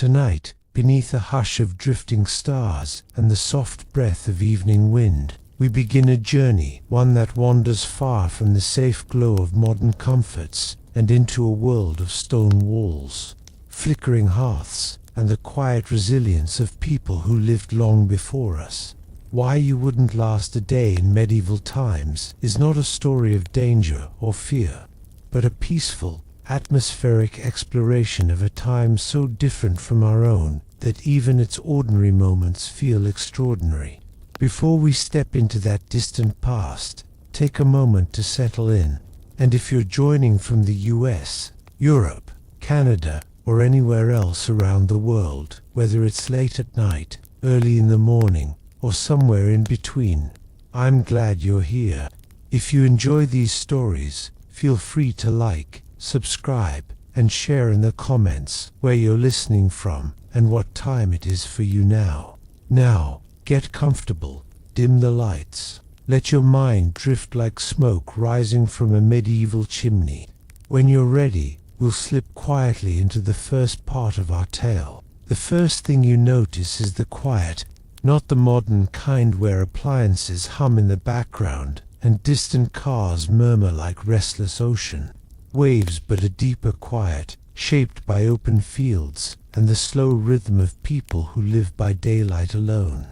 Tonight, beneath a hush of drifting stars and the soft breath of evening wind, we begin a journey, one that wanders far from the safe glow of modern comforts and into a world of stone walls, flickering hearths, and the quiet resilience of people who lived long before us. Why You Wouldn't Last a Day in Medieval Times is not a story of danger or fear, but a peaceful, atmospheric exploration of a time so different from our own that even its ordinary moments feel extraordinary. Before we step into that distant past, take a moment to settle in. And if you're joining from the US, Europe, Canada, or anywhere else around the world, whether it's late at night, early in the morning, or somewhere in between, I'm glad you're here. If you enjoy these stories, feel free to like, subscribe, and share in the comments where you're listening from and what time it is for you now. Now, get comfortable, dim the lights, let your mind drift like smoke rising from a medieval chimney. When you're ready, we'll slip quietly into the first part of our tale. The first thing you notice is the quiet, not the modern kind where appliances hum in the background and distant cars murmur like restless ocean waves, but a deeper quiet, shaped by open fields and the slow rhythm of people who live by daylight alone.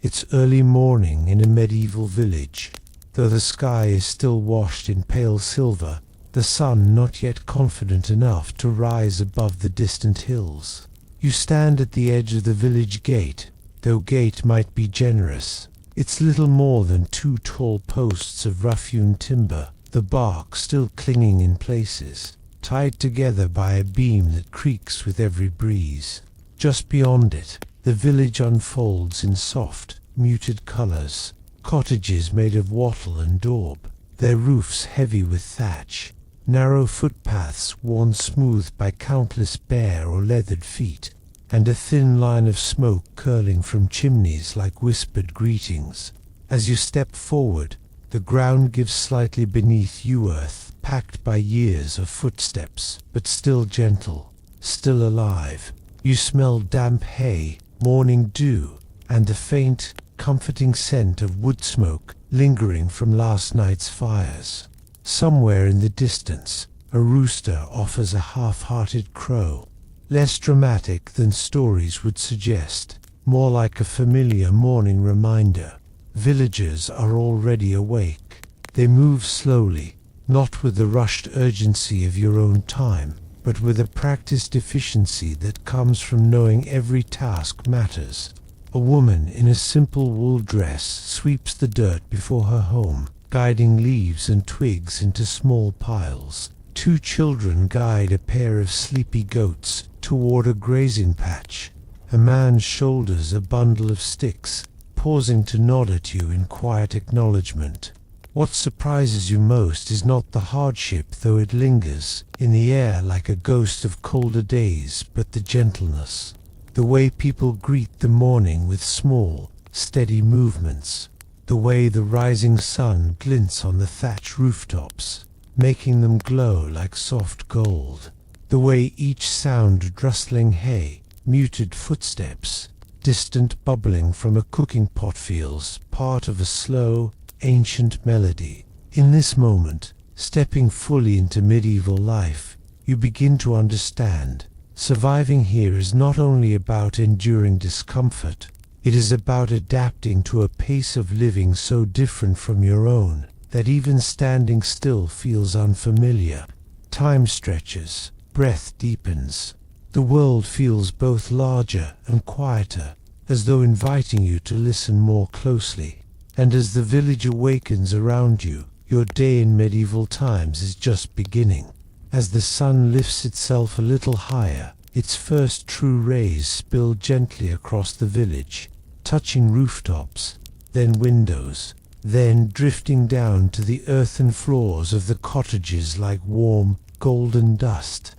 It's early morning in a medieval village. Though the sky is still washed in pale silver, the sun not yet confident enough to rise above the distant hills. You stand at the edge of the village gate, though gate might be generous. It's little more than two tall posts of rough-hewn timber, the bark still clinging in places, tied together by a beam that creaks with every breeze. Just beyond it, the village unfolds in soft, muted colors. Cottages made of wattle and daub, their roofs heavy with thatch, narrow footpaths worn smooth by countless bare or leathered feet, and a thin line of smoke curling from chimneys like whispered greetings. As you step forward, the ground gives slightly beneath you, earth packed by years of footsteps, but still gentle, still alive. You smell damp hay, morning dew, and the faint, comforting scent of wood smoke lingering from last night's fires. Somewhere in the distance, a rooster offers a half-hearted crow, less dramatic than stories would suggest, more like a familiar morning reminder. Villagers are already awake. They move slowly, not with the rushed urgency of your own time, but with a practiced efficiency that comes from knowing every task matters. A woman in a simple wool dress sweeps the dirt before her home, guiding leaves and twigs into small piles. Two children guide a pair of sleepy goats toward a grazing patch. A man shoulders a bundle of sticks, pausing to nod at you in quiet acknowledgement. What surprises you most is not the hardship, though it lingers in the air like a ghost of colder days, but the gentleness. The way people greet the morning with small, steady movements. The way the rising sun glints on the thatch rooftops, making them glow like soft gold. The way each sound, rustling hay, muted footsteps, distant bubbling from a cooking pot feels part of a slow, ancient melody. In this moment, stepping fully into medieval life, you begin to understand. Surviving here is not only about enduring discomfort, it is about adapting to a pace of living so different from your own that even standing still feels unfamiliar. Time stretches, breath deepens. The world feels both larger and quieter, as though inviting you to listen more closely. And as the village awakens around you, your day in medieval times is just beginning. As the sun lifts itself a little higher, its first true rays spill gently across the village, touching rooftops, then windows, then drifting down to the earthen floors of the cottages like warm, golden dust.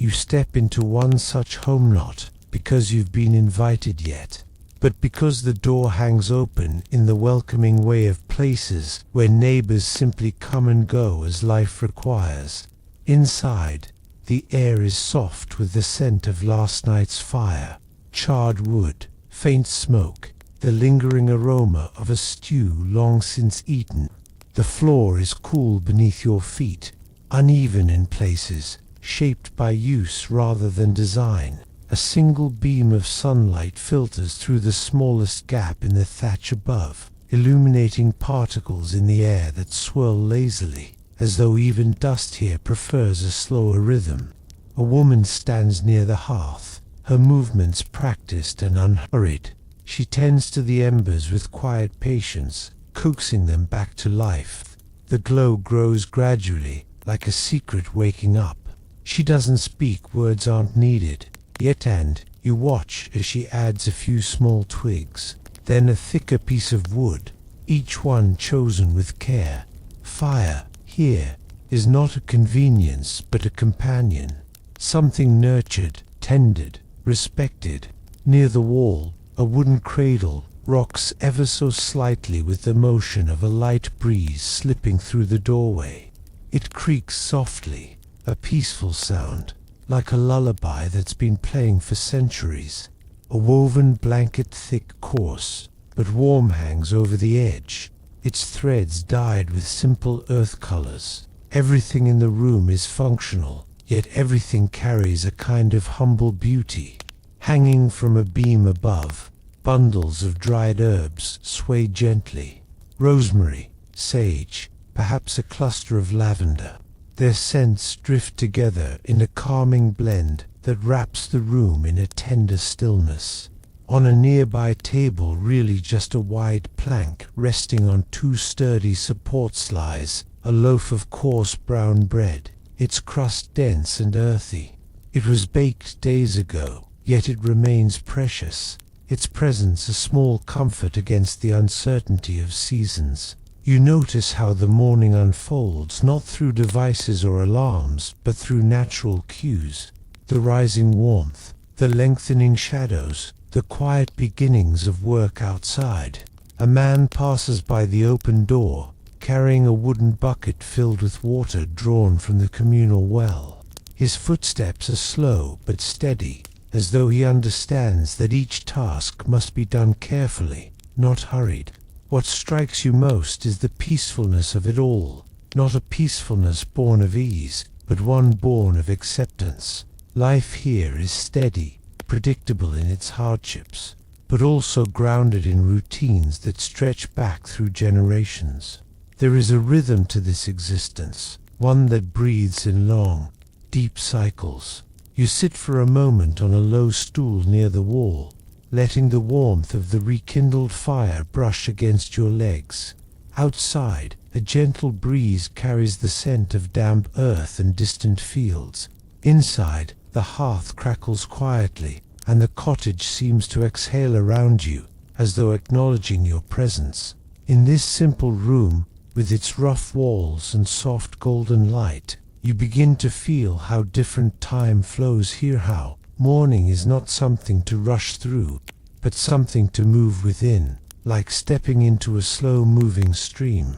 You step into one such home, not because you've been invited yet, but because the door hangs open in the welcoming way of places where neighbors simply come and go as life requires. Inside, The air is soft with the scent of last night's fire, charred wood, faint smoke, the lingering aroma of a stew long since eaten. The floor is cool beneath your feet, uneven in places, shaped by use rather than design. A single beam of sunlight filters through the smallest gap in the thatch above, illuminating particles in the air that swirl lazily, as though even dust here prefers a slower rhythm. A woman stands near the hearth, her movements practiced and unhurried. She tends to the embers with quiet patience, coaxing them back to life. The glow grows gradually, like a secret waking up. She doesn't speak, words aren't needed, yet and you watch as she adds a few small twigs, then a thicker piece of wood, each one chosen with care. Fire, here, is not a convenience but a companion, something nurtured, tended, respected. Near the wall, a wooden cradle rocks ever so slightly with the motion of a light breeze slipping through the doorway. It creaks softly, a peaceful sound, like a lullaby that's been playing for centuries. A woven blanket, thick, coarse, but warm, hangs over the edge, its threads dyed with simple earth colors. Everything in the room is functional, yet everything carries a kind of humble beauty. Hanging from a beam above, bundles of dried herbs sway gently. Rosemary, sage, perhaps a cluster of lavender. Their scents drift together in a calming blend that wraps the room in a tender stillness. On a nearby table, really just a wide plank resting on two sturdy supports, lies a loaf of coarse brown bread, its crust dense and earthy. It was baked days ago, yet it remains precious, its presence a small comfort against the uncertainty of seasons. You notice how the morning unfolds, not through devices or alarms, but through natural cues. The rising warmth, the lengthening shadows, the quiet beginnings of work outside. A man passes by the open door, carrying a wooden bucket filled with water drawn from the communal well. His footsteps are slow but steady, as though he understands that each task must be done carefully, not hurried. What strikes you most is the peacefulness of it all, not a peacefulness born of ease, but one born of acceptance. Life here is steady, predictable in its hardships, but also grounded in routines that stretch back through generations. There is a rhythm to this existence, one that breathes in long, deep cycles. You sit for a moment on a low stool near the wall, letting the warmth of the rekindled fire brush against your legs. Outside, a gentle breeze carries the scent of damp earth and distant fields. Inside, the hearth crackles quietly, and the cottage seems to exhale around you, as though acknowledging your presence. In this simple room, with its rough walls and soft golden light, you begin to feel how different time flows here, how morning is not something to rush through, but something to move within, like stepping into a slow-moving stream.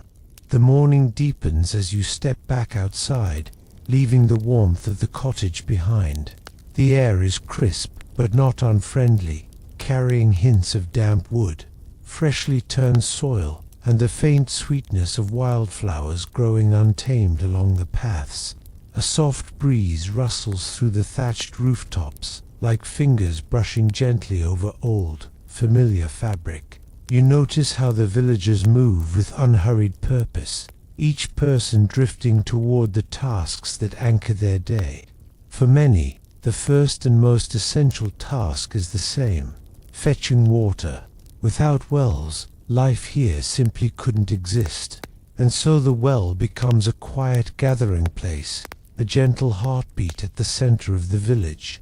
The morning deepens as you step back outside, leaving the warmth of the cottage behind. The air is crisp, but not unfriendly, carrying hints of damp wood, freshly turned soil, and the faint sweetness of wildflowers growing untamed along the paths. A soft breeze rustles through the thatched rooftops, like fingers brushing gently over old, familiar fabric. You notice how the villagers move with unhurried purpose, each person drifting toward the tasks that anchor their day. For many, the first and most essential task is the same: fetching water. Without wells, life here simply couldn't exist, and so the well becomes a quiet gathering place, a gentle heartbeat at the center of the village.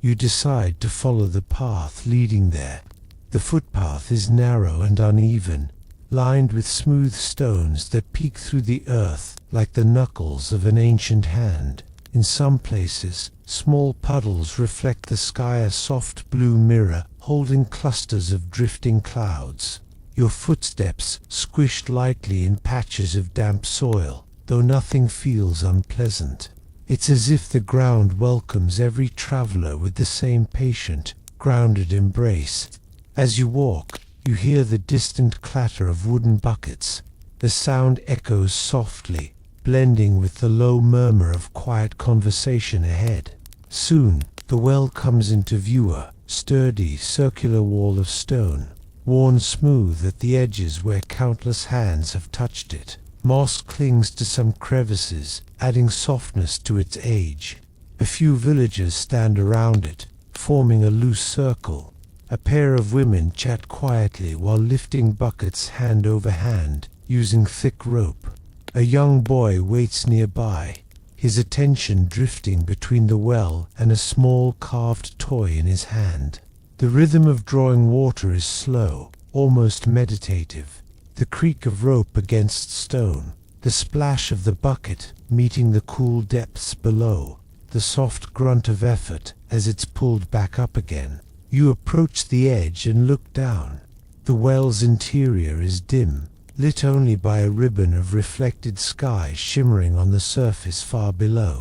You decide to follow the path leading there. The footpath is narrow and uneven, lined with smooth stones that peek through the earth like the knuckles of an ancient hand. In some places, small puddles reflect the sky, a soft blue mirror holding clusters of drifting clouds. Your footsteps squished lightly in patches of damp soil, though nothing feels unpleasant. It's as if the ground welcomes every traveler with the same patient, grounded embrace. As you walk, you hear the distant clatter of wooden buckets. The sound echoes softly, blending with the low murmur of quiet conversation ahead. Soon, the well comes into view, a sturdy, circular wall of stone, worn smooth at the edges where countless hands have touched it. Moss clings to some crevices, adding softness to its age. A few villagers stand around it, forming a loose circle. A pair of women chat quietly while lifting buckets hand over hand, using thick rope. A young boy waits nearby, his attention drifting between the well and a small carved toy in his hand. The rhythm of drawing water is slow, almost meditative. The creak of rope against stone, the splash of the bucket meeting the cool depths below, the soft grunt of effort as it's pulled back up again. You approach the edge and look down. The well's interior is dim, lit only by a ribbon of reflected sky shimmering on the surface far below.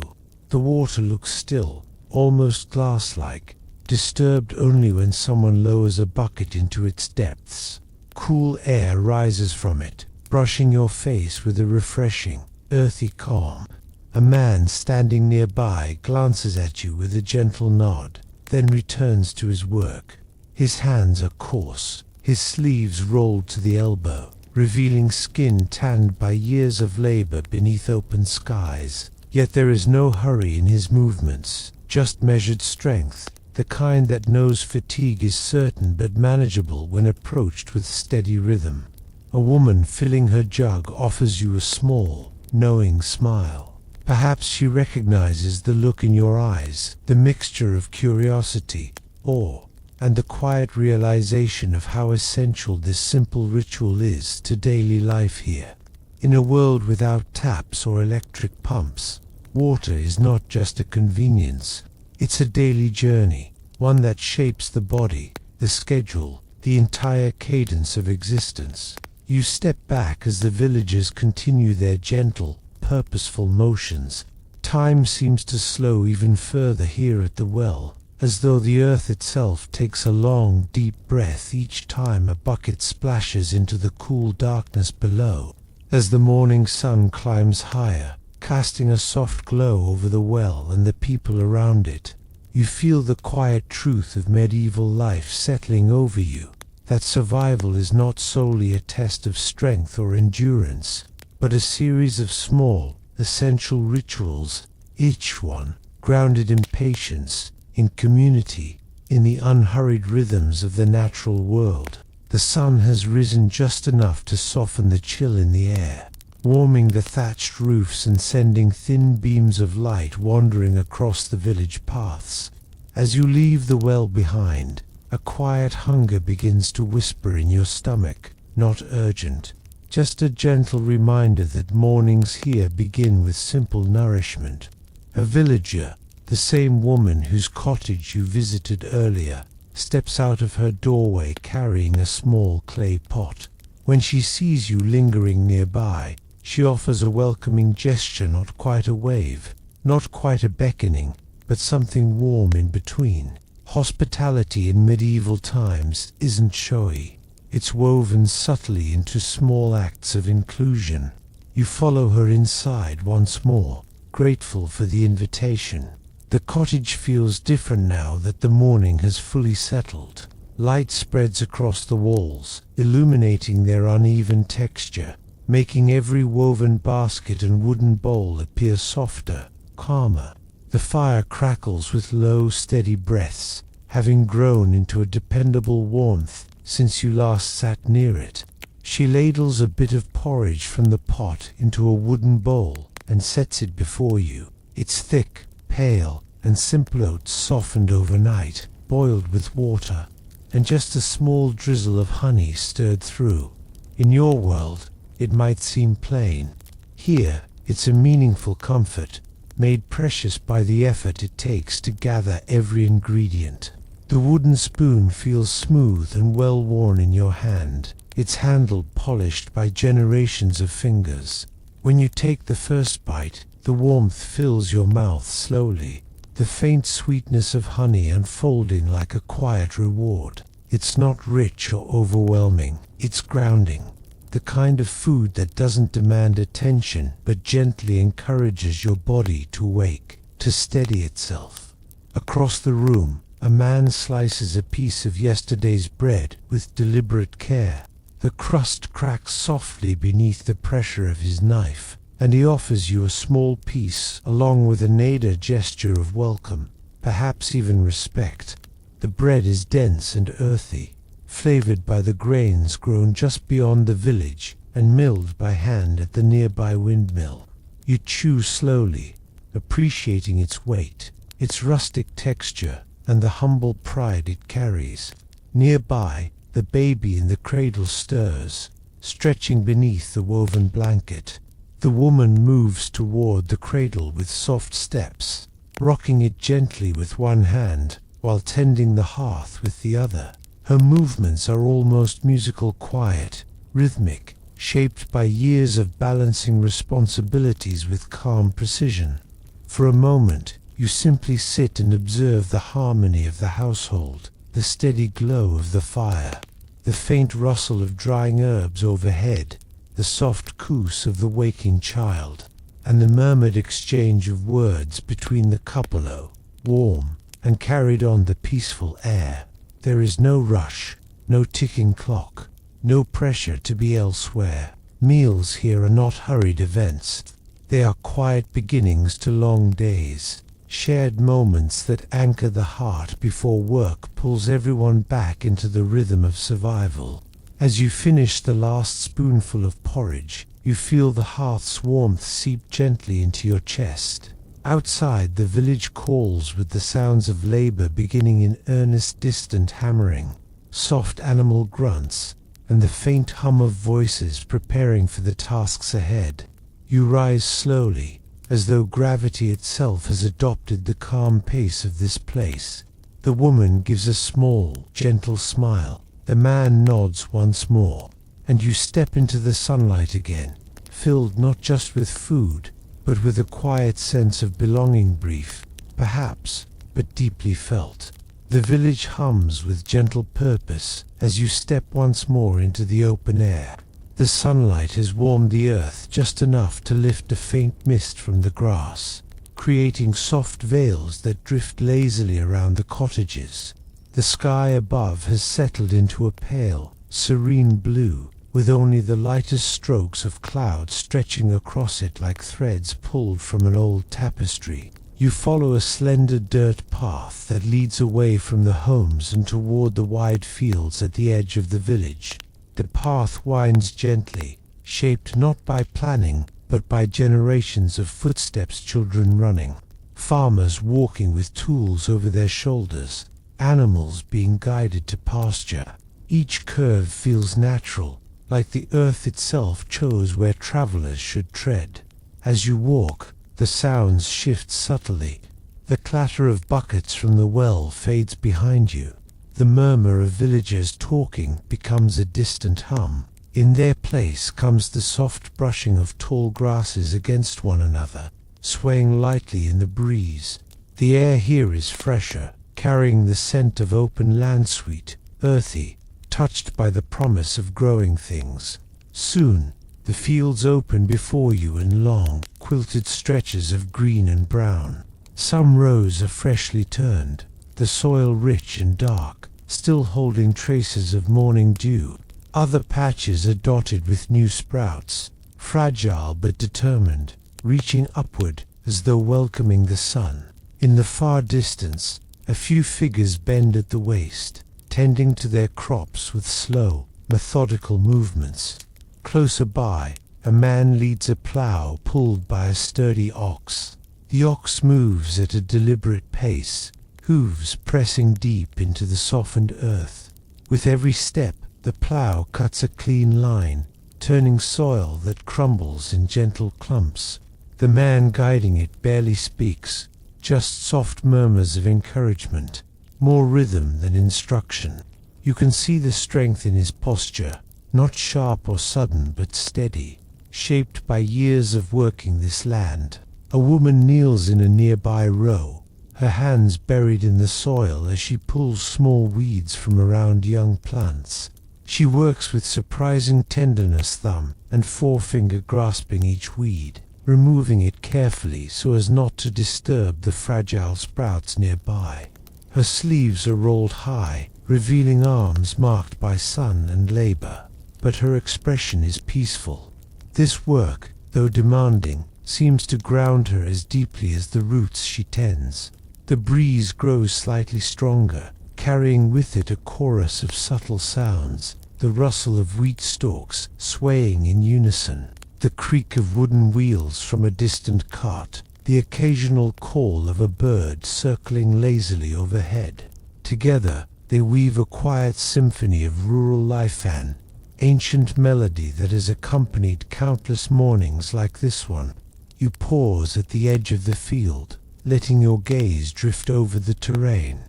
The water looks still, almost glass-like, disturbed only when someone lowers a bucket into its depths. Cool air rises from it, brushing your face with a refreshing, earthy calm. A man standing nearby glances at you with a gentle nod, then returns to his work. His hands are coarse, his sleeves rolled to the elbow, revealing skin tanned by years of labor beneath open skies. Yet there is no hurry in his movements, just measured strength, the kind that knows fatigue is certain but manageable when approached with steady rhythm. A woman filling her jug offers you a small, knowing smile. Perhaps she recognizes the look in your eyes, the mixture of curiosity, awe, and the quiet realization of how essential this simple ritual is to daily life here. In a world without taps or electric pumps, water is not just a convenience. It's a daily journey, one that shapes the body, the schedule, the entire cadence of existence. You step back as the villagers continue their gentle, purposeful motions. Time seems to slow even further here at the well, as though the earth itself takes a long, deep breath each time a bucket splashes into the cool darkness below. As the morning sun climbs higher, casting a soft glow over the well and the people around it, you feel the quiet truth of medieval life settling over you, that survival is not solely a test of strength or endurance, but a series of small, essential rituals, each one grounded in patience, in community, in the unhurried rhythms of the natural world. The sun has risen just enough to soften the chill in the air, warming the thatched roofs and sending thin beams of light wandering across the village paths. As you leave the well behind, a quiet hunger begins to whisper in your stomach, not urgent, just a gentle reminder that mornings here begin with simple nourishment. A villager, the same woman whose cottage you visited earlier, steps out of her doorway carrying a small clay pot. When she sees you lingering nearby, she offers a welcoming gesture, not quite a wave, not quite a beckoning, but something warm in between. Hospitality in medieval times isn't showy. It's woven subtly into small acts of inclusion. You follow her inside once more, grateful for the invitation. The cottage feels different now that the morning has fully settled. Light spreads across the walls, illuminating their uneven texture, making every woven basket and wooden bowl appear softer, calmer. The fire crackles with low, steady breaths, having grown into a dependable warmth since you last sat near it. She ladles a bit of porridge from the pot into a wooden bowl and sets it before you. It's thick, pale, and simple oats softened overnight, boiled with water, and just a small drizzle of honey stirred through. In your world, it might seem plain. Here, it's a meaningful comfort, made precious by the effort it takes to gather every ingredient. The wooden spoon feels smooth and well-worn in your hand, its handle polished by generations of fingers. When you take the first bite, The warmth fills your mouth slowly, the faint sweetness of honey unfolding like a quiet reward. It's not rich or overwhelming, it's grounding. The kind of food that doesn't demand attention but gently encourages your body to wake, to steady itself. Across the room, a man slices a piece of yesterday's bread with deliberate care. The crust cracks softly beneath the pressure of his knife, and he offers you a small piece along with a nadir gesture of welcome, perhaps even respect. The bread is dense and earthy, flavored by the grains grown just beyond the village and milled by hand at the nearby windmill. You chew slowly, appreciating its weight, its rustic texture, and the humble pride it carries. Nearby, the baby in the cradle stirs, stretching beneath the woven blanket. The woman moves toward the cradle with soft steps, rocking it gently with one hand while tending the hearth with the other. Her movements are almost musical, quiet, rhythmic, shaped by years of balancing responsibilities with calm precision. For a moment, you simply sit and observe the harmony of the household, the steady glow of the fire, the faint rustle of drying herbs overhead, the soft coos of the waking child, and the murmured exchange of words between the couple, warm and carried on the peaceful air. There is no rush, no ticking clock, no pressure to be elsewhere. Meals here are not hurried events. They are quiet beginnings to long days, shared moments that anchor the heart before work pulls everyone back into the rhythm of survival. As you finish the last spoonful of porridge, you feel the hearth's warmth seep gently into your chest. Outside, the village calls with the sounds of labor beginning in earnest, distant hammering, soft animal grunts, and the faint hum of voices preparing for the tasks ahead. You rise slowly, as though gravity itself has adopted the calm pace of this place. The woman gives a small, gentle smile. The man nods once more, and you step into the sunlight again, filled not just with food, but with a quiet sense of belonging, brief, perhaps, but deeply felt. The village hums with gentle purpose as you step once more into the open air. The sunlight has warmed the earth just enough to lift a faint mist from the grass, creating soft veils that drift lazily around the cottages. The sky above has settled into a pale, serene blue, with only the lightest strokes of cloud stretching across it like threads pulled from an old tapestry. You follow a slender dirt path that leads away from the homes and toward the wide fields at the edge of the village. The path winds gently, shaped not by planning, but by generations of footsteps, children running, farmers walking with tools over their shoulders, animals being guided to pasture. Each curve feels natural, like the earth itself chose where travelers should tread. As you walk, the sounds shift subtly. The clatter of buckets from the well fades behind you. The murmur of villagers talking becomes a distant hum. In their place comes the soft brushing of tall grasses against one another, swaying lightly in the breeze. The air here is fresher, carrying the scent of open land, sweet, earthy, touched by the promise of growing things. Soon, the fields open before you in long, quilted stretches of green and brown. Some rows are freshly turned, the soil rich and dark, still holding traces of morning dew. Other patches are dotted with new sprouts, fragile but determined, reaching upward as though welcoming the sun. In the far distance, a few figures bend at the waist, tending to their crops with slow, methodical movements. Closer by, a man leads a plow pulled by a sturdy ox. The ox moves at a deliberate pace, hooves pressing deep into the softened earth. With every step, the plow cuts a clean line, turning soil that crumbles in gentle clumps. The man guiding it barely speaks, just soft murmurs of encouragement, more rhythm than instruction. You can see the strength in his posture, not sharp or sudden but steady, shaped by years of working this land. A woman kneels in a nearby row, her hands buried in the soil as she pulls small weeds from around young plants. She works with surprising tenderness, thumb and forefinger grasping each weed, removing it carefully so as not to disturb the fragile sprouts nearby. Her sleeves are rolled high, revealing arms marked by sun and labor, but her expression is peaceful. This work, though demanding, seems to ground her as deeply as the roots she tends. The breeze grows slightly stronger, carrying with it a chorus of subtle sounds, the rustle of wheat stalks swaying in unison, the creak of wooden wheels from a distant cart, the occasional call of a bird circling lazily overhead. Together, they weave a quiet symphony of rural life, an ancient melody that has accompanied countless mornings like this one. You pause at the edge of the field, letting your gaze drift over the terrain.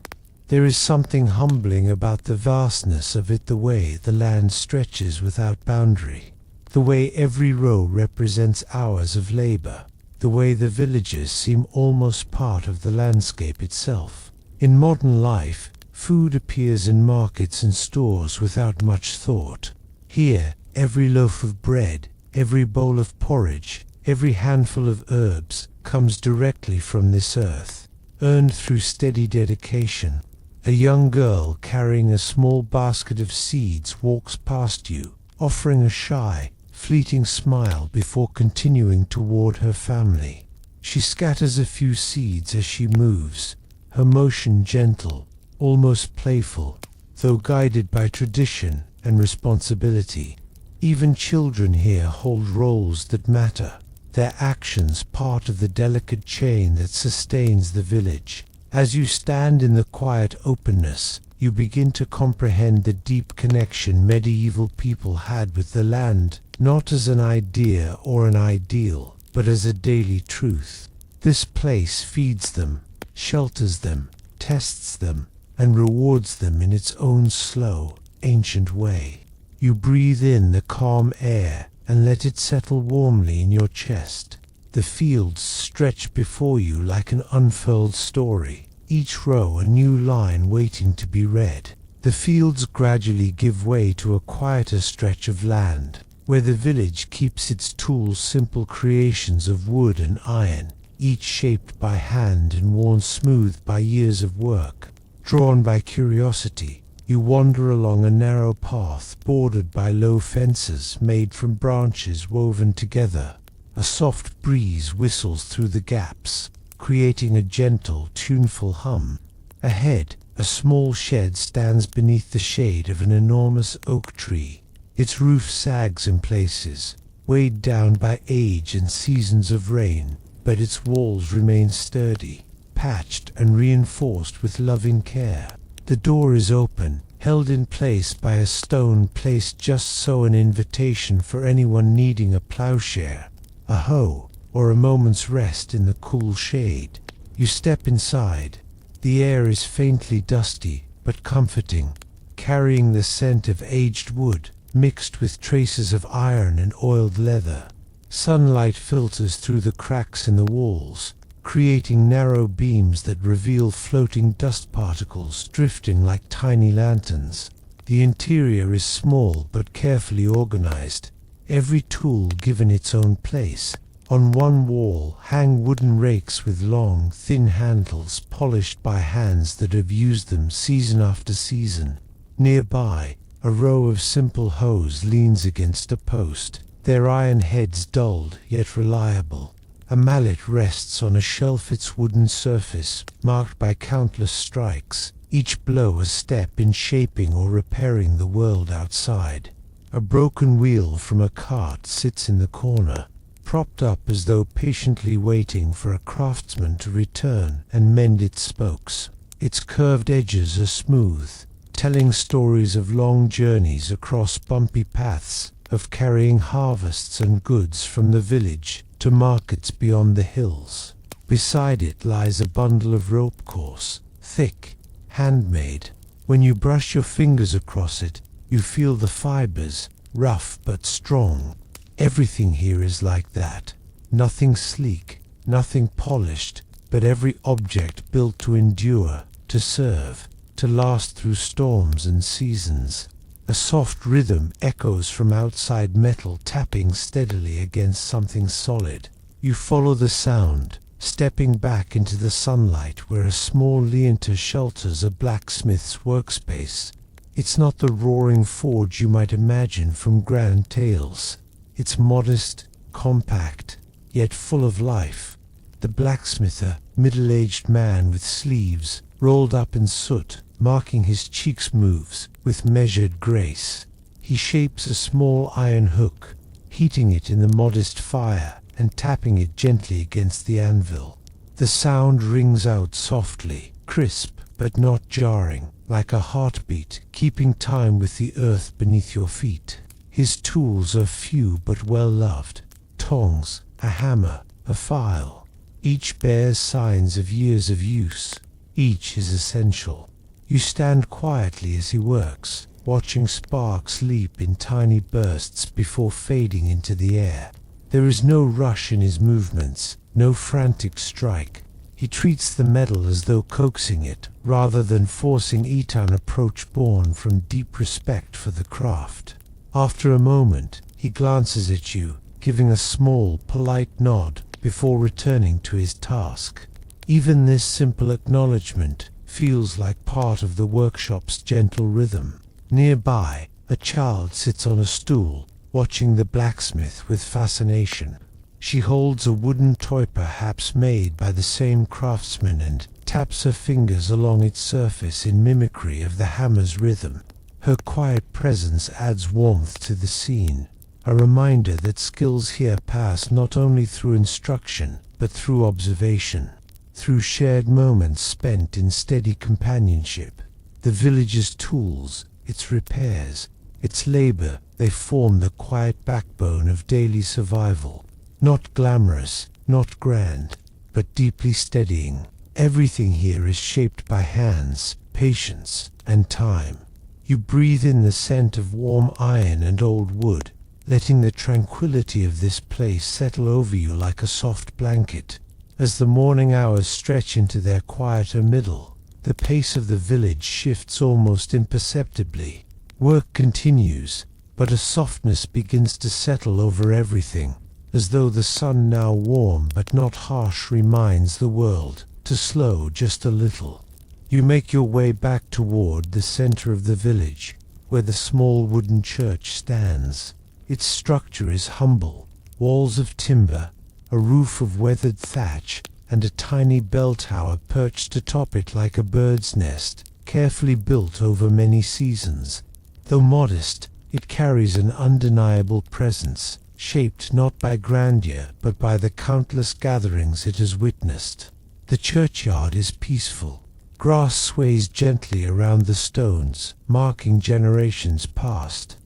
There is something humbling about the vastness of it, the way the land stretches without boundary, the way every row represents hours of labor, the way the villages seem almost part of the landscape itself. In modern life, food appears in markets and stores without much thought. Here, every loaf of bread, every bowl of porridge, every handful of herbs comes directly from this earth, earned through steady dedication. A young girl carrying a small basket of seeds walks past you, offering a shy, fleeting smile before continuing toward her family. She scatters a few seeds as she moves, her motion gentle, almost playful, though guided by tradition and responsibility. Even children here hold roles that matter, their actions part of the delicate chain that sustains the village. As you stand in the quiet openness, you begin to comprehend the deep connection medieval people had with the land, not as an idea or an ideal, but as a daily truth. This place feeds them, shelters them, tests them, and rewards them in its own slow, ancient way. You breathe in the calm air and let it settle warmly in your chest. The fields stretch before you like an unfurled story, each row a new line waiting to be read. The fields gradually give way to a quieter stretch of land, where the village keeps its tools, simple creations of wood and iron, each shaped by hand and worn smooth by years of work. Drawn by curiosity, you wander along a narrow path bordered by low fences made from branches woven together. A soft breeze whistles through the gaps, creating a gentle, tuneful hum. Ahead, a small shed stands beneath the shade of an enormous oak tree. Its roof sags in places, weighed down by age and seasons of rain, but its walls remain sturdy, patched and reinforced with loving care. The door is open, held in place by a stone placed just so, an invitation for anyone needing a plowshare, a hoe, or a moment's rest in the cool shade. You step inside. The air is faintly dusty, but comforting, carrying the scent of aged wood, mixed with traces of iron and oiled leather. Sunlight filters through the cracks in the walls, creating narrow beams that reveal floating dust particles drifting like tiny lanterns. The interior is small but carefully organized, every tool given its own place. On one wall hang wooden rakes with long, thin handles polished by hands that have used them season after season. Nearby, a row of simple hoes leans against a post, their iron heads dulled yet reliable. A mallet rests on a shelf, its wooden surface marked by countless strikes, each blow a step in shaping or repairing the world outside. A broken wheel from a cart sits in the corner, propped up as though patiently waiting for a craftsman to return and mend its spokes. Its curved edges are smooth, telling stories of long journeys across bumpy paths, of carrying harvests and goods from the village to markets beyond the hills. Beside it lies a bundle of rope course, thick, handmade. When you brush your fingers across it, you feel the fibers, rough but strong. Everything here is like that. Nothing sleek, nothing polished, but every object built to endure, to serve, to last through storms and seasons. A soft rhythm echoes from outside metal tapping steadily against something solid. You follow the sound, stepping back into the sunlight where a small leonter shelters a blacksmith's workspace. It's not the roaring forge you might imagine from grand tales. It's modest, compact, yet full of life. The blacksmith, a middle-aged man with sleeves rolled up in soot, marking his cheeks, moves with measured grace. He shapes a small iron hook, heating it in the modest fire and tapping it gently against the anvil. The sound rings out softly, crisp but not jarring, like a heartbeat keeping time with the earth beneath your feet. His tools are few but well loved: tongs, a hammer, a file. Each bears signs of years of use. Each is essential. You stand quietly as he works, watching sparks leap in tiny bursts before fading into the air. There is no rush in his movements, no frantic strike. He treats the metal as though coaxing it, rather than forcing it, an approach born from deep respect for the craft. After a moment, he glances at you, giving a small, polite nod before returning to his task. Even this simple acknowledgement feels like part of the workshop's gentle rhythm. Nearby, a child sits on a stool, watching the blacksmith with fascination. She holds a wooden toy, perhaps made by the same craftsman, and taps her fingers along its surface in mimicry of the hammer's rhythm. Her quiet presence adds warmth to the scene, a reminder that skills here pass not only through instruction, but through observation, through shared moments spent in steady companionship. The village's tools, its repairs, its labor, they form the quiet backbone of daily survival. Not glamorous, not grand, but deeply steadying. Everything here is shaped by hands, patience, and time. You breathe in the scent of warm iron and old wood, letting the tranquility of this place settle over you like a soft blanket. As the morning hours stretch into their quieter middle, the pace of the village shifts almost imperceptibly. Work continues, but a softness begins to settle over everything, as though the sun, now warm but not harsh, reminds the world to slow just a little. You make your way back toward the center of the village, where the small wooden church stands. Its structure is humble: walls of timber, a roof of weathered thatch, and a tiny bell tower perched atop it like a bird's nest, carefully built over many seasons. Though modest, it carries an undeniable presence, shaped not by grandeur but by the countless gatherings it has witnessed. The churchyard is peaceful. Grass sways gently around the stones, marking generations past.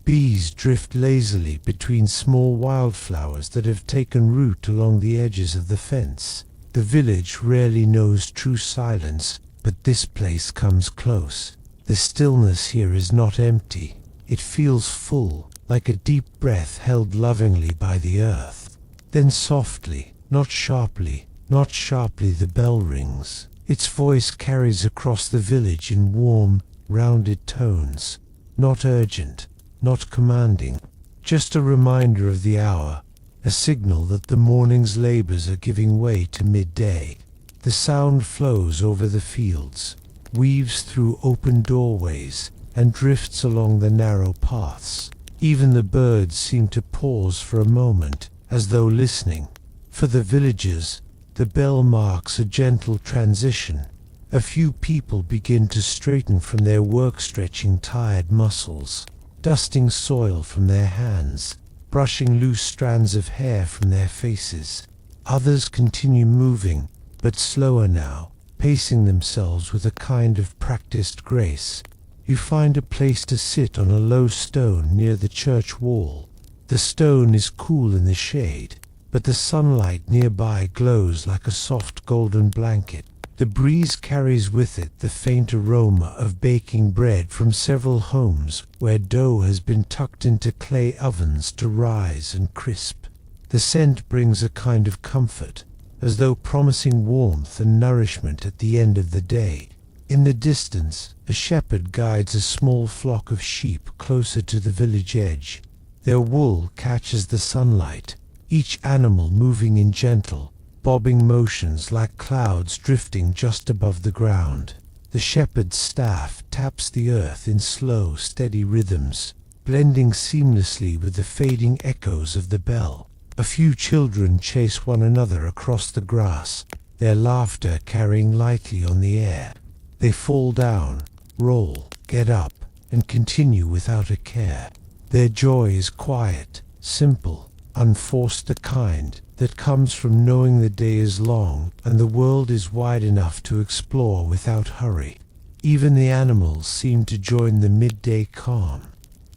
Bees drift lazily between small wildflowers that have taken root along the edges of the fence. The village rarely knows true silence, but this place comes close. The stillness here is not empty. It feels full, like a deep breath held lovingly by the earth. Then softly, not sharply, the bell rings. Its voice carries across the village in warm, rounded tones, not urgent, not commanding, just a reminder of the hour, a signal that the morning's labors are giving way to midday. The sound flows over the fields, weaves through open doorways, and drifts along the narrow paths. Even the birds seem to pause for a moment, as though listening. For the villagers, the bell marks a gentle transition. A few people begin to straighten from their work, stretching tired muscles, dusting soil from their hands, brushing loose strands of hair from their faces. Others continue moving, but slower now, pacing themselves with a kind of practiced grace. You find a place to sit on a low stone near the church wall. The stone is cool in the shade, but the sunlight nearby glows like a soft golden blanket. The breeze carries with it the faint aroma of baking bread from several homes where dough has been tucked into clay ovens to rise and crisp. The scent brings a kind of comfort, as though promising warmth and nourishment at the end of the day. In the distance, a shepherd guides a small flock of sheep closer to the village edge. Their wool catches the sunlight, each animal moving in gentle, bobbing motions like clouds drifting just above the ground. The shepherd's staff taps the earth in slow, steady rhythms, blending seamlessly with the fading echoes of the bell. A few children chase one another across the grass, their laughter carrying lightly on the air. They fall down, roll, get up, and continue without a care. Their joy is quiet, simple, unforced, the kind that comes from knowing the day is long and the world is wide enough to explore without hurry. Even the animals seem to join the midday calm.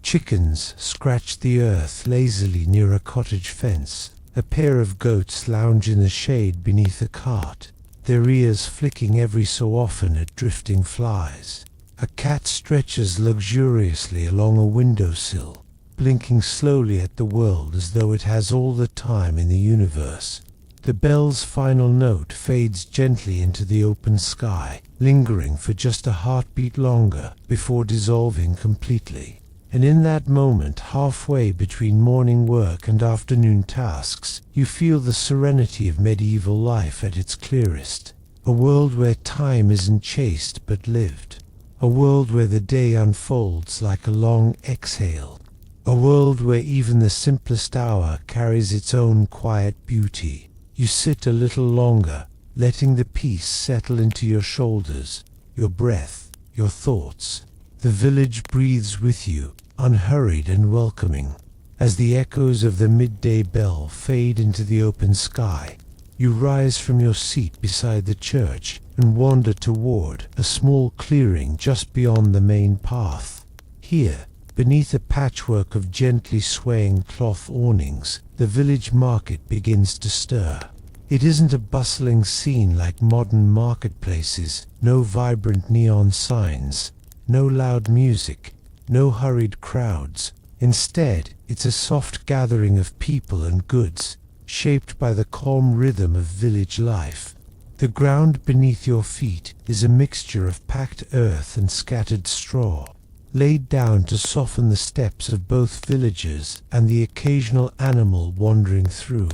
Chickens scratch the earth lazily near a cottage fence. A pair of goats lounge in the shade beneath a cart, their ears flicking every so often at drifting flies. A cat stretches luxuriously along a windowsill, blinking slowly at the world as though it has all the time in the universe. The bell's final note fades gently into the open sky, lingering for just a heartbeat longer before dissolving completely. And in that moment, halfway between morning work and afternoon tasks, you feel the serenity of medieval life at its clearest. A world where time isn't chased but lived. A world where the day unfolds like a long exhale. A world where even the simplest hour carries its own quiet beauty. You sit a little longer, letting the peace settle into your shoulders, your breath, your thoughts. The village breathes with you, unhurried and welcoming. As the echoes of the midday bell fade into the open sky, you rise from your seat beside the church and wander toward a small clearing just beyond the main path. Here, beneath a patchwork of gently swaying cloth awnings, the village market begins to stir. It isn't a bustling scene like modern marketplaces, no vibrant neon signs, no loud music, no hurried crowds. Instead, it's a soft gathering of people and goods, shaped by the calm rhythm of village life. The ground beneath your feet is a mixture of packed earth and scattered straw, laid down to soften the steps of both villagers and the occasional animal wandering through.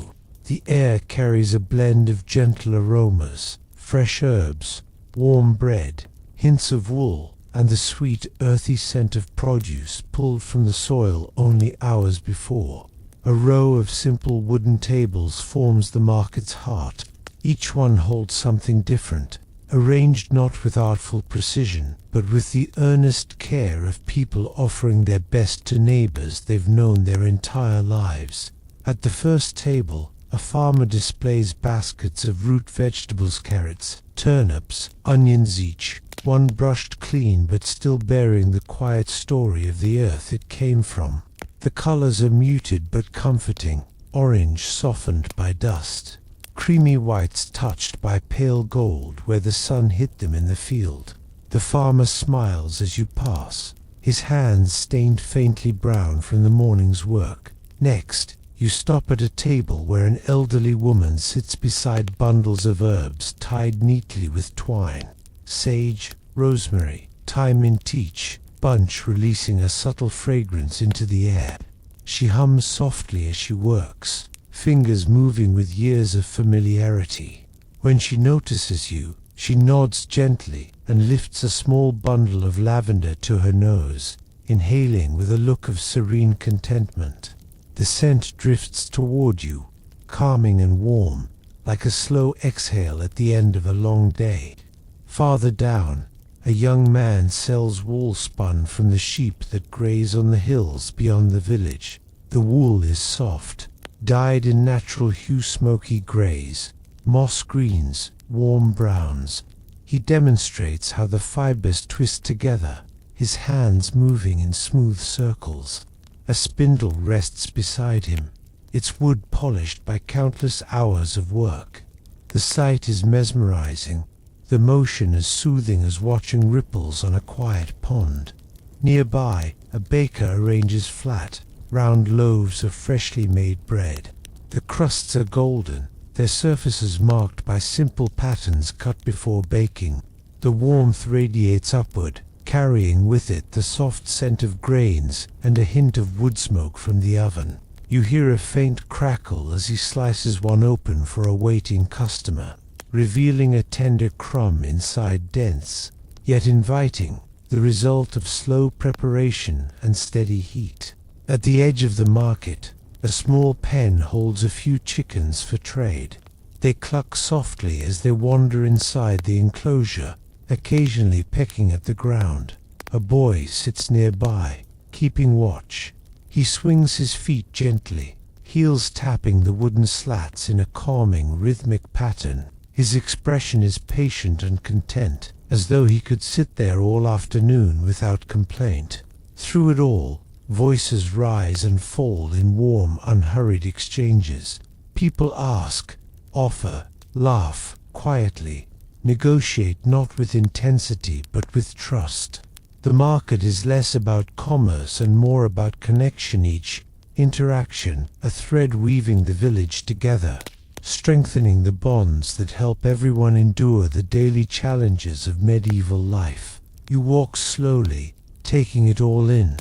The air carries a blend of gentle aromas, fresh herbs, warm bread, hints of wool, and the sweet, earthy scent of produce pulled from the soil only hours before. A row of simple wooden tables forms the market's heart. Each one holds something different, arranged not with artful precision, but with the earnest care of people offering their best to neighbors they've known their entire lives. At the first table, a farmer displays baskets of root vegetables, carrots, turnips, onions, each one brushed clean but still bearing the quiet story of the earth it came from. The colors are muted but comforting, orange softened by dust, creamy whites touched by pale gold where the sun hit them in the field. The farmer smiles as you pass, his hands stained faintly brown from the morning's work. Next, you stop at a table where an elderly woman sits beside bundles of herbs tied neatly with twine. Sage, rosemary, thyme, mint, each bunch releasing a subtle fragrance into the air. She hums softly as she works, fingers moving with years of familiarity. When she notices you, she nods gently and lifts a small bundle of lavender to her nose, inhaling with a look of serene contentment. The scent drifts toward you, calming and warm, like a slow exhale at the end of a long day. Farther down, a young man sells wool spun from the sheep that graze on the hills beyond the village. The wool is soft, dyed in natural hue, smoky grays, moss greens, warm browns. He demonstrates how the fibers twist together, his hands moving in smooth circles. A spindle rests beside him, its wood polished by countless hours of work. The sight is mesmerizing, the motion as soothing as watching ripples on a quiet pond. Nearby, a baker arranges flat, round loaves of freshly made bread. The crusts are golden, their surfaces marked by simple patterns cut before baking. The warmth radiates upward, carrying with it the soft scent of grains and a hint of wood smoke from the oven. You hear a faint crackle as he slices one open for a waiting customer, revealing a tender crumb inside, dense yet inviting, the result of slow preparation and steady heat. At the edge of the market, a small pen holds a few chickens for trade. They cluck softly as they wander inside the enclosure, occasionally pecking at the ground. A boy sits nearby, keeping watch. He swings his feet gently, heels tapping the wooden slats in a calming, rhythmic pattern. His expression is patient and content, as though he could sit there all afternoon without complaint. Through it all, voices rise and fall in warm, unhurried exchanges. People ask, offer, laugh quietly, negotiate not with intensity but with trust. The market is less about commerce and more about connection, each interaction a thread weaving the village together, strengthening the bonds that help everyone endure the daily challenges of medieval life. You walk slowly, taking it all in.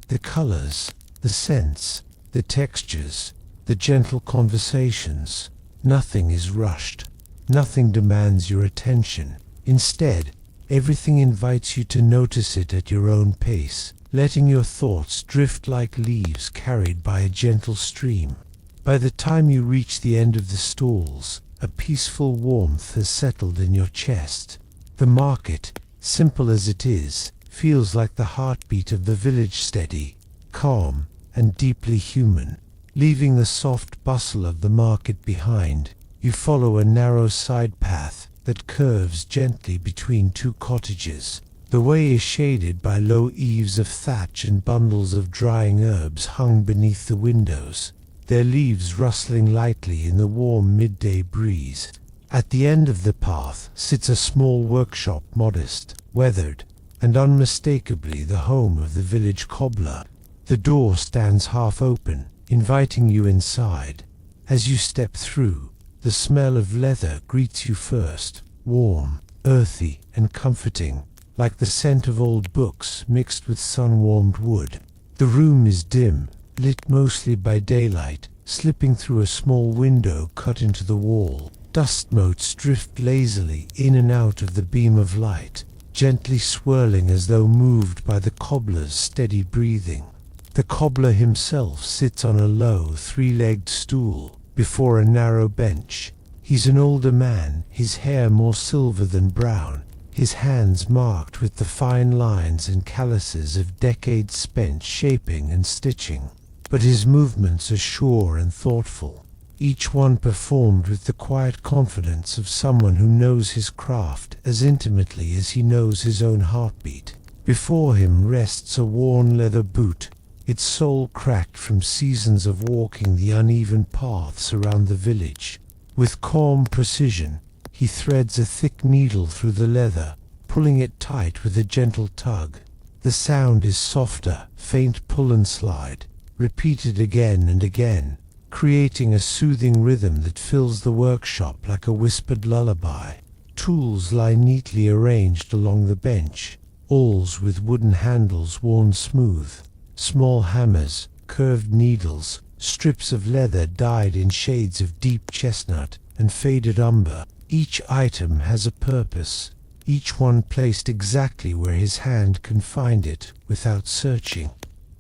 The colors, the scents, the textures, the gentle conversations. Nothing is rushed. Nothing demands your attention. Instead, everything invites you to notice it at your own pace, letting your thoughts drift like leaves carried by a gentle stream. By the time you reach the end of the stalls, a peaceful warmth has settled in your chest. The market, simple as it is, feels like the heartbeat of the village, steady, calm, and deeply human. Leaving the soft bustle of the market behind, you follow a narrow side path that curves gently between two cottages. The way is shaded by low eaves of thatch and bundles of drying herbs hung beneath the windows, their leaves rustling lightly in the warm midday breeze. At the end of the path sits a small workshop, modest, weathered, and unmistakably the home of the village cobbler. The door stands half open, inviting you inside. As you step through, the smell of leather greets you first, warm, earthy, and comforting, like the scent of old books mixed with sun-warmed wood. The room is dim, lit mostly by daylight, slipping through a small window cut into the wall. Dust motes drift lazily in and out of the beam of light, gently swirling as though moved by the cobbler's steady breathing. The cobbler himself sits on a low, three-legged stool before a narrow bench. He's an older man, his hair more silver than brown, his hands marked with the fine lines and calluses of decades spent shaping and stitching. But his movements are sure and thoughtful, each one performed with the quiet confidence of someone who knows his craft as intimately as he knows his own heartbeat. Before him rests a worn leather boot, its sole cracked from seasons of walking the uneven paths around the village. With calm precision, he threads a thick needle through the leather, pulling it tight with a gentle tug. The sound is softer, faint pull and slide, repeated again and again, creating a soothing rhythm that fills the workshop like a whispered lullaby. Tools lie neatly arranged along the bench, awls with wooden handles worn smooth. Small hammers, curved needles, strips of leather dyed in shades of deep chestnut and faded umber. Each item has a purpose, each one placed exactly where his hand can find it without searching.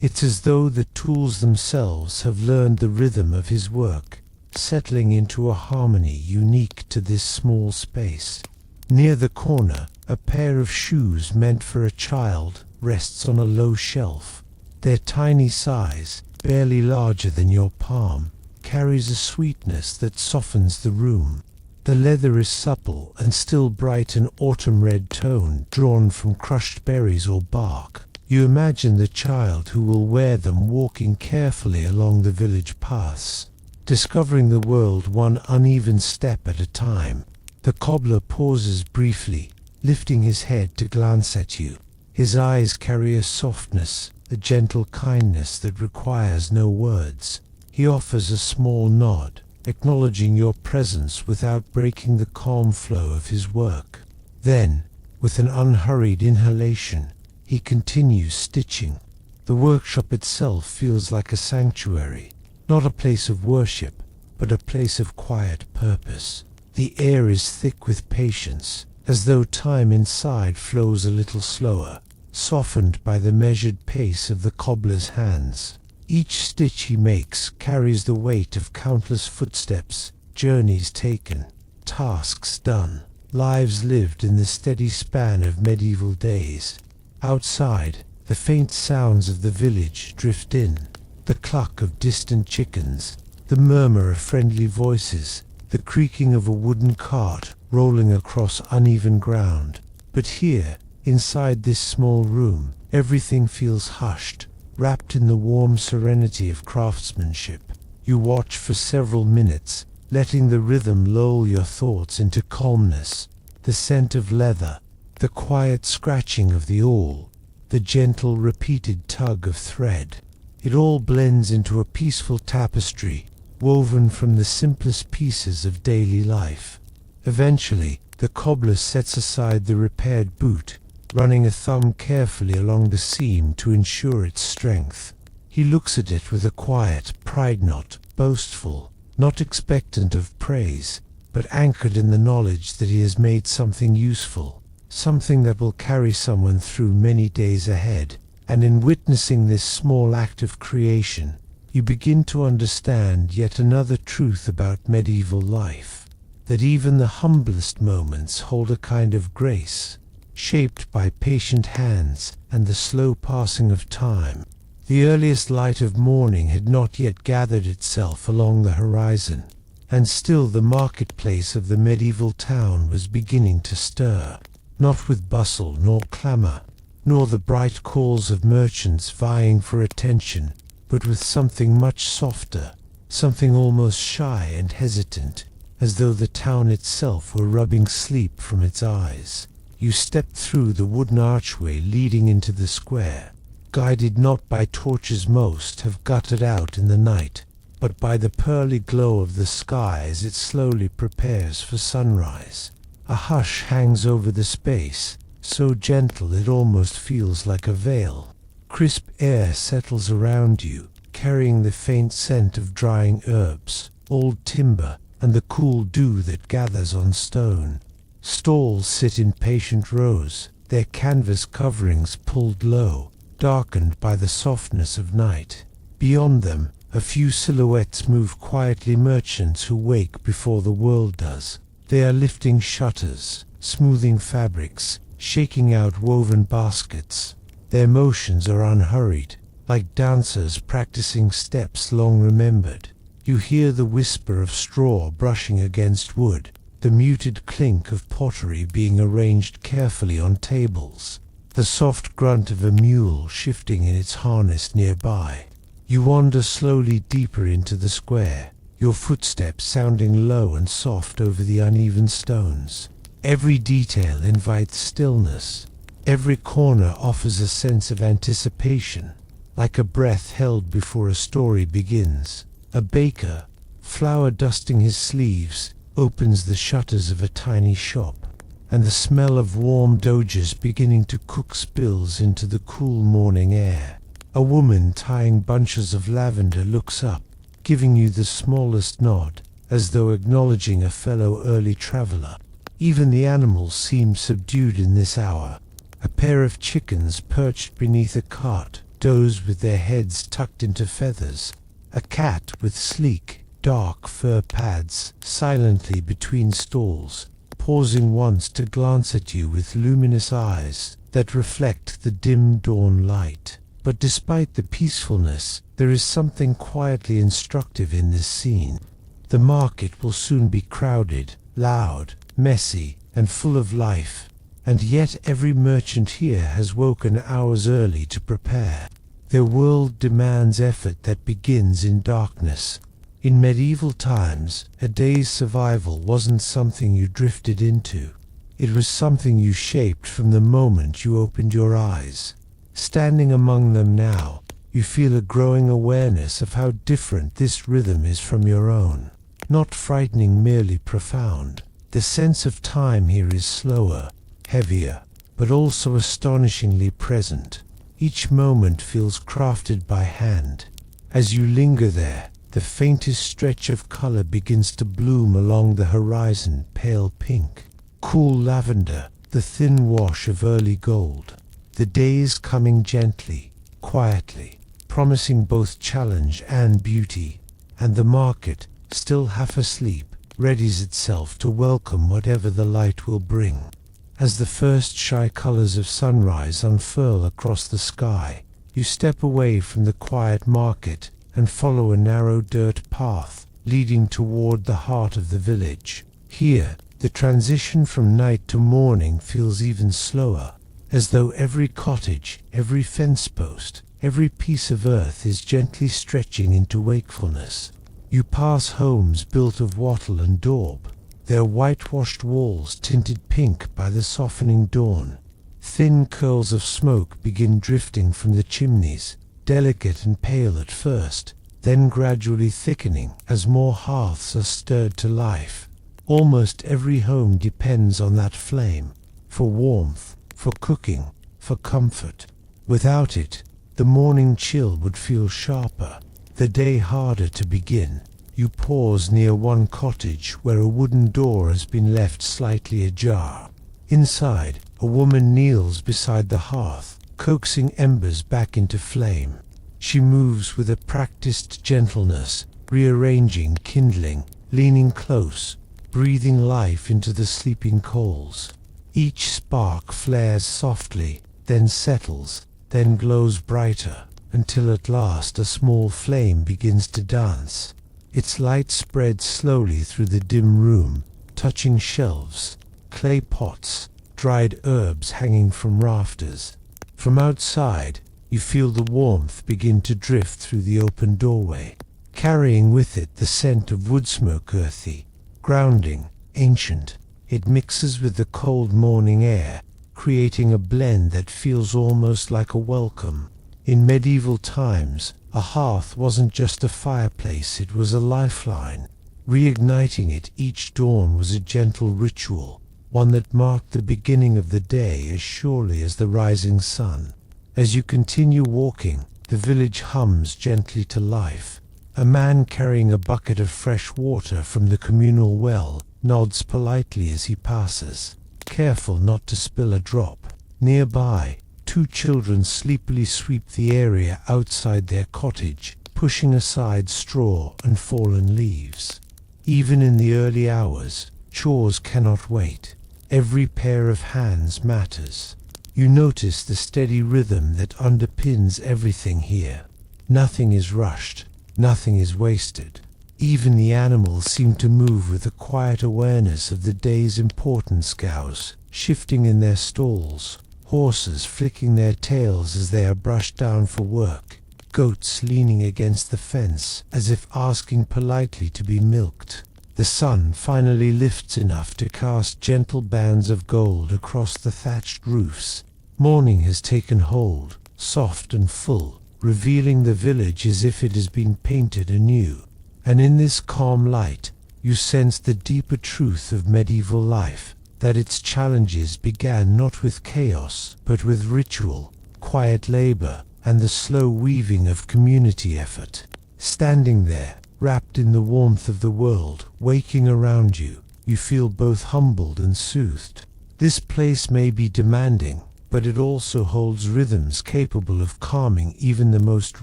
It's as though the tools themselves have learned the rhythm of his work, settling into a harmony unique to this small space. Near the corner, a pair of shoes meant for a child rests on a low shelf. Their tiny size, barely larger than your palm, carries a sweetness that softens the room. The leather is supple and still bright, an autumn red tone drawn from crushed berries or bark. You imagine the child who will wear them walking carefully along the village paths, discovering the world one uneven step at a time. The cobbler pauses briefly, lifting his head to glance at you. His eyes carry a softness, a gentle kindness that requires no words. He offers a small nod, acknowledging your presence without breaking the calm flow of his work. Then, with an unhurried inhalation, he continues stitching. The workshop itself feels like a sanctuary, not a place of worship, but a place of quiet purpose. The air is thick with patience, as though time inside flows a little slower, softened by the measured pace of the cobbler's hands. Each stitch he makes carries the weight of countless footsteps, journeys taken, tasks done, lives lived in the steady span of medieval days. Outside, the faint sounds of the village drift in, the cluck of distant chickens, the murmur of friendly voices, the creaking of a wooden cart rolling across uneven ground. But here, inside this small room, everything feels hushed, wrapped in the warm serenity of craftsmanship. You watch for several minutes, letting the rhythm lull your thoughts into calmness. The scent of leather, the quiet scratching of the awl, the gentle repeated tug of thread. It all blends into a peaceful tapestry, woven from the simplest pieces of daily life. Eventually, the cobbler sets aside the repaired boot, running a thumb carefully along the seam to ensure its strength. He looks at it with a quiet pride, not boastful, not expectant of praise, but anchored in the knowledge that he has made something useful, something that will carry someone through many days ahead. And in witnessing this small act of creation, you begin to understand yet another truth about medieval life, that even the humblest moments hold a kind of grace, shaped by patient hands and the slow passing of time. The earliest light of morning had not yet gathered itself along the horizon, and still the marketplace of the medieval town was beginning to stir, not with bustle nor clamour, nor the bright calls of merchants vying for attention, but with something much softer, something almost shy and hesitant, as though the town itself were rubbing sleep from its eyes. You step through the wooden archway leading into the square, guided not by torches most have guttered out in the night, but by the pearly glow of the sky as it slowly prepares for sunrise. A hush hangs over the space, so gentle it almost feels like a veil. Crisp air settles around you, carrying the faint scent of drying herbs, old timber, and the cool dew that gathers on stone. Stalls sit in patient rows, their canvas coverings pulled low, darkened by the softness of night. Beyond them, a few silhouettes move quietly, merchants who wake before the world does. They are lifting shutters, smoothing fabrics, shaking out woven baskets. Their motions are unhurried, like dancers practicing steps long remembered. You hear the whisper of straw brushing against wood, the muted clink of pottery being arranged carefully on tables, the soft grunt of a mule shifting in its harness nearby. You wander slowly deeper into the square, your footsteps sounding low and soft over the uneven stones. Every detail invites stillness. Every corner offers a sense of anticipation, like a breath held before a story begins. A baker, flour dusting his sleeves, opens the shutters of a tiny shop, and the smell of warm doughes beginning to cook spills into the cool morning air. A woman tying bunches of lavender looks up, giving you the smallest nod, as though acknowledging a fellow early traveler. Even the animals seem subdued in this hour. A pair of chickens perched beneath a cart doze with their heads tucked into feathers. A cat with sleek, dark fur pads silently between stalls, pausing once to glance at you with luminous eyes that reflect the dim dawn light. But despite the peacefulness, there is something quietly instructive in this scene. The market will soon be crowded, loud, messy, and full of life, and yet every merchant here has woken hours early to prepare. Their world demands effort that begins in darkness. In medieval times, a day's survival wasn't something you drifted into. It was something you shaped from the moment you opened your eyes. Standing among them now, you feel a growing awareness of how different this rhythm is from your own. not frightening, merely profound. The sense of time here is slower, heavier, but also astonishingly present. Each moment feels crafted by hand. As you linger there, the faintest stretch of color begins to bloom along the horizon, pale pink, cool lavender, the thin wash of early gold. The day is coming gently, quietly, promising both challenge and beauty, and the market, still half asleep, readies itself to welcome whatever the light will bring. As the first shy colors of sunrise unfurl across the sky, you step away from the quiet market and follow a narrow dirt path leading toward the heart of the village. Here, the transition from night to morning feels even slower, as though every cottage, every fence post, every piece of earth is gently stretching into wakefulness. You pass homes built of wattle and daub, their whitewashed walls tinted pink by the softening dawn. Thin curls of smoke begin drifting from the chimneys, delicate and pale at first, then gradually thickening as more hearths are stirred to life. Almost every home depends on that flame, for warmth, for cooking, for comfort. Without it, the morning chill would feel sharper, the day harder to begin. You pause near one cottage where a wooden door has been left slightly ajar. Inside, a woman kneels beside the hearth, coaxing embers back into flame. She moves with a practiced gentleness, rearranging kindling, leaning close, breathing life into the sleeping coals. Each spark flares softly, then settles, then glows brighter, until at last a small flame begins to dance. Its light spreads slowly through the dim room, touching shelves, clay pots, dried herbs hanging from rafters. From outside, you feel the warmth begin to drift through the open doorway, carrying with it the scent of wood smoke, earthy, grounding, ancient. It mixes with the cold morning air, creating a blend that feels almost like a welcome. In medieval times, a hearth wasn't just a fireplace, it was a lifeline. Reigniting it each dawn was a gentle ritual, one that marked the beginning of the day as surely as the rising sun. As you continue walking, the village hums gently to life. A man carrying a bucket of fresh water from the communal well nods politely as he passes, careful not to spill a drop. Nearby, two children sleepily sweep the area outside their cottage, pushing aside straw and fallen leaves. Even in the early hours, chores cannot wait. Every pair of hands matters. You notice the steady rhythm that underpins everything here. Nothing is rushed, nothing is wasted. Even the animals seem to move with a quiet awareness of the day's importance. Cows shifting in their stalls, horses flicking their tails as they are brushed down for work, goats leaning against the fence as if asking politely to be milked. The sun finally lifts enough to cast gentle bands of gold across the thatched roofs. Morning has taken hold, soft and full, revealing the village as if it has been painted anew. And in this calm light, you sense the deeper truth of medieval life, that its challenges began not with chaos, but with ritual, quiet labor, and the slow weaving of community effort. Standing there, wrapped in the warmth of the world, waking around you, you feel both humbled and soothed. This place may be demanding, but it also holds rhythms capable of calming even the most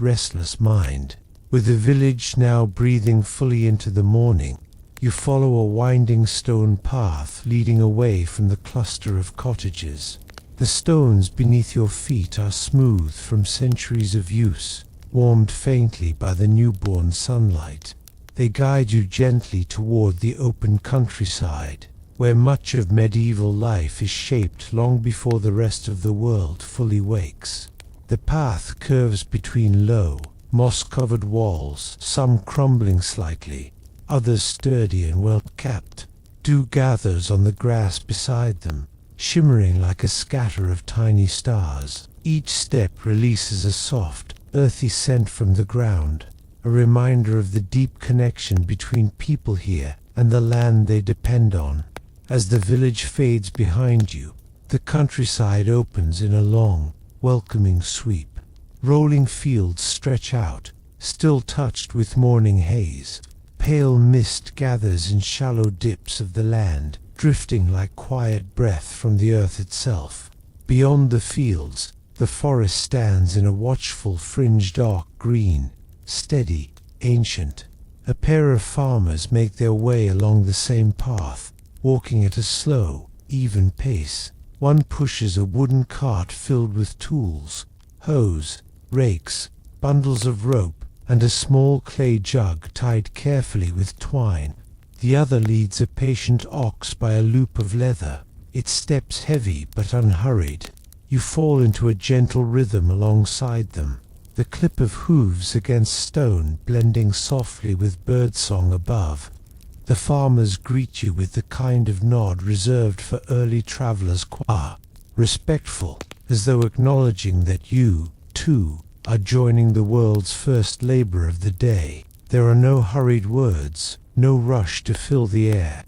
restless mind. With the village now breathing fully into the morning, you follow a winding stone path leading away from the cluster of cottages. The stones beneath your feet are smooth from centuries of use, warmed faintly by the newborn sunlight. They guide you gently toward the open countryside, where much of medieval life is shaped long before the rest of the world fully wakes. The path curves between low, moss-covered walls, some crumbling slightly, others sturdy and well-kept. Dew gathers on the grass beside them, shimmering like a scatter of tiny stars. Each step releases a soft, earthy scent from the ground, a reminder of the deep connection between people here and the land they depend on. As the village fades behind you, the countryside opens in a long, welcoming sweep. Rolling fields stretch out, still touched with morning haze. Pale mist gathers in shallow dips of the land, drifting like quiet breath from the earth itself. Beyond the fields, the forest stands in a watchful fringe, dark green, steady, ancient. A pair of farmers make their way along the same path, walking at a slow, even pace. One pushes a wooden cart filled with tools, hoes, rakes, bundles of rope, and a small clay jug tied carefully with twine. The other leads a patient ox by a loop of leather, its steps heavy but unhurried. You fall into a gentle rhythm alongside them, the clip of hooves against stone blending softly with birdsong above. The farmers greet you with the kind of nod reserved for early travelers, respectful, as though acknowledging that you, too, are joining the world's first labor of the day. There are no hurried words, no rush to fill the air.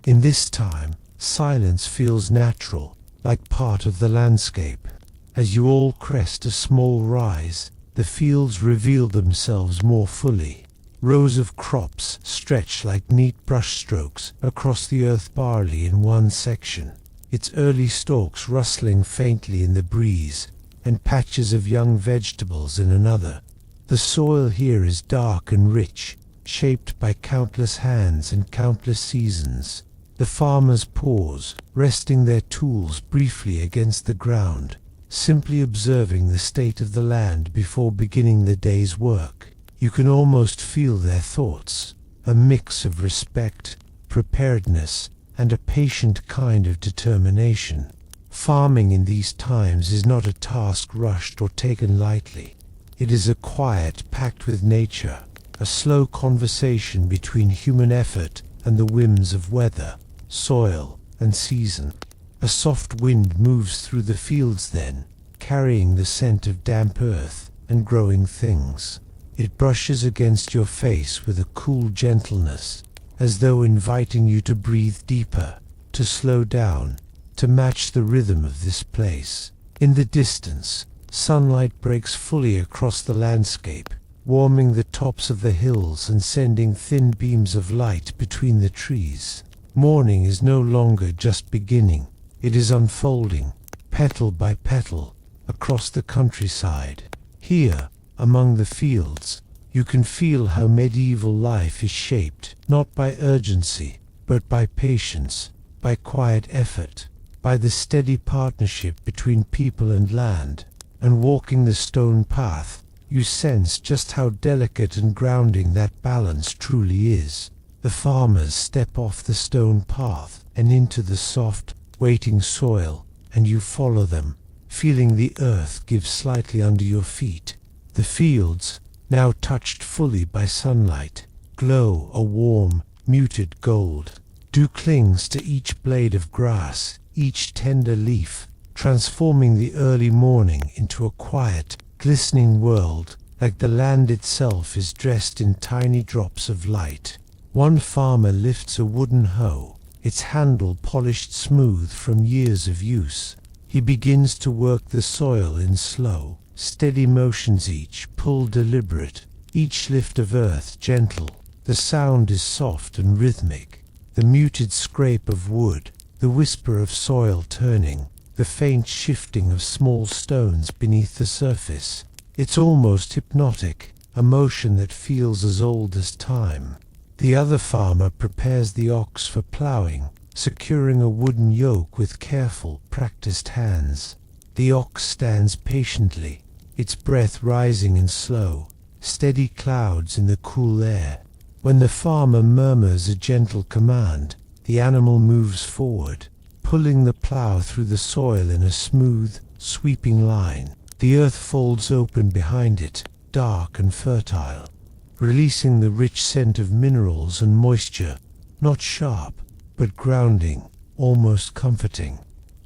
In this time, silence feels natural, like part of the landscape. As you all crest a small rise, the fields reveal themselves more fully. Rows of crops stretch like neat brushstrokes across the earth, barley in one section, its early stalks rustling faintly in the breeze, and patches of young vegetables in another. The soil here is dark and rich, shaped by countless hands and countless seasons. The farmers pause, resting their tools briefly against the ground, simply observing the state of the land before beginning the day's work. You can almost feel their thoughts, a mix of respect, preparedness, and a patient kind of determination. Farming in these times is not a task rushed or taken lightly. It is a quiet pact with nature, a slow conversation between human effort and the whims of weather, soil, and season. A soft wind moves through the fields then, carrying the scent of damp earth and growing things. It brushes against your face with a cool gentleness, as though inviting you to breathe deeper, to slow down, to match the rhythm of this place. In the distance, sunlight breaks fully across the landscape, warming the tops of the hills and sending thin beams of light between the trees. Morning is no longer just beginning, it is unfolding, petal by petal, across the countryside. Here, among the fields, you can feel how medieval life is shaped, not by urgency, but by patience, by quiet effort, by the steady partnership between people and land. And walking the stone path, you sense just how delicate and grounding that balance truly is. The farmers step off the stone path and into the soft, waiting soil, and you follow them, feeling the earth give slightly under your feet. The fields, now touched fully by sunlight, glow a warm, muted gold. Dew clings to each blade of grass, each tender leaf, transforming the early morning into a quiet, glistening world, like the land itself is dressed in tiny drops of light. One farmer lifts a wooden hoe, its handle polished smooth from years of use. He begins to work the soil in slow, steady motions, each pull deliberate, each lift of earth gentle. The sound is soft and rhythmic, the muted scrape of wood, the whisper of soil turning, the faint shifting of small stones beneath the surface. It's almost hypnotic, a motion that feels as old as time. The other farmer prepares the ox for ploughing, securing a wooden yoke with careful, practiced hands. The ox stands patiently, its breath rising in slow, steady clouds in the cool air. When the farmer murmurs a gentle command, the animal moves forward, pulling the plough through the soil in a smooth, sweeping line. The earth folds open behind it, dark and fertile, releasing the rich scent of minerals and moisture, not sharp, but grounding, almost comforting.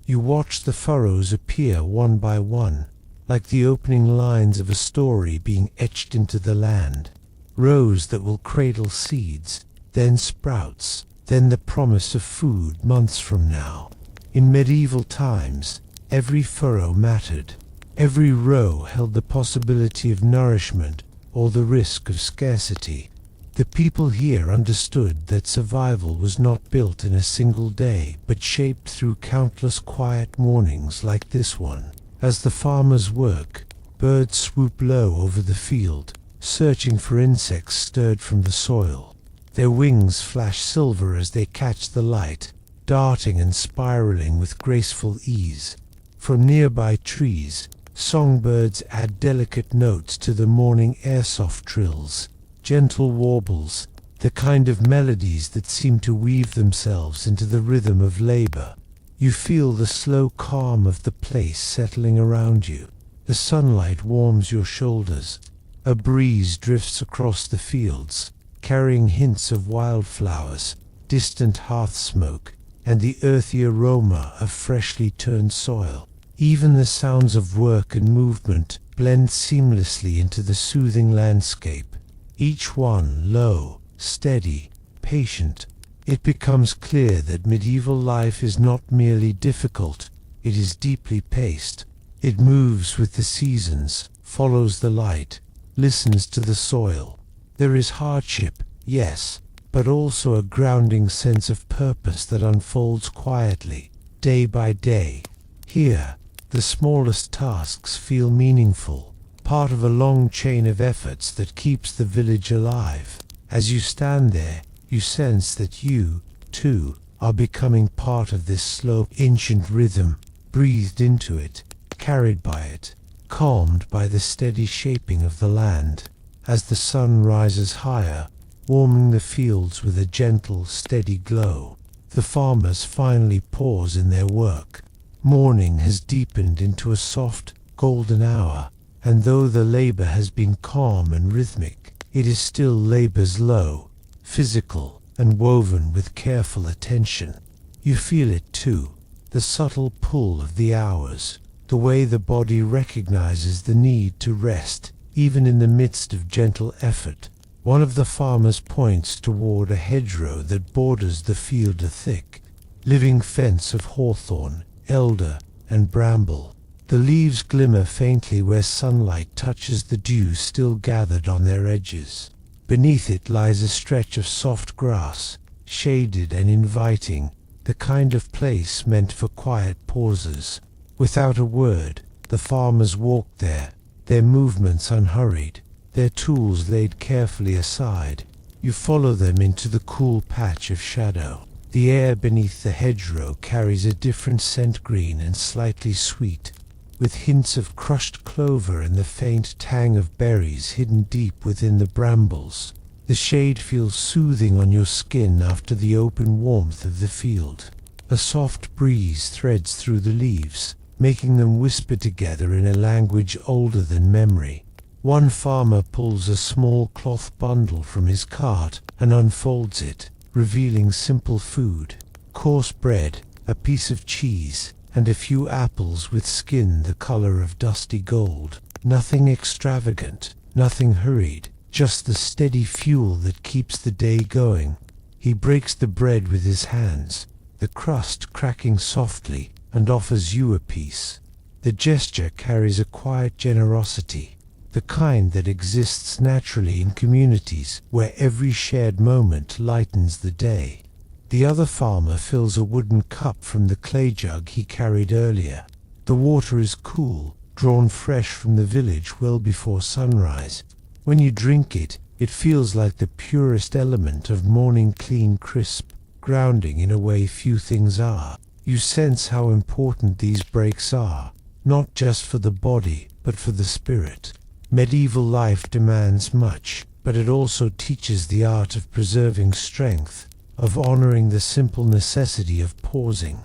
You watch the furrows appear one by one, like the opening lines of a story being etched into the land. rows that will cradle seeds, then sprouts, then the promise of food months from now. In medieval times, every furrow mattered. Every row held the possibility of nourishment or the risk of scarcity. The people here understood that survival was not built in a single day, but shaped through countless quiet mornings like this one. As the farmers work, birds swoop low over the field, searching for insects stirred from the soil. Their wings flash silver as they catch the light, darting and spiraling with graceful ease. From nearby trees, songbirds add delicate notes to the morning air, soft trills, gentle warbles, the kind of melodies that seem to weave themselves into the rhythm of labor. You feel the slow calm of the place settling around you. The sunlight warms your shoulders. A breeze drifts across the fields, carrying hints of wildflowers, distant hearth smoke, and the earthy aroma of freshly turned soil. Even the sounds of work and movement blend seamlessly into the soothing landscape, each one low, steady, patient. It becomes clear that medieval life is not merely difficult, it is deeply paced. It moves with the seasons, follows the light, listens to the soil. There is hardship, yes, but also a grounding sense of purpose that unfolds quietly, day by day. Here, the smallest tasks feel meaningful, part of a long chain of efforts that keeps the village alive. As you stand there, you sense that you, too, are becoming part of this slow, ancient rhythm, breathed into it, carried by it, calmed by the steady shaping of the land. As the sun rises higher, warming the fields with a gentle, steady glow, the farmers finally pause in their work. Morning has deepened into a soft, golden hour, and though the labor has been calm and rhythmic, it is still labor slow, physical, and woven with careful attention. You feel it too, the subtle pull of the hours, the way the body recognizes the need to rest, even in the midst of gentle effort. One of the farmers points toward a hedgerow that borders the field, a thick, living fence of hawthorn, elder, and bramble. The leaves glimmer faintly where sunlight touches the dew still gathered on their edges. Beneath it lies a stretch of soft grass, shaded and inviting, the kind of place meant for quiet pauses. Without a word, the farmers walk there, their movements unhurried, their tools laid carefully aside. You follow them into the cool patch of shadow. The air beneath the hedgerow carries a different scent, green and slightly sweet, with hints of crushed clover and the faint tang of berries hidden deep within the brambles. The shade feels soothing on your skin after the open warmth of the field. A soft breeze threads through the leaves, making them whisper together in a language older than memory. One farmer pulls a small cloth bundle from his cart and unfolds it, revealing simple food: coarse bread, a piece of cheese, and a few apples with skin the color of dusty gold. Nothing extravagant, nothing hurried, just the steady fuel that keeps the day going. He breaks the bread with his hands, the crust cracking softly, and offers you a piece. The gesture carries a quiet generosity, the kind that exists naturally in communities where every shared moment lightens the day. The other farmer fills a wooden cup from the clay jug he carried earlier. The water is cool, drawn fresh from the village well before sunrise. When you drink it, it feels like the purest element of morning, clean, crisp, grounding in a way few things are. You sense how important these breaks are, not just for the body, but for the spirit. Medieval life demands much, but it also teaches the art of preserving strength, of honoring the simple necessity of pausing.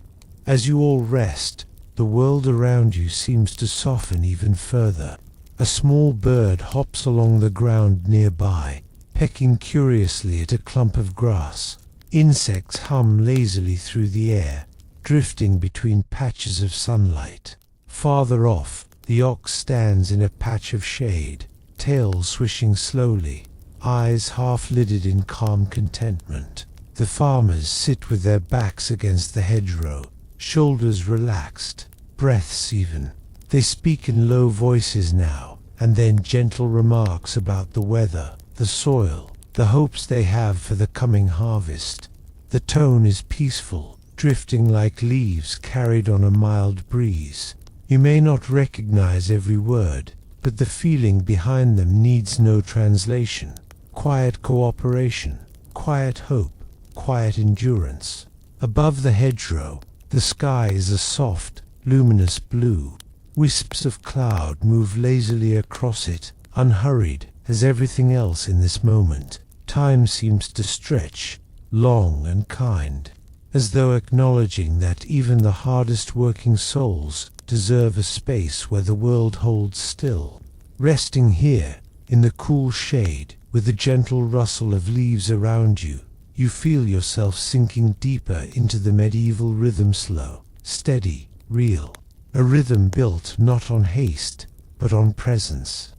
As you all rest, the world around you seems to soften even further. A small bird hops along the ground nearby, pecking curiously at a clump of grass. Insects hum lazily through the air, drifting between patches of sunlight. Farther off, the ox stands in a patch of shade, tail swishing slowly. eyes half-lidded in calm contentment. The farmers sit with their backs against the hedgerow, shoulders relaxed, breaths even. They speak in low voices now, and then gentle remarks about the weather, the soil, the hopes they have for the coming harvest. The tone is peaceful, drifting like leaves carried on a mild breeze. You may not recognize every word, but the feeling behind them needs no translation. Quiet cooperation, quiet hope, quiet endurance. Above the hedgerow, the sky is a soft, luminous blue. Wisps of cloud move lazily across it, unhurried as everything else in this moment. Time seems to stretch, long and kind, as though acknowledging that even the hardest working souls deserve a space where the world holds still. Resting here, in the cool shade, with the gentle rustle of leaves around you, you feel yourself sinking deeper into the medieval rhythm, slow, steady, real. A rhythm built not on haste, but on presence.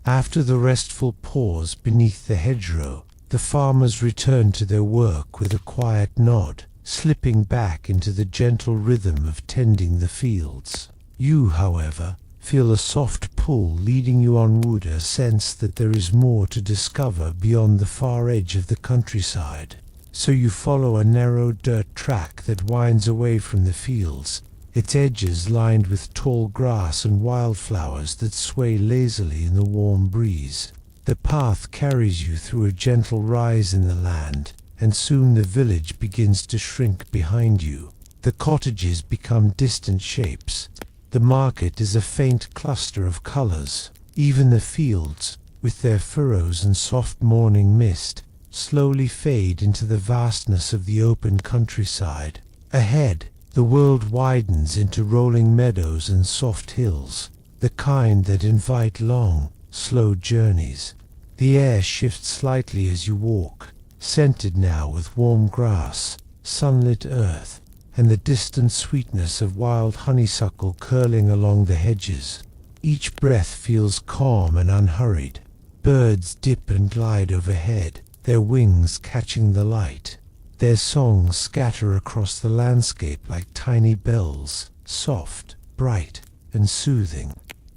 After the restful pause beneath the hedgerow, the farmers return to their work with a quiet nod, slipping back into the gentle rhythm of tending the fields. You, however, feel a soft pull leading you onward, a sense that there is more to discover beyond the far edge of the countryside. So you follow a narrow dirt track that winds away from the fields, its edges lined with tall grass and wildflowers that sway lazily in the warm breeze. The path carries you through a gentle rise in the land, and soon the village begins to shrink behind you. The cottages become distant shapes. The market is a faint cluster of colors. Even the fields, with their furrows and soft morning mist, slowly fade into the vastness of the open countryside. Ahead, the world widens into rolling meadows and soft hills, the kind that invite long, slow journeys. The air shifts slightly as you walk, scented now with warm grass, sunlit earth, and the distant sweetness of wild honeysuckle curling along the hedges. Each breath feels calm and unhurried. Birds dip and glide overhead, their wings catching the light. Their songs scatter across the landscape like tiny bells, soft, bright, and soothing.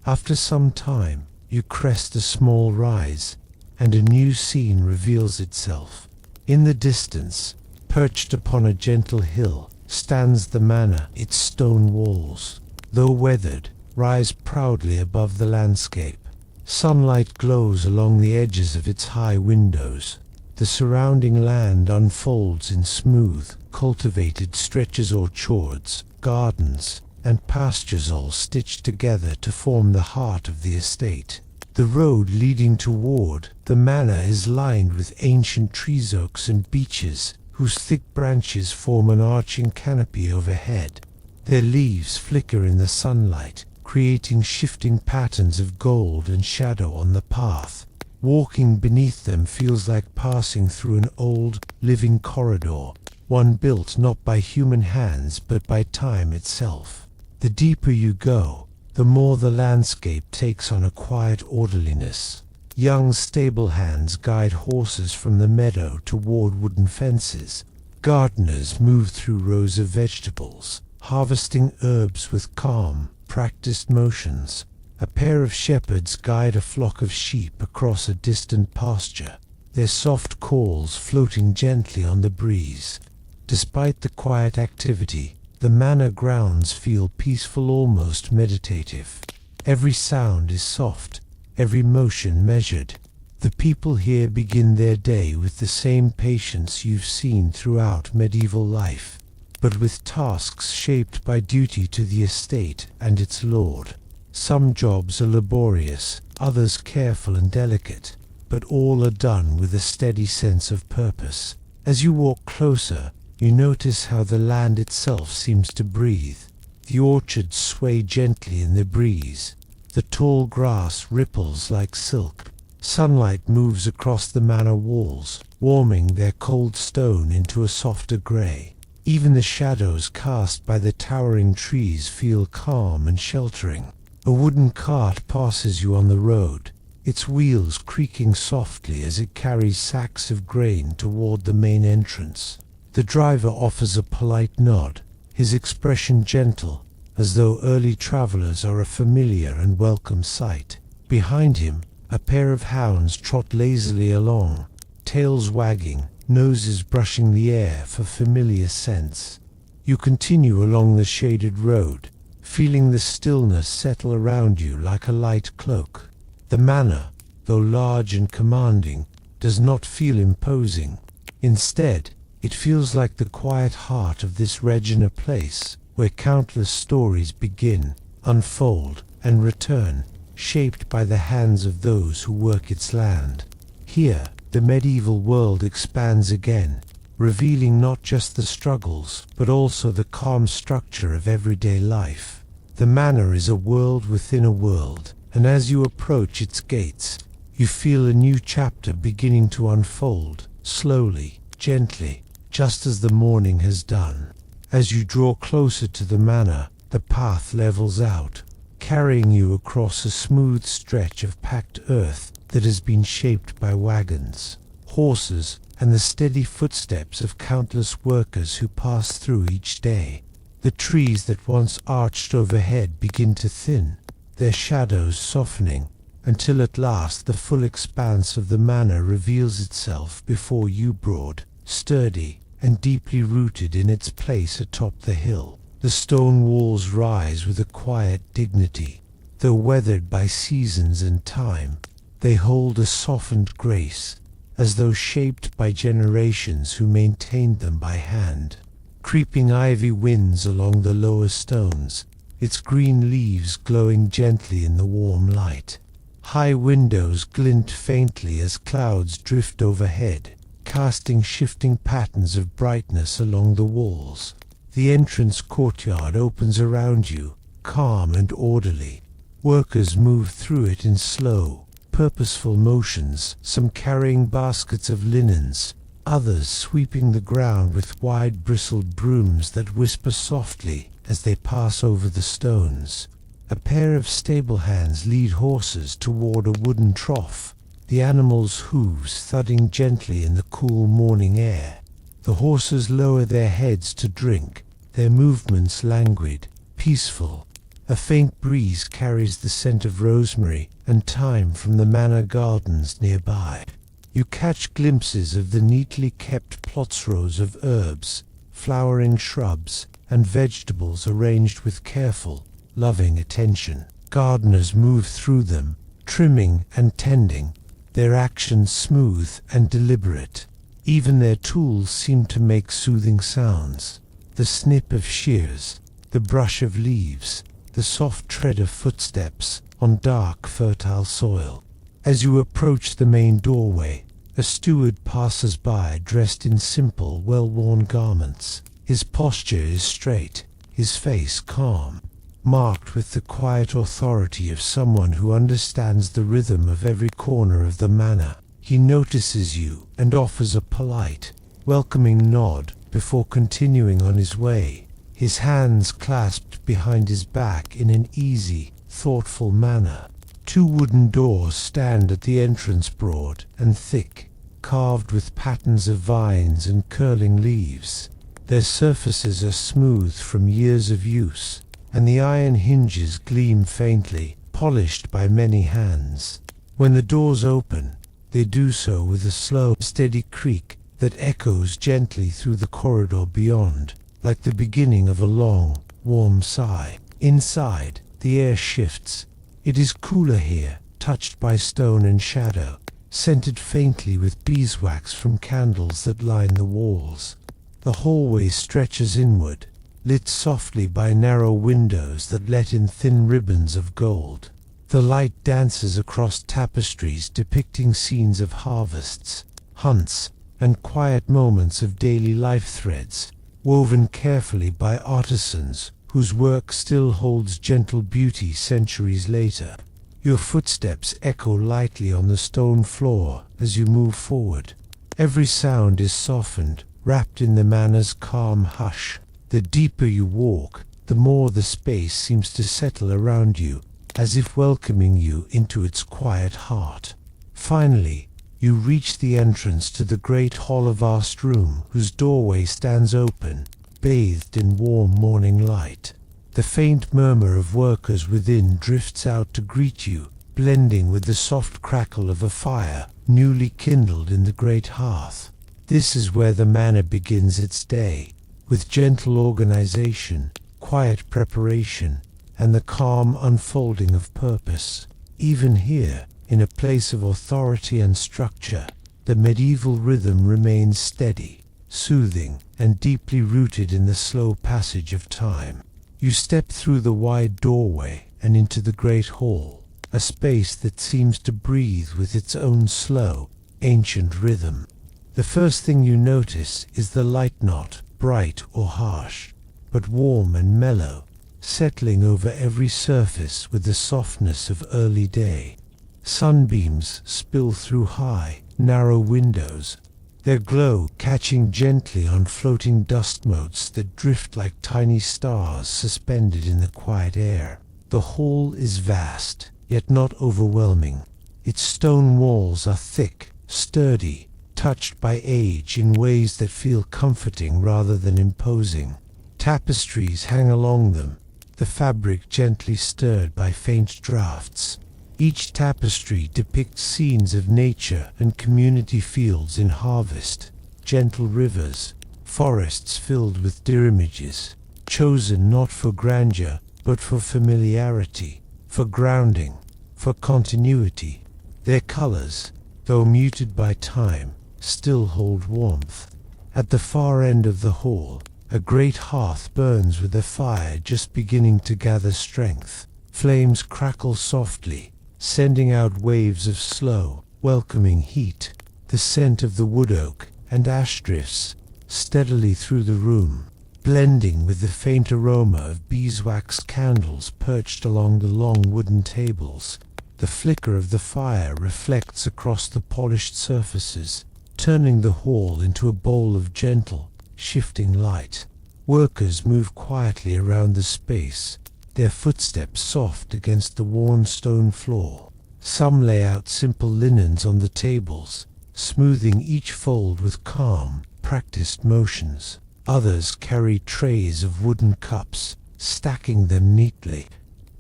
After some time, you crest a small rise, and a new scene reveals itself. In the distance, perched upon a gentle hill, stands the manor. Its stone walls, though weathered, rise proudly above the landscape. Sunlight glows along the edges of its high windows. The surrounding land unfolds in smooth, cultivated stretches, orchards, gardens, and pastures all stitched together to form the heart of the estate. The road leading toward the manor is lined with ancient trees, oaks and beeches, whose thick branches form an arching canopy overhead. Their leaves flicker in the sunlight, creating shifting patterns of gold and shadow on the path. Walking beneath them feels like passing through an old, living corridor, one built not by human hands but by time itself. The deeper you go, the more the landscape takes on a quiet orderliness. Young stable hands guide horses from the meadow toward wooden fences. Gardeners move through rows of vegetables, harvesting herbs with calm, practiced motions. A pair of shepherds guide a flock of sheep across a distant pasture, their soft calls floating gently on the breeze. Despite the quiet activity, the manor grounds feel peaceful, almost meditative. Every sound is soft, every motion measured. The people here begin their day with the same patience you've seen throughout medieval life, but with tasks shaped by duty to the estate and its lord. Some jobs are laborious, others careful and delicate, but all are done with a steady sense of purpose. As you walk closer, you notice how the land itself seems to breathe. The orchards sway gently in the breeze. The tall grass ripples like silk. Sunlight moves across the manor walls, warming their cold stone into a softer grey. Even the shadows cast by the towering trees feel calm and sheltering. A wooden cart passes you on the road, its wheels creaking softly as it carries sacks of grain toward the main entrance. The driver offers a polite nod, his expression gentle, as though early travelers are a familiar and welcome sight. Behind him, a pair of hounds trot lazily along, tails wagging, noses brushing the air for familiar scents. You continue along the shaded road, feeling the stillness settle around you like a light cloak. The manor, though large and commanding, does not feel imposing. Instead, it feels like the quiet heart of this Regina place, where countless stories begin, unfold, and return, shaped by the hands of those who work its land. Here, the medieval world expands again, revealing not just the struggles, but also the calm structure of everyday life. The manor is a world within a world, and as you approach its gates, you feel a new chapter beginning to unfold, slowly, gently, just as the morning has done. As you draw closer to the manor, the path levels out, carrying you across a smooth stretch of packed earth that has been shaped by wagons, horses, and the steady footsteps of countless workers who pass through each day. The trees that once arched overhead begin to thin, their shadows softening, until at last the full expanse of the manor reveals itself before you, broad, sturdy, and deeply rooted in its place atop the hill. The stone walls rise with a quiet dignity. Though weathered by seasons and time, they hold a softened grace, as though shaped by generations who maintained them by hand. Creeping ivy winds along the lower stones, its green leaves glowing gently in the warm light. High windows glint faintly as clouds drift overhead, casting shifting patterns of brightness along the walls. The entrance courtyard opens around you, calm and orderly. Workers move through it in slow, purposeful motions, some carrying baskets of linens, others sweeping the ground with wide bristled brooms that whisper softly as they pass over the stones. A pair of stable hands lead horses toward a wooden trough, the animals' hooves thudding gently in the cool morning air. The horses lower their heads to drink, their movements languid, peaceful. A faint breeze carries the scent of rosemary and thyme from the manor gardens nearby. You catch glimpses of the neatly kept plots rows of herbs, flowering shrubs, and vegetables arranged with careful, loving attention. Gardeners move through them, trimming and tending, their actions smooth and deliberate. Even their tools seem to make soothing sounds. The snip of shears, the brush of leaves, the soft tread of footsteps on dark, fertile soil. As you approach the main doorway, a steward passes by dressed in simple, well-worn garments. His posture is straight, his face calm, marked with the quiet authority of someone who understands the rhythm of every corner of the manor. He notices you and offers a polite, welcoming nod before continuing on his way, his hands clasped behind his back in an easy, thoughtful manner. Two wooden doors stand at the entrance, broad and thick, carved with patterns of vines and curling leaves. Their surfaces are smooth from years of use, and the iron hinges gleam faintly, polished by many hands. When the doors open, they do so with a slow, steady creak that echoes gently through the corridor beyond, like the beginning of a long, warm sigh. Inside, the air shifts. It is cooler here, touched by stone and shadow, scented faintly with beeswax from candles that line the walls. The hallway stretches inward, lit softly by narrow windows that let in thin ribbons of gold. The light dances across tapestries depicting scenes of harvests, hunts, and quiet moments of daily life, threads woven carefully by artisans whose work still holds gentle beauty centuries later. Your footsteps echo lightly on the stone floor as you move forward. Every sound is softened, wrapped in the manor's calm hush. The deeper you walk, the more the space seems to settle around you, as if welcoming you into its quiet heart. Finally, you reach the entrance to the great hall of vast room, whose doorway stands open, bathed in warm morning light. The faint murmur of workers within drifts out to greet you, blending with the soft crackle of a fire newly kindled in the great hearth. This is where the manor begins its day, with gentle organization, quiet preparation, and the calm unfolding of purpose. Even here, in a place of authority and structure, the medieval rhythm remains steady, soothing, and deeply rooted in the slow passage of time. You step through the wide doorway and into the great hall, a space that seems to breathe with its own slow, ancient rhythm. The first thing you notice is the light, not bright or harsh, but warm and mellow, settling over every surface with the softness of early day. Sunbeams spill through high, narrow windows, their glow catching gently on floating dust motes that drift like tiny stars suspended in the quiet air. The hall is vast, yet not overwhelming. Its stone walls are thick, sturdy, touched by age in ways that feel comforting rather than imposing. Tapestries hang along them, the fabric gently stirred by faint draughts. Each tapestry depicts scenes of nature and community, fields in harvest, gentle rivers, forests filled with dear images, chosen not for grandeur but for familiarity, for grounding, for continuity. Their colors, though muted by time, still hold warmth. At the far end of the hall, a great hearth burns with a fire just beginning to gather strength. Flames crackle softly, sending out waves of slow, welcoming heat. The scent of the wood oak and ash drifts steadily through the room, blending with the faint aroma of beeswax candles perched along the long wooden tables. The flicker of the fire reflects across the polished surfaces, turning the hall into a bowl of gentle, shifting light. Workers move quietly around the space, their footsteps soft against the worn stone floor. Some lay out simple linens on the tables, smoothing each fold with calm, practiced motions. Others carry trays of wooden cups, stacking them neatly.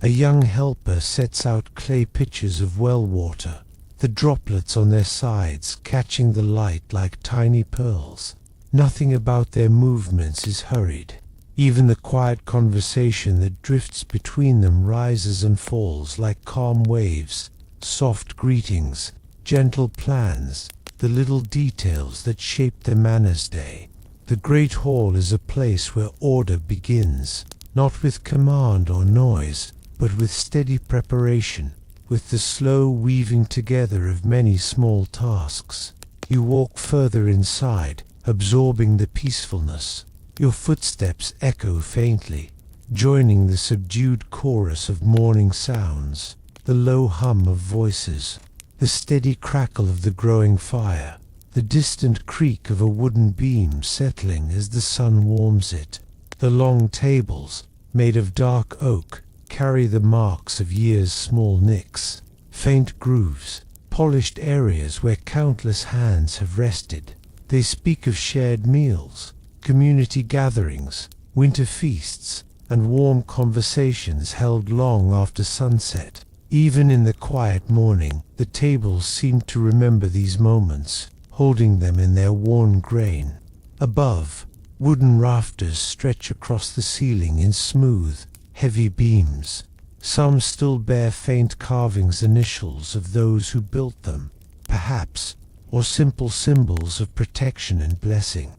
A young helper sets out clay pitchers of well water, the droplets on their sides catching the light like tiny pearls. Nothing about their movements is hurried. Even the quiet conversation that drifts between them rises and falls like calm waves, soft greetings, gentle plans, the little details that shape the manor's day. The great hall is a place where order begins, not with command or noise, but with steady preparation, with the slow weaving together of many small tasks. You walk further inside, absorbing the peacefulness. Your footsteps echo faintly, joining the subdued chorus of morning sounds, the low hum of voices, the steady crackle of the growing fire, the distant creak of a wooden beam settling as the sun warms it. The long tables, made of dark oak, carry the marks of years' small nicks, faint grooves, polished areas where countless hands have rested. They speak of shared meals, community gatherings, winter feasts, and warm conversations held long after sunset. Even in the quiet morning, the tables seem to remember these moments, holding them in their worn grain. Above, wooden rafters stretch across the ceiling in smooth, heavy beams. Some still bear faint carvings, initials of those who built them, perhaps, or simple symbols of protection and blessing.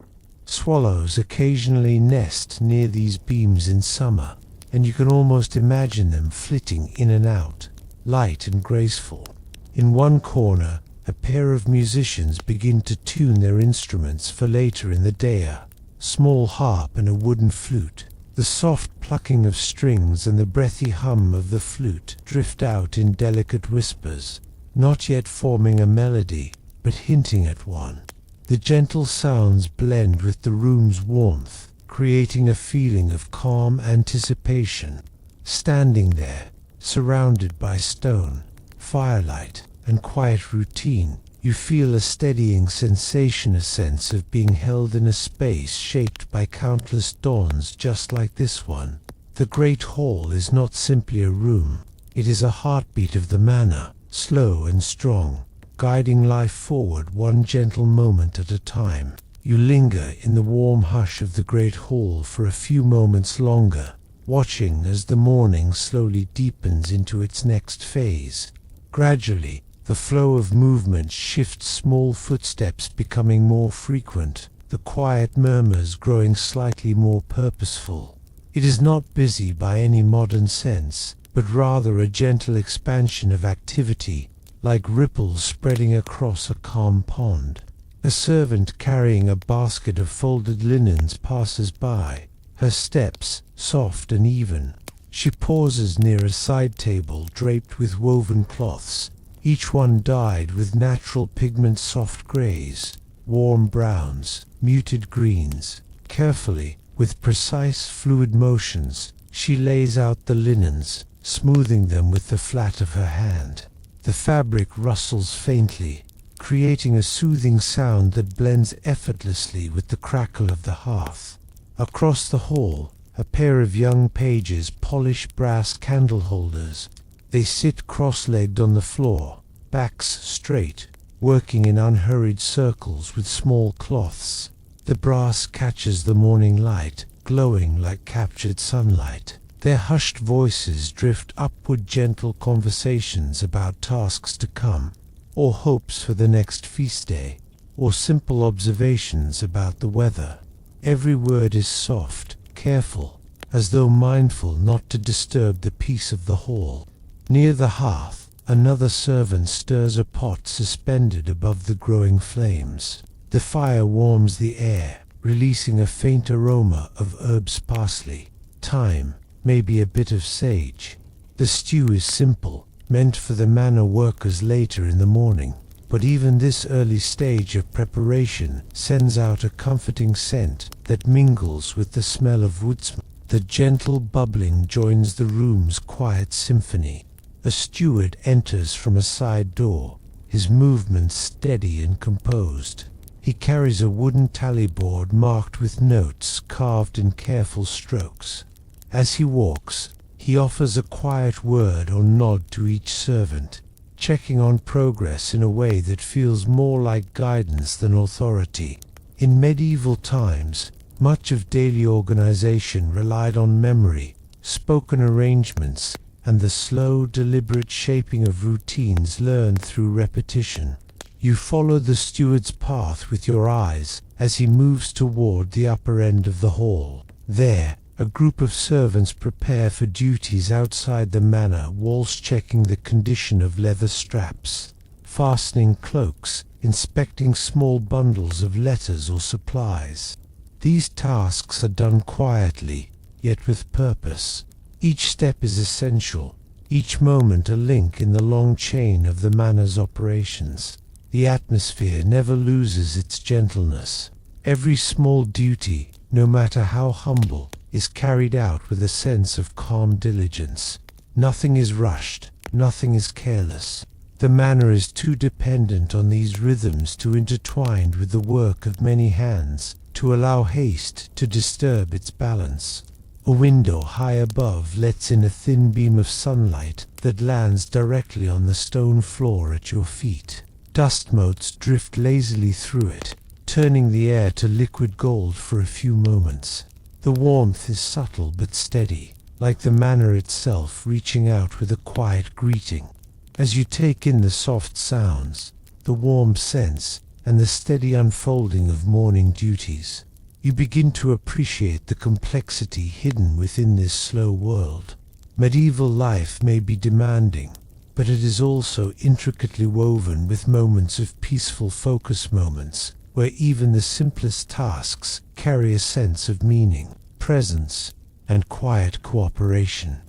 Swallows occasionally nest near these beams in summer, and you can almost imagine them flitting in and out, light and graceful. In one corner, a pair of musicians begin to tune their instruments for later in the day, a small harp and a wooden flute. The soft plucking of strings and the breathy hum of the flute drift out in delicate whispers, not yet forming a melody, but hinting at one. The gentle sounds blend with the room's warmth, creating a feeling of calm anticipation. Standing there, Surrounded by stone, firelight, and quiet routine, you feel a steadying sensation, a sense of being held in a space shaped by countless dawns just like this one. The Great Hall is not simply a room, it is a heartbeat of the manor, slow and strong, guiding life forward one gentle moment at a time. You linger in the warm hush of the Great Hall for a few moments longer, watching as the morning slowly deepens into its next phase. Gradually, the flow of movement shifts, small footsteps becoming more frequent, the quiet murmurs growing slightly more purposeful. It is not busy by any modern sense, but rather a gentle expansion of activity, like ripples spreading across a calm pond. A servant carrying a basket of folded linens passes by, her steps soft and even. She pauses near a side table draped with woven cloths, each one dyed with natural pigments, soft grays, warm browns, muted greens. Carefully, with precise fluid motions, she lays out the linens, smoothing them with the flat of her hand. The fabric rustles faintly, creating a soothing sound that blends effortlessly with the crackle of the hearth. Across the hall, a pair of young pages polish brass candle holders. They sit cross-legged on the floor, backs straight, working in unhurried circles with small cloths. The brass catches the morning light, glowing like captured sunlight. Their hushed voices drift upward, gentle conversations about tasks to come, or hopes for the next feast day, or simple observations about the weather. Every word is soft, careful, as though mindful not to disturb the peace of the hall. Near the hearth, another servant stirs a pot suspended above the growing flames. The fire warms the air, releasing a faint aroma of herbs, parsley, thyme, maybe a bit of sage. The stew is simple, meant for the manor workers later in the morning, but even this early stage of preparation sends out a comforting scent that mingles with the smell of woodsman. The gentle bubbling joins the room's quiet symphony. A steward enters from a side door, his movements steady and composed. He carries a wooden tally board marked with notes carved in careful strokes. As he walks, he offers a quiet word or nod to each servant, checking on progress in a way that feels more like guidance than authority. In medieval times, much of daily organization relied on memory, spoken arrangements, and the slow, deliberate shaping of routines learned through repetition. You follow the steward's path with your eyes as he moves toward the upper end of the hall. There, a group of servants prepare for duties outside the manor walls, checking the condition of leather straps, fastening cloaks, inspecting small bundles of letters or supplies. These tasks are done quietly, yet with purpose. Each step is essential, each moment a link in the long chain of the manor's operations. The atmosphere never loses its gentleness. Every small duty, no matter how humble, is carried out with a sense of calm diligence. Nothing is rushed, nothing is careless. The manor is too dependent on these rhythms to intertwine with the work of many hands, to allow haste to disturb its balance. A window high above lets in a thin beam of sunlight that lands directly on the stone floor at your feet. Dust motes drift lazily through it, turning the air to liquid gold for a few moments. The warmth is subtle but steady, like the manor itself reaching out with a quiet greeting. As you take in the soft sounds, the warm scents, and the steady unfolding of morning duties, you begin to appreciate the complexity hidden within this slow world. Medieval life may be demanding, but it is also intricately woven with moments of peaceful focus, moments where even the simplest tasks carry a sense of meaning, presence, and quiet cooperation.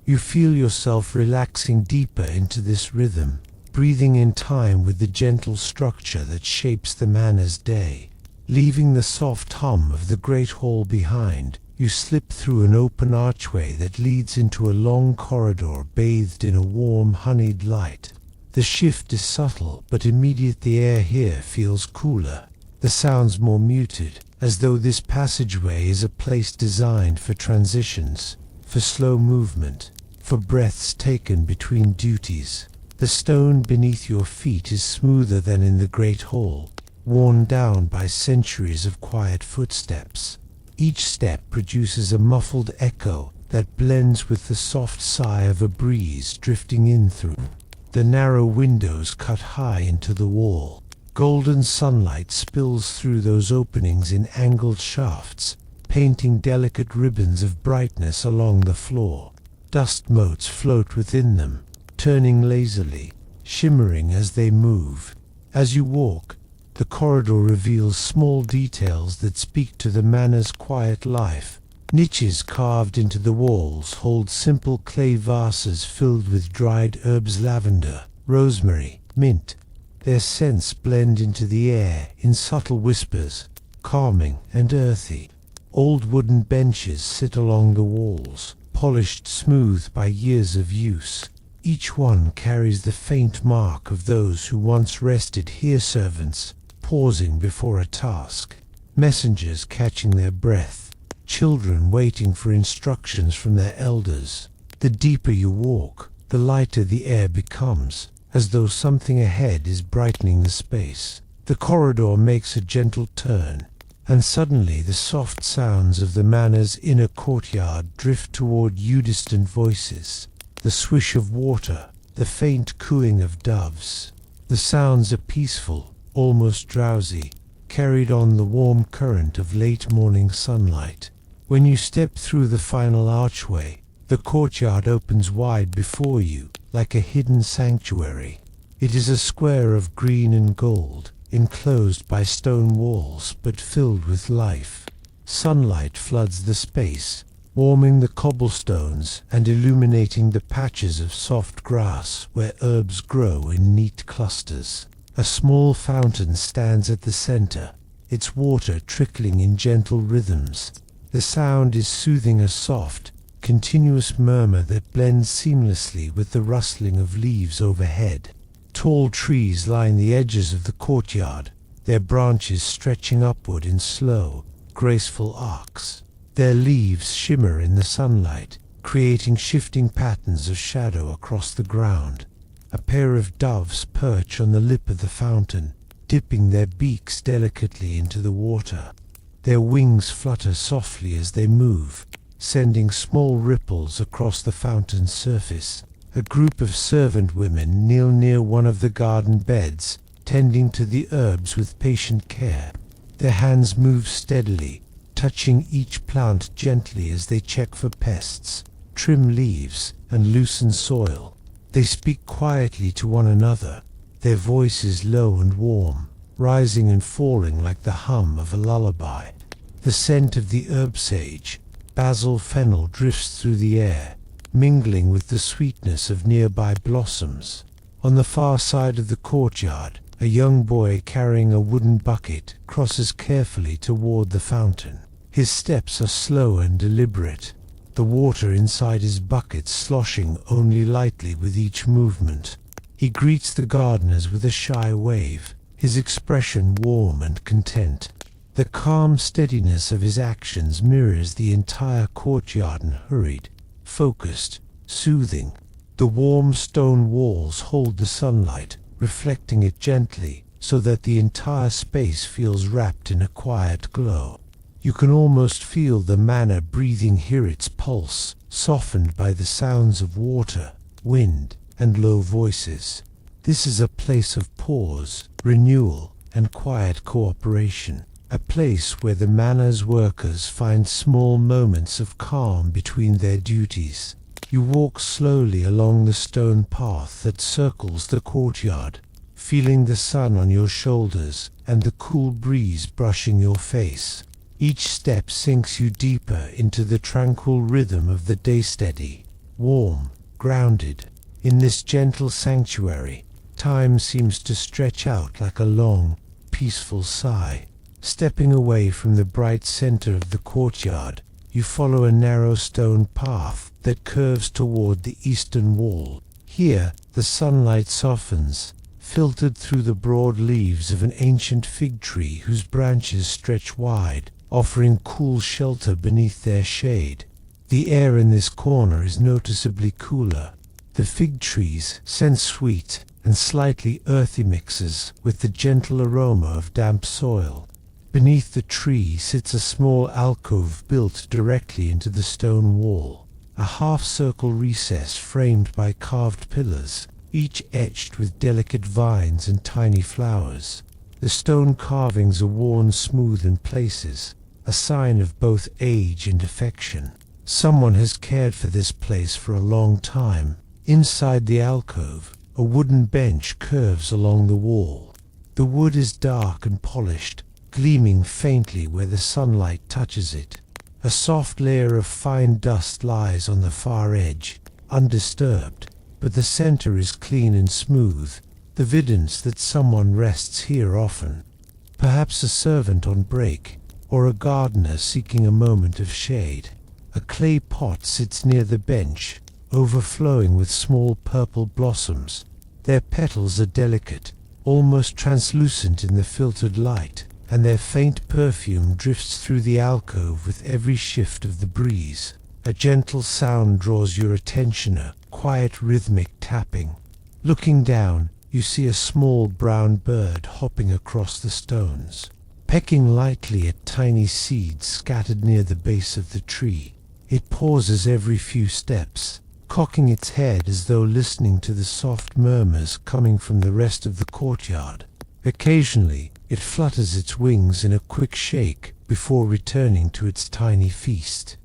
You feel yourself relaxing deeper into this rhythm, breathing in time with the gentle structure that shapes the manor's day. Leaving the soft hum of the great hall behind, You slip through an open archway that leads into a long corridor bathed in a warm, honeyed light. The shift is subtle, but immediate. The air here feels cooler, the sounds more muted, as though this passageway is a place designed for transitions, for slow movement, for breaths taken between duties. The stone beneath your feet is smoother than in the great hall, worn down by centuries of quiet footsteps. Each step produces a muffled echo that blends with the soft sigh of a breeze drifting in through. The narrow windows cut high into the wall. Golden sunlight spills through those openings in angled shafts, painting delicate ribbons of brightness along the floor. Dust motes float within them, turning lazily, shimmering as they move. As you walk, the corridor reveals small details that speak to the manor's quiet life. Niches carved into the walls hold simple clay vases filled with dried herbs, lavender, rosemary, mint. Their scents blend into the air in subtle whispers, calming and earthy. Old wooden benches sit along the walls, polished smooth by years of use. Each one carries the faint mark of those who once rested here, servants pausing before a task, messengers catching their breath, children waiting for instructions from their elders. The deeper you walk, the lighter the air becomes, as though something ahead is brightening the space. The corridor makes a gentle turn, and suddenly the soft sounds of the manor's inner courtyard drift toward you, distant voices. The swish of water, the faint cooing of doves. The sounds are peaceful, almost drowsy, carried on the warm current of late morning sunlight. When you step through the final archway, the courtyard opens wide before you, like a hidden sanctuary. It is a square of green and gold, enclosed by stone walls but filled with life. Sunlight floods the space, warming the cobblestones and illuminating the patches of soft grass where herbs grow in neat clusters. A small fountain stands at the center, its water trickling in gentle rhythms. The sound is soothing, a soft, continuous murmur that blends seamlessly with the rustling of leaves overhead. Tall trees line the edges of the courtyard, their branches stretching upward in slow, graceful arcs. Their leaves shimmer in the sunlight, creating shifting patterns of shadow across the ground. A pair of doves perch on the lip of the fountain, dipping their beaks delicately into the water. Their wings flutter softly as they move, sending small ripples across the fountain's surface. A group of servant women kneel near one of the garden beds, tending to the herbs with patient care. Their hands move steadily, touching each plant gently as they check for pests, trim leaves, and loosen soil. They speak quietly to one another, their voices low and warm, rising and falling like the hum of a lullaby. The scent of the herb sage, basil, fennel drifts through the air, mingling with the sweetness of nearby blossoms. On the far side of the courtyard, a young boy carrying a wooden bucket crosses carefully toward the fountain. His steps are slow and deliberate, the water inside his bucket sloshing only lightly with each movement. He greets the gardeners with a shy wave, his expression warm and content. The calm steadiness of his actions mirrors the entire courtyard, and hurried, focused, soothing. The warm stone walls hold the sunlight, reflecting it gently, so that the entire space feels wrapped in a quiet glow. You can almost feel the manor breathing, hear its pulse, softened by the sounds of water, wind, and low voices. This is a place of pause, renewal, and quiet cooperation, a place where the manor's workers find small moments of calm between their duties. You walk slowly along the stone path that circles the courtyard, feeling the sun on your shoulders and the cool breeze brushing your face. Each step sinks you deeper into the tranquil rhythm of the day, steady, warm, grounded. In this gentle sanctuary, time seems to stretch out like a long, peaceful sigh. Stepping away from the bright center of the courtyard, you follow a narrow stone path that curves toward the eastern wall. Here, the sunlight softens, filtered through the broad leaves of an ancient fig tree whose branches stretch wide, offering cool shelter beneath their shade. The air in this corner is noticeably cooler. The fig tree's scent sweet and slightly earthy mixes with the gentle aroma of damp soil. Beneath the tree sits a small alcove built directly into the stone wall, a half-circle recess framed by carved pillars, each etched with delicate vines and tiny flowers. The stone carvings are worn smooth in places, a sign of both age and affection. Someone has cared for this place for a long time. Inside the alcove, a wooden bench curves along the wall. The wood is dark and polished, gleaming faintly where the sunlight touches it. A soft layer of fine dust lies on the far edge, undisturbed, but the center is clean and smooth, evidence that someone rests here often. Perhaps a servant on break, or a gardener seeking a moment of shade. A clay pot sits near the bench, overflowing with small purple blossoms. Their petals are delicate, almost translucent in the filtered light, and their faint perfume drifts through the alcove with every shift of the breeze. A gentle sound draws your attention, a quiet rhythmic tapping. Looking down, you see a small brown bird hopping across the stones, pecking lightly at tiny seeds scattered near the base of the tree. It pauses every few steps, cocking its head as though listening to the soft murmurs coming from the rest of the courtyard. Occasionally, it flutters its wings in a quick shake before returning to its tiny feast.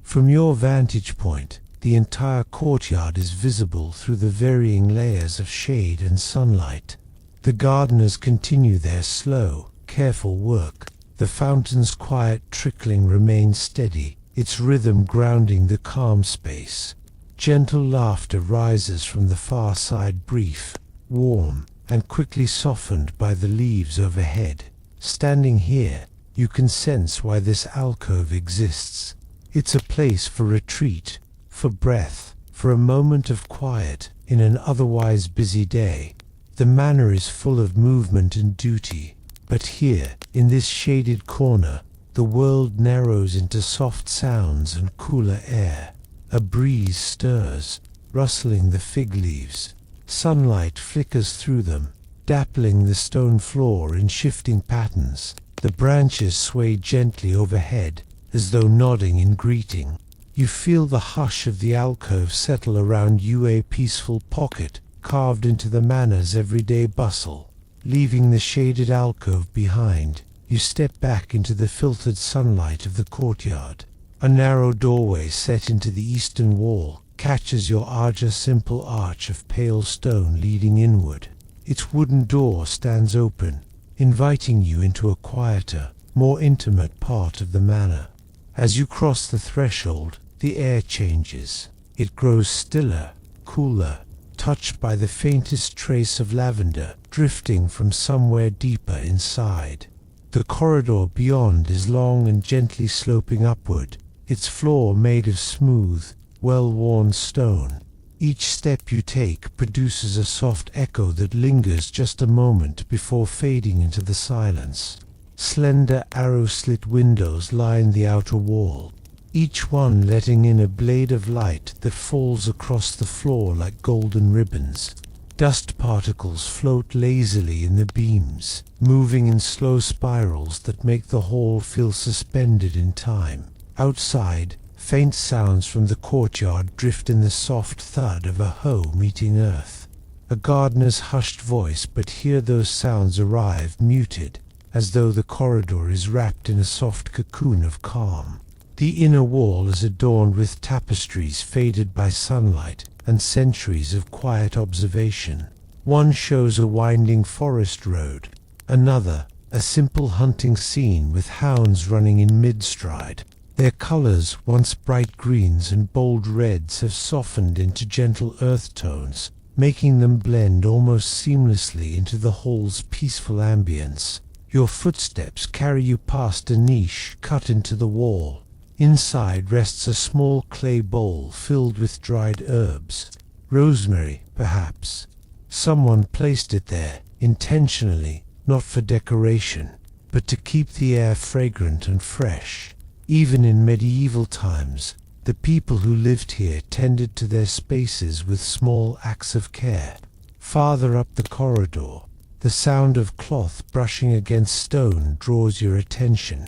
From your vantage point, the entire courtyard is visible through the varying layers of shade and sunlight. The gardeners continue their slow, careful work. The fountain's quiet trickling remains steady, its rhythm grounding the calm space. Gentle laughter rises from the far side, brief, warm, and quickly softened by the leaves overhead. Standing here, you can sense why this alcove exists. It's a place for retreat, for breath, for a moment of quiet in an otherwise busy day. The manor is full of movement and duty, but here, in this shaded corner, the world narrows into soft sounds and cooler air. A breeze stirs, rustling the fig leaves. Sunlight flickers through them, dappling the stone floor in shifting patterns. The branches sway gently overhead, as though nodding in greeting. You feel the hush of the alcove settle around you, a peaceful pocket carved into the manor's everyday bustle. Leaving the shaded alcove behind, you step back into the filtered sunlight of the courtyard. A narrow doorway set into the eastern wall catches your eye, a simple arch of pale stone leading inward. Its wooden door stands open, inviting you into a quieter, more intimate part of the manor. As you cross the threshold, the air changes. It grows stiller, cooler, touched by the faintest trace of lavender drifting from somewhere deeper inside. The corridor beyond is long and gently sloping upward, its floor made of smooth, well-worn stone. Each step you take produces a soft echo that lingers just a moment before fading into the silence. Slender arrow-slit windows line the outer wall, each one letting in a blade of light that falls across the floor like golden ribbons. Dust particles float lazily in the beams, moving in slow spirals that make the hall feel suspended in time. Outside, faint sounds from the courtyard drift in the soft thud of a hoe meeting earth. A gardener's hushed voice, but here those sounds arrive muted, as though the corridor is wrapped in a soft cocoon of calm. The inner wall is adorned with tapestries faded by sunlight and centuries of quiet observation. One shows a winding forest road, another a simple hunting scene with hounds running in mid-stride. Their colors, once bright greens and bold reds, have softened into gentle earth tones, making them blend almost seamlessly into the hall's peaceful ambience. Your footsteps carry you past a niche cut into the wall. Inside rests a small clay bowl filled with dried herbs. Rosemary, perhaps. Someone placed it there, intentionally, not for decoration, but to keep the air fragrant and fresh. Even in medieval times, the people who lived here tended to their spaces with small acts of care. Farther up the corridor, the sound of cloth brushing against stone draws your attention.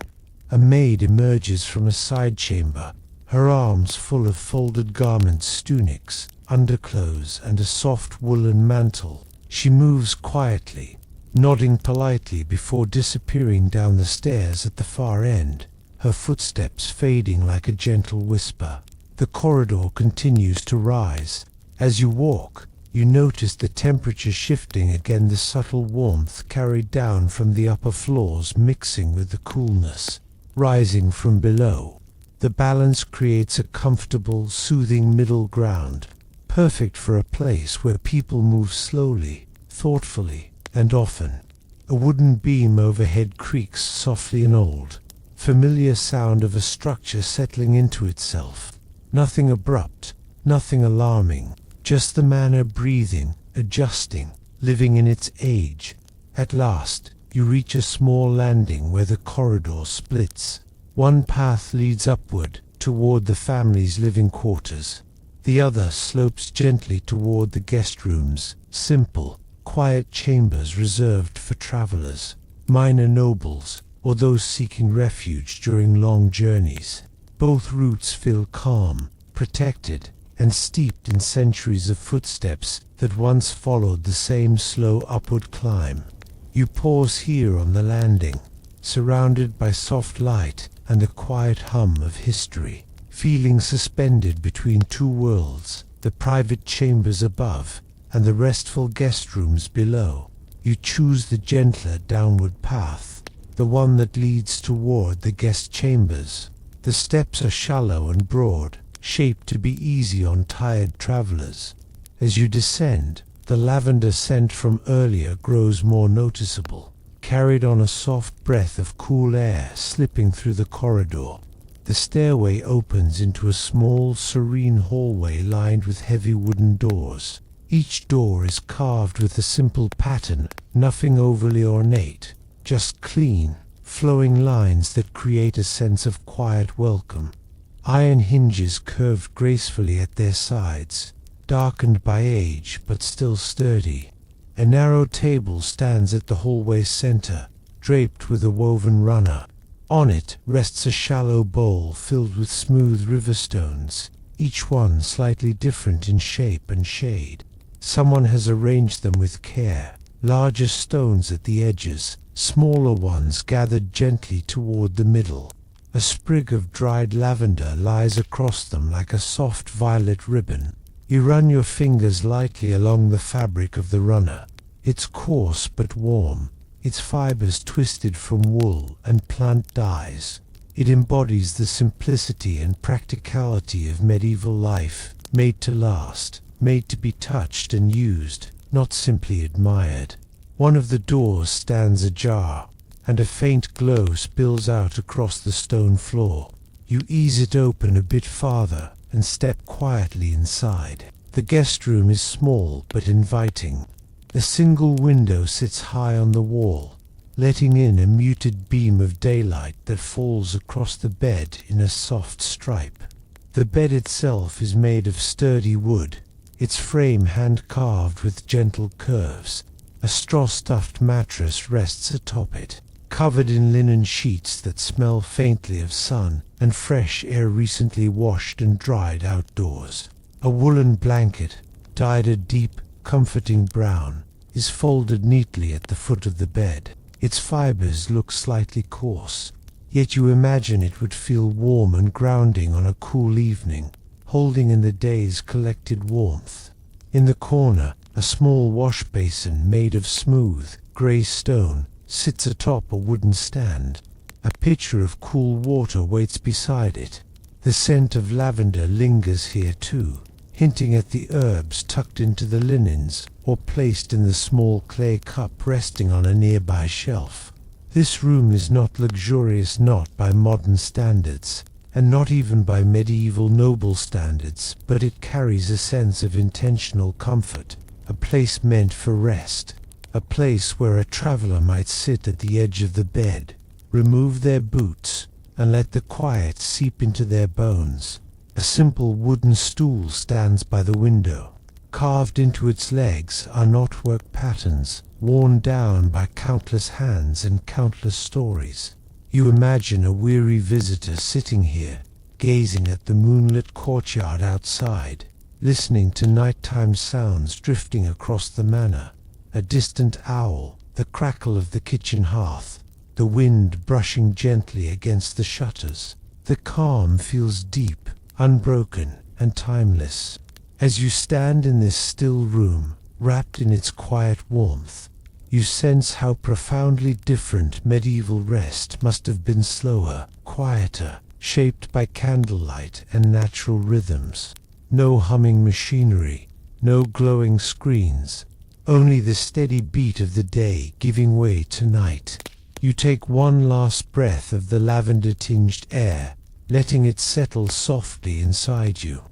A maid emerges from a side chamber, her arms full of folded garments, tunics, underclothes, and a soft woolen mantle. She moves quietly, nodding politely before disappearing down the stairs at the far end, her footsteps fading like a gentle whisper. The corridor continues to rise. As you walk, you notice the temperature shifting again, the subtle warmth carried down from the upper floors mixing with the coolness rising from below. The balance creates a comfortable, soothing middle ground, perfect for a place where people move slowly, thoughtfully, and often. A wooden beam overhead creaks softly, an old, familiar sound of a structure settling into itself. Nothing abrupt, nothing alarming, just the manor breathing, adjusting, living in its age. At last, you reach a small landing where the corridor splits. One path leads upward, toward the family's living quarters. The other slopes gently toward the guest rooms, simple, quiet chambers reserved for travelers, minor nobles, or those seeking refuge during long journeys. Both routes feel calm, protected, and steeped in centuries of footsteps that once followed the same slow upward climb. You pause here on the landing, surrounded by soft light and the quiet hum of history, feeling suspended between two worlds, the private chambers above and the restful guest rooms below. You choose the gentler downward path, the one that leads toward the guest chambers. The steps are shallow and broad, shaped to be easy on tired travelers. As you descend, the lavender scent from earlier grows more noticeable, carried on a soft breath of cool air slipping through the corridor. The stairway opens into a small, serene hallway lined with heavy wooden doors. Each door is carved with a simple pattern, nothing overly ornate, just clean, flowing lines that create a sense of quiet welcome. Iron hinges curved gracefully at their sides, darkened by age but still sturdy. A narrow table stands at the hallway's center, draped with a woven runner. On it rests a shallow bowl filled with smooth river stones, each one slightly different in shape and shade. Someone has arranged them with care, larger stones at the edges, smaller ones gathered gently toward the middle. A sprig of dried lavender lies across them like a soft violet ribbon. You run your fingers lightly along the fabric of the runner. It's coarse but warm, its fibers twisted from wool and plant dyes. It embodies the simplicity and practicality of medieval life, made to last, made to be touched and used, not simply admired. One of the doors stands ajar, and a faint glow spills out across the stone floor. You ease it open a bit farther and step quietly inside. The guest room is small but inviting. A single window sits high on the wall, letting in a muted beam of daylight that falls across the bed in a soft stripe. The bed itself is made of sturdy wood, its frame hand-carved with gentle curves. A straw-stuffed mattress rests atop it, covered in linen sheets that smell faintly of sun and fresh air recently washed and dried outdoors. A woolen blanket, dyed a deep, comforting brown, is folded neatly at the foot of the bed. Its fibers look slightly coarse, yet you imagine it would feel warm and grounding on a cool evening, holding in the day's collected warmth. In the corner, a small wash basin made of smooth, grey stone sits atop a wooden stand. A pitcher of cool water waits beside it. The scent of lavender lingers here too, hinting at the herbs tucked into the linens or placed in the small clay cup resting on a nearby shelf. This room is not luxurious, not by modern standards, and not even by medieval noble standards, but it carries a sense of intentional comfort, a place meant for rest, a place where a traveler might sit at the edge of the bed, remove their boots, and let the quiet seep into their bones. A simple wooden stool stands by the window. Carved into its legs are knotwork patterns, worn down by countless hands and countless stories. You imagine a weary visitor sitting here, gazing at the moonlit courtyard outside, listening to nighttime sounds drifting across the manor, a distant owl, the crackle of the kitchen hearth, the wind brushing gently against the shutters. The calm feels deep, unbroken, and timeless. As you stand in this still room, wrapped in its quiet warmth, you sense how profoundly different medieval rest must have been: slower, quieter, shaped by candlelight and natural rhythms. No humming machinery, no glowing screens, only the steady beat of the day giving way to night. You take one last breath of the lavender-tinged air, letting it settle softly inside you.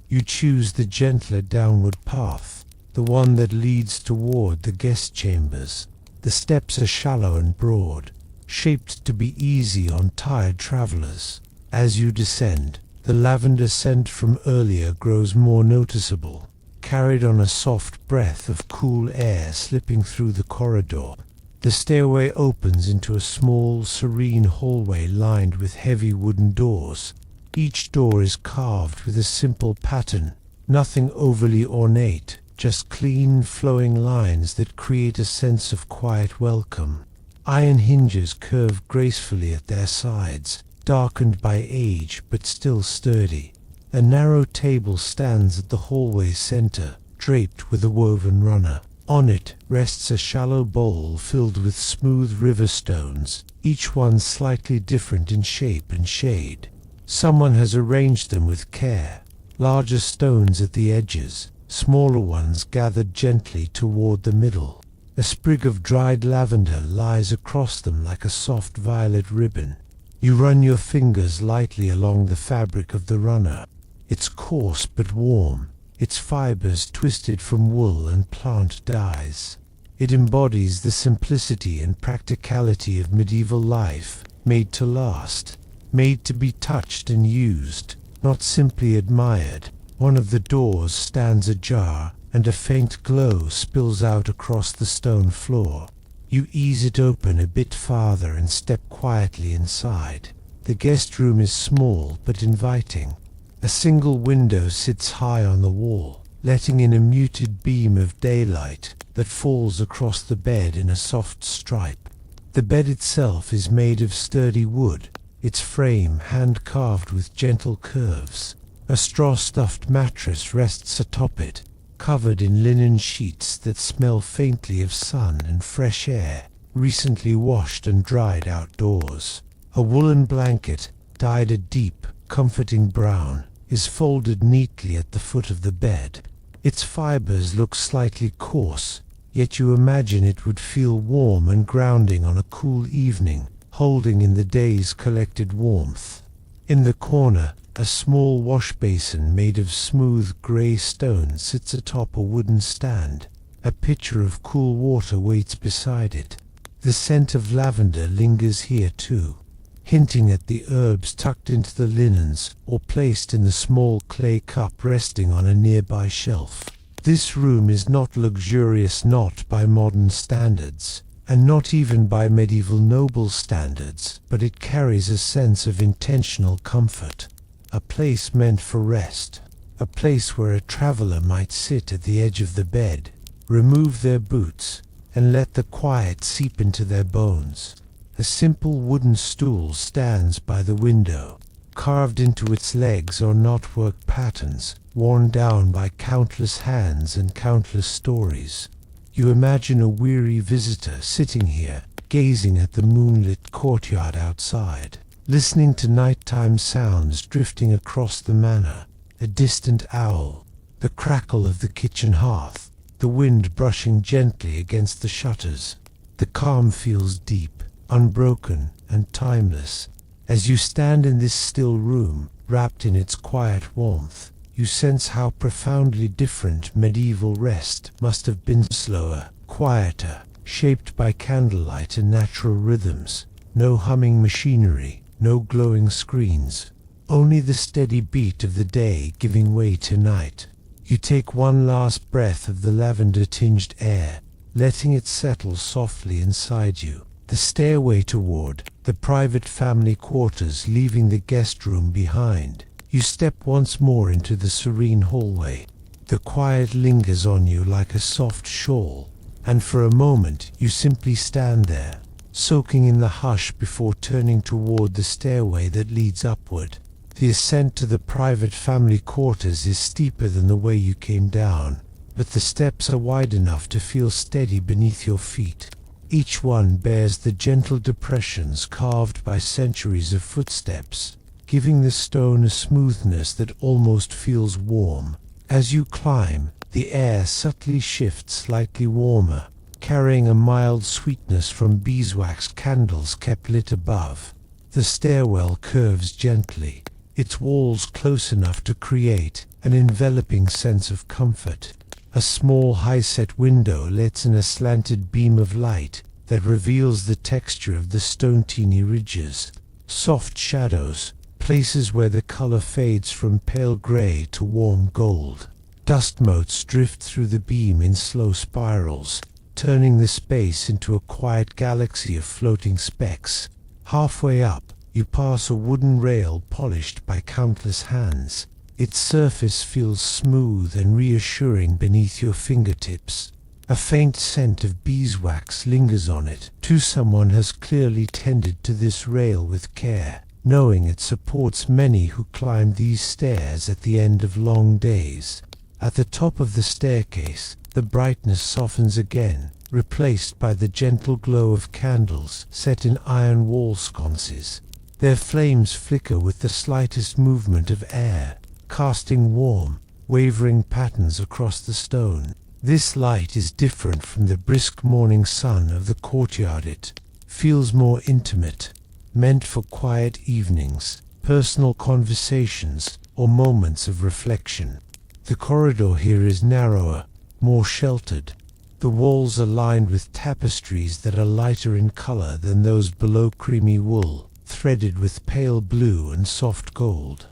You choose the gentler downward path, the one that leads toward the guest chambers. The steps are shallow and broad, shaped to be easy on tired travelers. As you descend, the lavender scent from earlier grows more noticeable, carried on a soft breath of cool air slipping through the corridor. The stairway opens into a small, serene hallway lined with heavy wooden doors. Each door is carved with a simple pattern, nothing overly ornate, just clean, flowing lines that create a sense of quiet welcome. Iron hinges curve gracefully at their sides, darkened by age but still sturdy. A narrow table stands at the hallway's center, draped with a woven runner. On it rests a shallow bowl filled with smooth river stones, each one slightly different in shape and shade. Someone has arranged them with care, larger stones at the edges, smaller ones gathered gently toward the middle. A sprig of dried lavender lies across them like a soft violet ribbon. You run your fingers lightly along the fabric of the runner. It's coarse but warm, its fibers twisted from wool and plant dyes. It embodies the simplicity and practicality of medieval life, made to last, made to be touched and used, not simply admired. One of the doors stands ajar, and a faint glow spills out across the stone floor. You ease it open a bit farther and step quietly inside. The guest room is small but inviting. A single window sits high on the wall, letting in a muted beam of daylight that falls across the bed in a soft stripe. The bed itself is made of sturdy wood, its frame hand-carved with gentle curves. A straw-stuffed mattress rests atop it, covered in linen sheets that smell faintly of sun and fresh air, recently washed and dried outdoors. A woolen blanket, dyed a deep, comforting brown, is folded neatly at the foot of the bed. Its fibers look slightly coarse, yet you imagine it would feel warm and grounding on a cool evening, holding in the day's collected warmth. In the corner, a small wash basin made of smooth grey stone sits atop a wooden stand. A pitcher of cool water waits beside it. The scent of lavender lingers here too, hinting at the herbs tucked into the linens or placed in the small clay cup resting on a nearby shelf. This room is not luxurious, not by modern standards, and not even by medieval noble standards, but it carries a sense of intentional comfort. A place meant for rest, a place where a traveler might sit at the edge of the bed, remove their boots, and let the quiet seep into their bones. A simple wooden stool stands by the window. Carved into its legs are knotwork patterns, worn down by countless hands and countless stories. You imagine a weary visitor sitting here, gazing at the moonlit courtyard outside, listening to nighttime sounds drifting across the manor, a distant owl, the crackle of the kitchen hearth, the wind brushing gently against the shutters. The calm feels deep, unbroken, and timeless, As you stand in this still room, wrapped in its quiet warmth, you sense how profoundly different medieval rest must have been. Slower, quieter, shaped by candlelight and natural rhythms. No humming machinery, no glowing screens, only the steady beat of the day giving way to night. You take one last breath of the lavender-tinged air, letting it settle softly inside you. The stairway toward the private family quarters, leaving the guest room behind. You step once more into the serene hallway. The quiet lingers on you like a soft shawl, and for a moment you simply stand there, soaking in the hush before turning toward the stairway that leads upward. The ascent to the private family quarters is steeper than the way you came down, but the steps are wide enough to feel steady beneath your feet. Each one bears the gentle depressions carved by centuries of footsteps, giving the stone a smoothness that almost feels warm. As you climb, the air subtly shifts slightly warmer, carrying a mild sweetness from beeswax candles kept lit above. The stairwell curves gently, its walls close enough to create an enveloping sense of comfort. A small high-set window lets in a slanted beam of light that reveals the texture of the stone-teeny ridges. Soft shadows, places where the color fades from pale gray to warm gold. Dust motes drift through the beam in slow spirals, turning the space into a quiet galaxy of floating specks. Halfway up, you pass a wooden rail polished by countless hands. Its surface feels smooth and reassuring beneath your fingertips. A faint scent of beeswax lingers on it. Someone has clearly tended to this rail with care, knowing it supports many who climb these stairs at the end of long days. At the top of the staircase, the brightness softens again, replaced by the gentle glow of candles set in iron wall sconces. Their flames flicker with the slightest movement of air, casting warm, wavering patterns across the stone. This light is different from the brisk morning sun of the courtyard. It feels more intimate, meant for quiet evenings, personal conversations, or moments of reflection. The corridor here is narrower, more sheltered. The walls are lined with tapestries that are lighter in color than those below, creamy wool, threaded with pale blue and soft gold.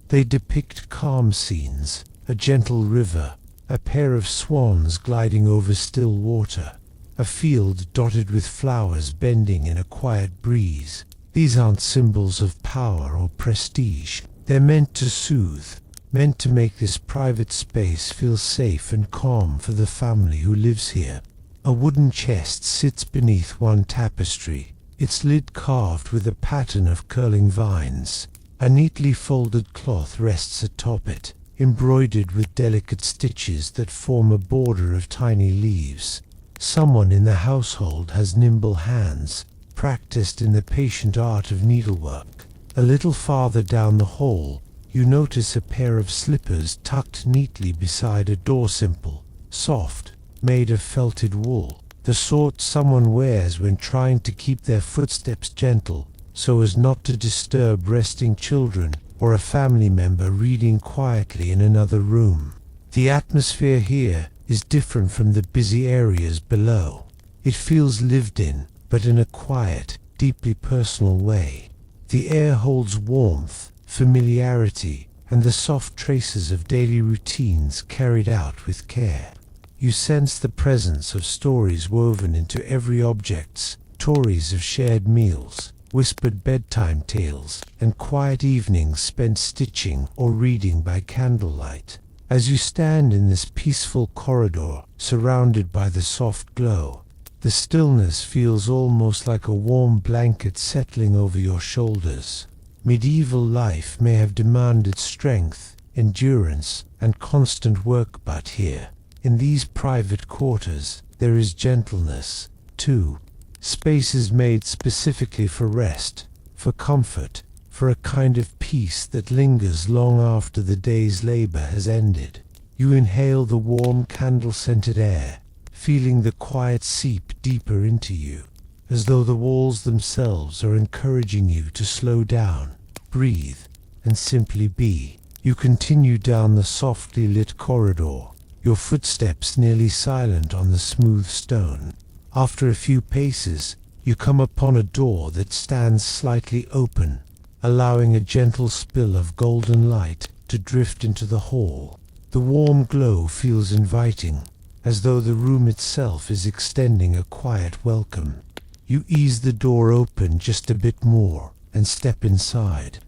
They depict calm scenes, a gentle river, a pair of swans gliding over still water, a field dotted with flowers bending in a quiet breeze. These aren't symbols of power or prestige. They're meant to soothe, meant to make this private space feel safe and calm for the family who lives here. A wooden chest sits beneath one tapestry, its lid carved with a pattern of curling vines. A neatly folded cloth rests atop it, embroidered with delicate stitches that form a border of tiny leaves. Someone in the household has nimble hands, practiced in the patient art of needlework. A little farther down the hall, you notice a pair of slippers tucked neatly beside a door simple, soft, made of felted wool, the sort someone wears when trying to keep their footsteps gentle, so as not to disturb resting children or a family member reading quietly in another room. The atmosphere here is different from the busy areas below. It feels lived in, but in a quiet, deeply personal way. The air holds warmth, familiarity, and the soft traces of daily routines carried out with care. You sense the presence of stories woven into every object, stories of shared meals, whispered bedtime tales, and quiet evenings spent stitching or reading by candlelight. As you stand in this peaceful corridor, surrounded by the soft glow, the stillness feels almost like a warm blanket settling over your shoulders. Medieval life may have demanded strength, endurance, and constant work, but here, in these private quarters, there is gentleness, too. Spaces made specifically for rest, for comfort, for a kind of peace that lingers long after the day's labor has ended. You inhale the warm candle-scented air, feeling the quiet seep deeper into you. as though the walls themselves are encouraging you to slow down, breathe, and simply be. You continue down the softly lit corridor, your footsteps nearly silent on the smooth stone. After a few paces, you come upon a door that stands slightly open, allowing a gentle spill of golden light to drift into the hall. The warm glow feels inviting, as though the room itself is extending a quiet welcome. You ease the door open just a bit more and step inside.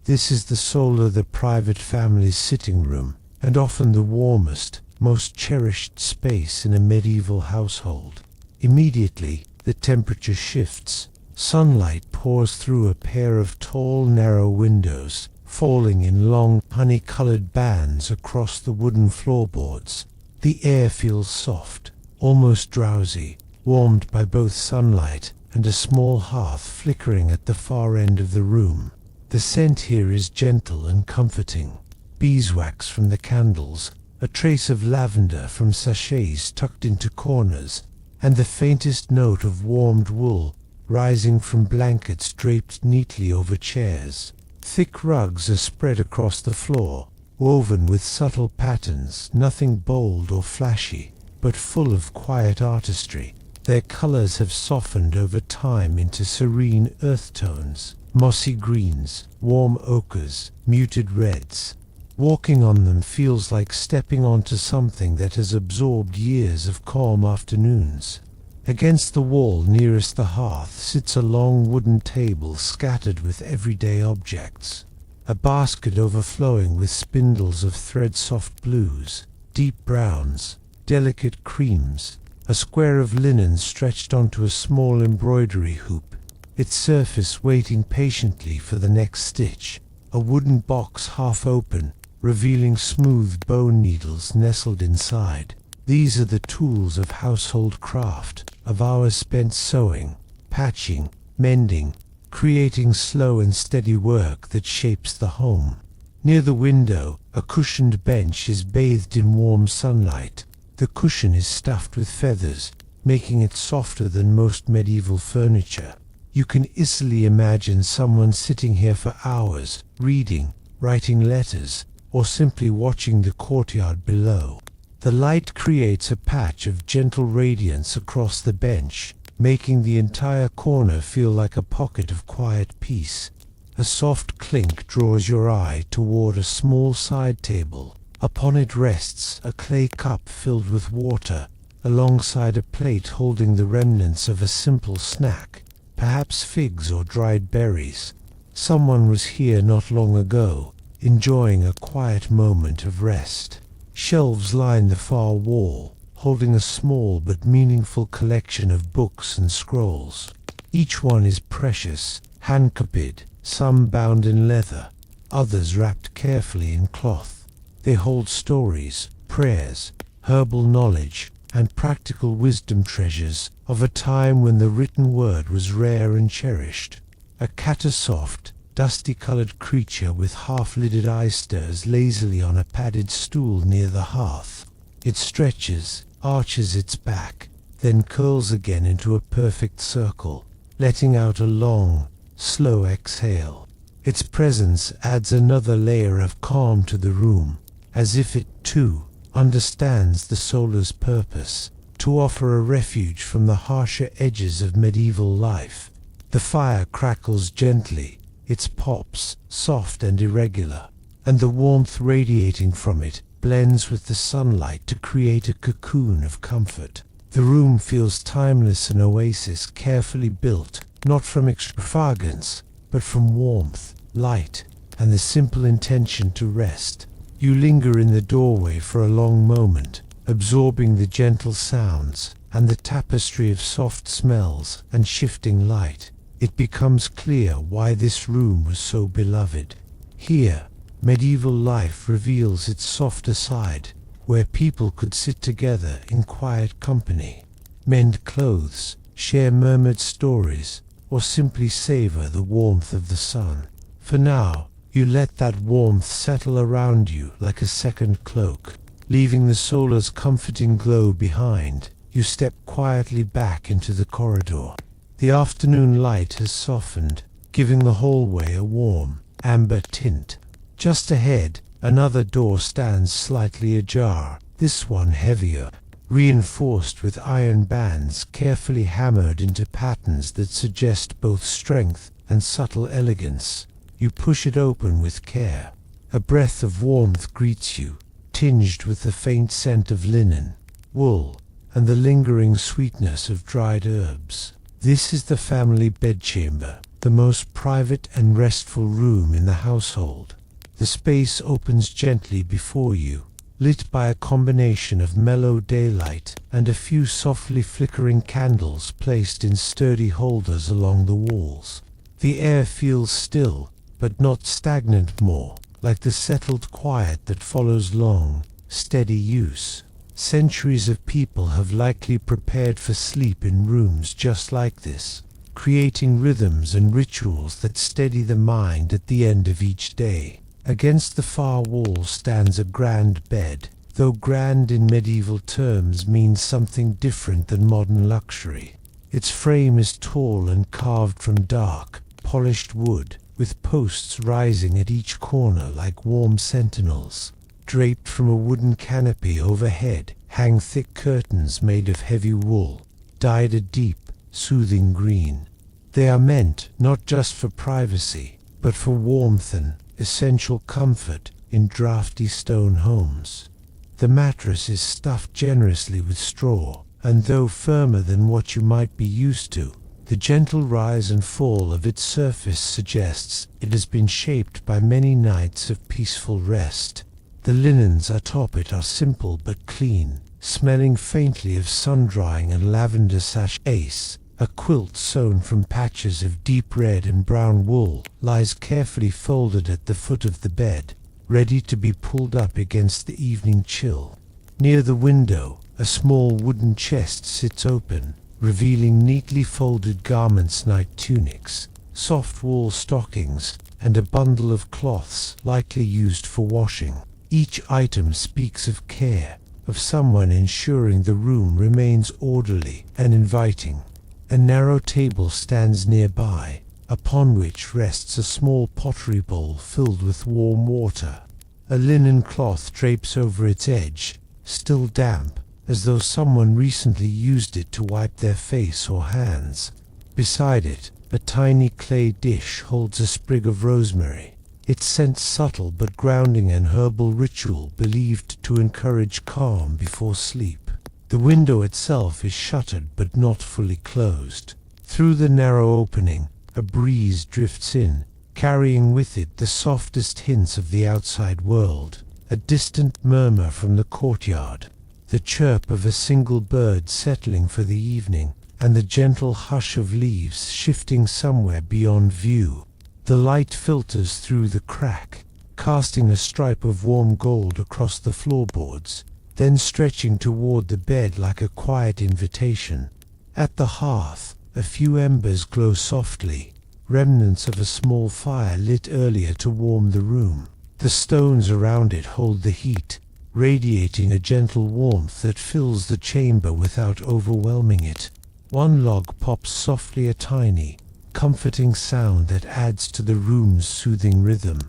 This is the soul of the private family's sitting room, and often the warmest, most cherished space in a medieval household. Immediately, the temperature shifts. Sunlight pours through a pair of tall, narrow windows, falling in long, honey-colored bands across the wooden floorboards. The air feels soft, almost drowsy, warmed by both sunlight and a small hearth flickering at the far end of the room. The scent here is gentle and comforting. Beeswax from the candles, a trace of lavender from sachets tucked into corners, and the faintest note of warmed wool rising from blankets draped neatly over chairs. Thick rugs are spread across the floor, woven with subtle patterns, nothing bold or flashy, but full of quiet artistry. Their colors have softened over time into serene earth tones, mossy greens, warm ochres, muted reds. Walking on them feels like stepping onto something that has absorbed years of calm afternoons. Against the wall nearest the hearth sits a long wooden table scattered with everyday objects. A basket overflowing with spindles of thread-soft blues, deep browns, delicate creams, a square of linen stretched onto a small embroidery hoop, its surface waiting patiently for the next stitch, a wooden box half open, revealing smooth bone needles nestled inside. These are the tools of household craft, of hours spent sewing, patching, mending, creating slow and steady work that shapes the home. Near the window, a cushioned bench is bathed in warm sunlight. The cushion is stuffed with feathers, making it softer than most medieval furniture. You can easily imagine someone sitting here for hours, reading, writing letters, or simply watching the courtyard below. The light creates a patch of gentle radiance across the bench, making the entire corner feel like a pocket of quiet peace. A soft clink draws your eye toward a small side table. Upon it rests a clay cup filled with water, alongside a plate holding the remnants of a simple snack, perhaps figs or dried berries. Someone was here not long ago, enjoying a quiet moment of rest. Shelves line the far wall, holding a small but meaningful collection of books and scrolls. Each one is precious, hand-copied, some bound in leather, others wrapped carefully in cloth. They hold stories, prayers, herbal knowledge, and practical wisdom treasures of a time when the written word was rare and cherished. A cat-a-soft, dusty-colored creature with half-lidded eyes stirs lazily on a padded stool near the hearth. It stretches, arches its back, then curls again into a perfect circle, letting out a long, slow exhale. Its presence adds another layer of calm to the room, as if it, too, understands the solar's purpose, to offer a refuge from the harsher edges of medieval life. The fire crackles gently, its pops soft and irregular, and the warmth radiating from it blends with the sunlight to create a cocoon of comfort. The room feels timeless, an oasis carefully built, not from extravagance, but from warmth, light, and the simple intention to rest. You linger in the doorway for a long moment, absorbing the gentle sounds and the tapestry of soft smells and shifting light. It becomes clear why this room was so beloved. Here, medieval life reveals its softer side, where people could sit together in quiet company, mend clothes, share murmured stories, or simply savor the warmth of the sun. For now, you let that warmth settle around you like a second cloak. Leaving the solar's comforting glow behind, you step quietly back into the corridor. The afternoon light has softened, giving the hallway a warm, amber tint. Just ahead, another door stands slightly ajar, this one heavier, reinforced with iron bands carefully hammered into patterns that suggest both strength and subtle elegance. You push it open with care. A breath of warmth greets you, tinged with the faint scent of linen, wool, and the lingering sweetness of dried herbs. This is the family bedchamber, the most private and restful room in the household. The space opens gently before you, lit by a combination of mellow daylight and a few softly flickering candles placed in sturdy holders along the walls. The air feels still, but not stagnant, more like the settled quiet that follows long, steady use. Centuries of people have likely prepared for sleep in rooms just like this, creating rhythms and rituals that steady the mind at the end of each day. Against the far wall stands a grand bed, though grand in medieval terms means something different than modern luxury. Its frame is tall and carved from dark, polished wood, with posts rising at each corner like warm sentinels. Draped from a wooden canopy overhead hang thick curtains made of heavy wool, dyed a deep, soothing green. They are meant not just for privacy, but for warmth and essential comfort in drafty stone homes. The mattress is stuffed generously with straw, and though firmer than what you might be used to, the gentle rise and fall of its surface suggests it has been shaped by many nights of peaceful rest. The linens atop it are simple but clean, smelling faintly of sun-drying and lavender sachets. A quilt sewn from patches of deep red and brown wool lies carefully folded at the foot of the bed, ready to be pulled up against the evening chill. Near the window, a small wooden chest sits open, revealing neatly folded garments, night tunics, soft wool stockings, and a bundle of cloths likely used for washing. Each item speaks of care, of someone ensuring the room remains orderly and inviting. A narrow table stands nearby, upon which rests a small pottery bowl filled with warm water. A linen cloth drapes over its edge, still damp, as though someone recently used it to wipe their face or hands. Beside it, a tiny clay dish holds a sprig of rosemary, its scent subtle but grounding, an herbal ritual believed to encourage calm before sleep. The window itself is shuttered but not fully closed. Through the narrow opening, a breeze drifts in, carrying with it the softest hints of the outside world, a distant murmur from the courtyard, the chirp of a single bird settling for the evening, and the gentle hush of leaves shifting somewhere beyond view. The light filters through the crack, casting a stripe of warm gold across the floorboards, then stretching toward the bed like a quiet invitation. At the hearth, a few embers glow softly, remnants of a small fire lit earlier to warm the room. The stones around it hold the heat, radiating a gentle warmth that fills the chamber without overwhelming it. One log pops softly, a tiny, comforting sound that adds to the room's soothing rhythm.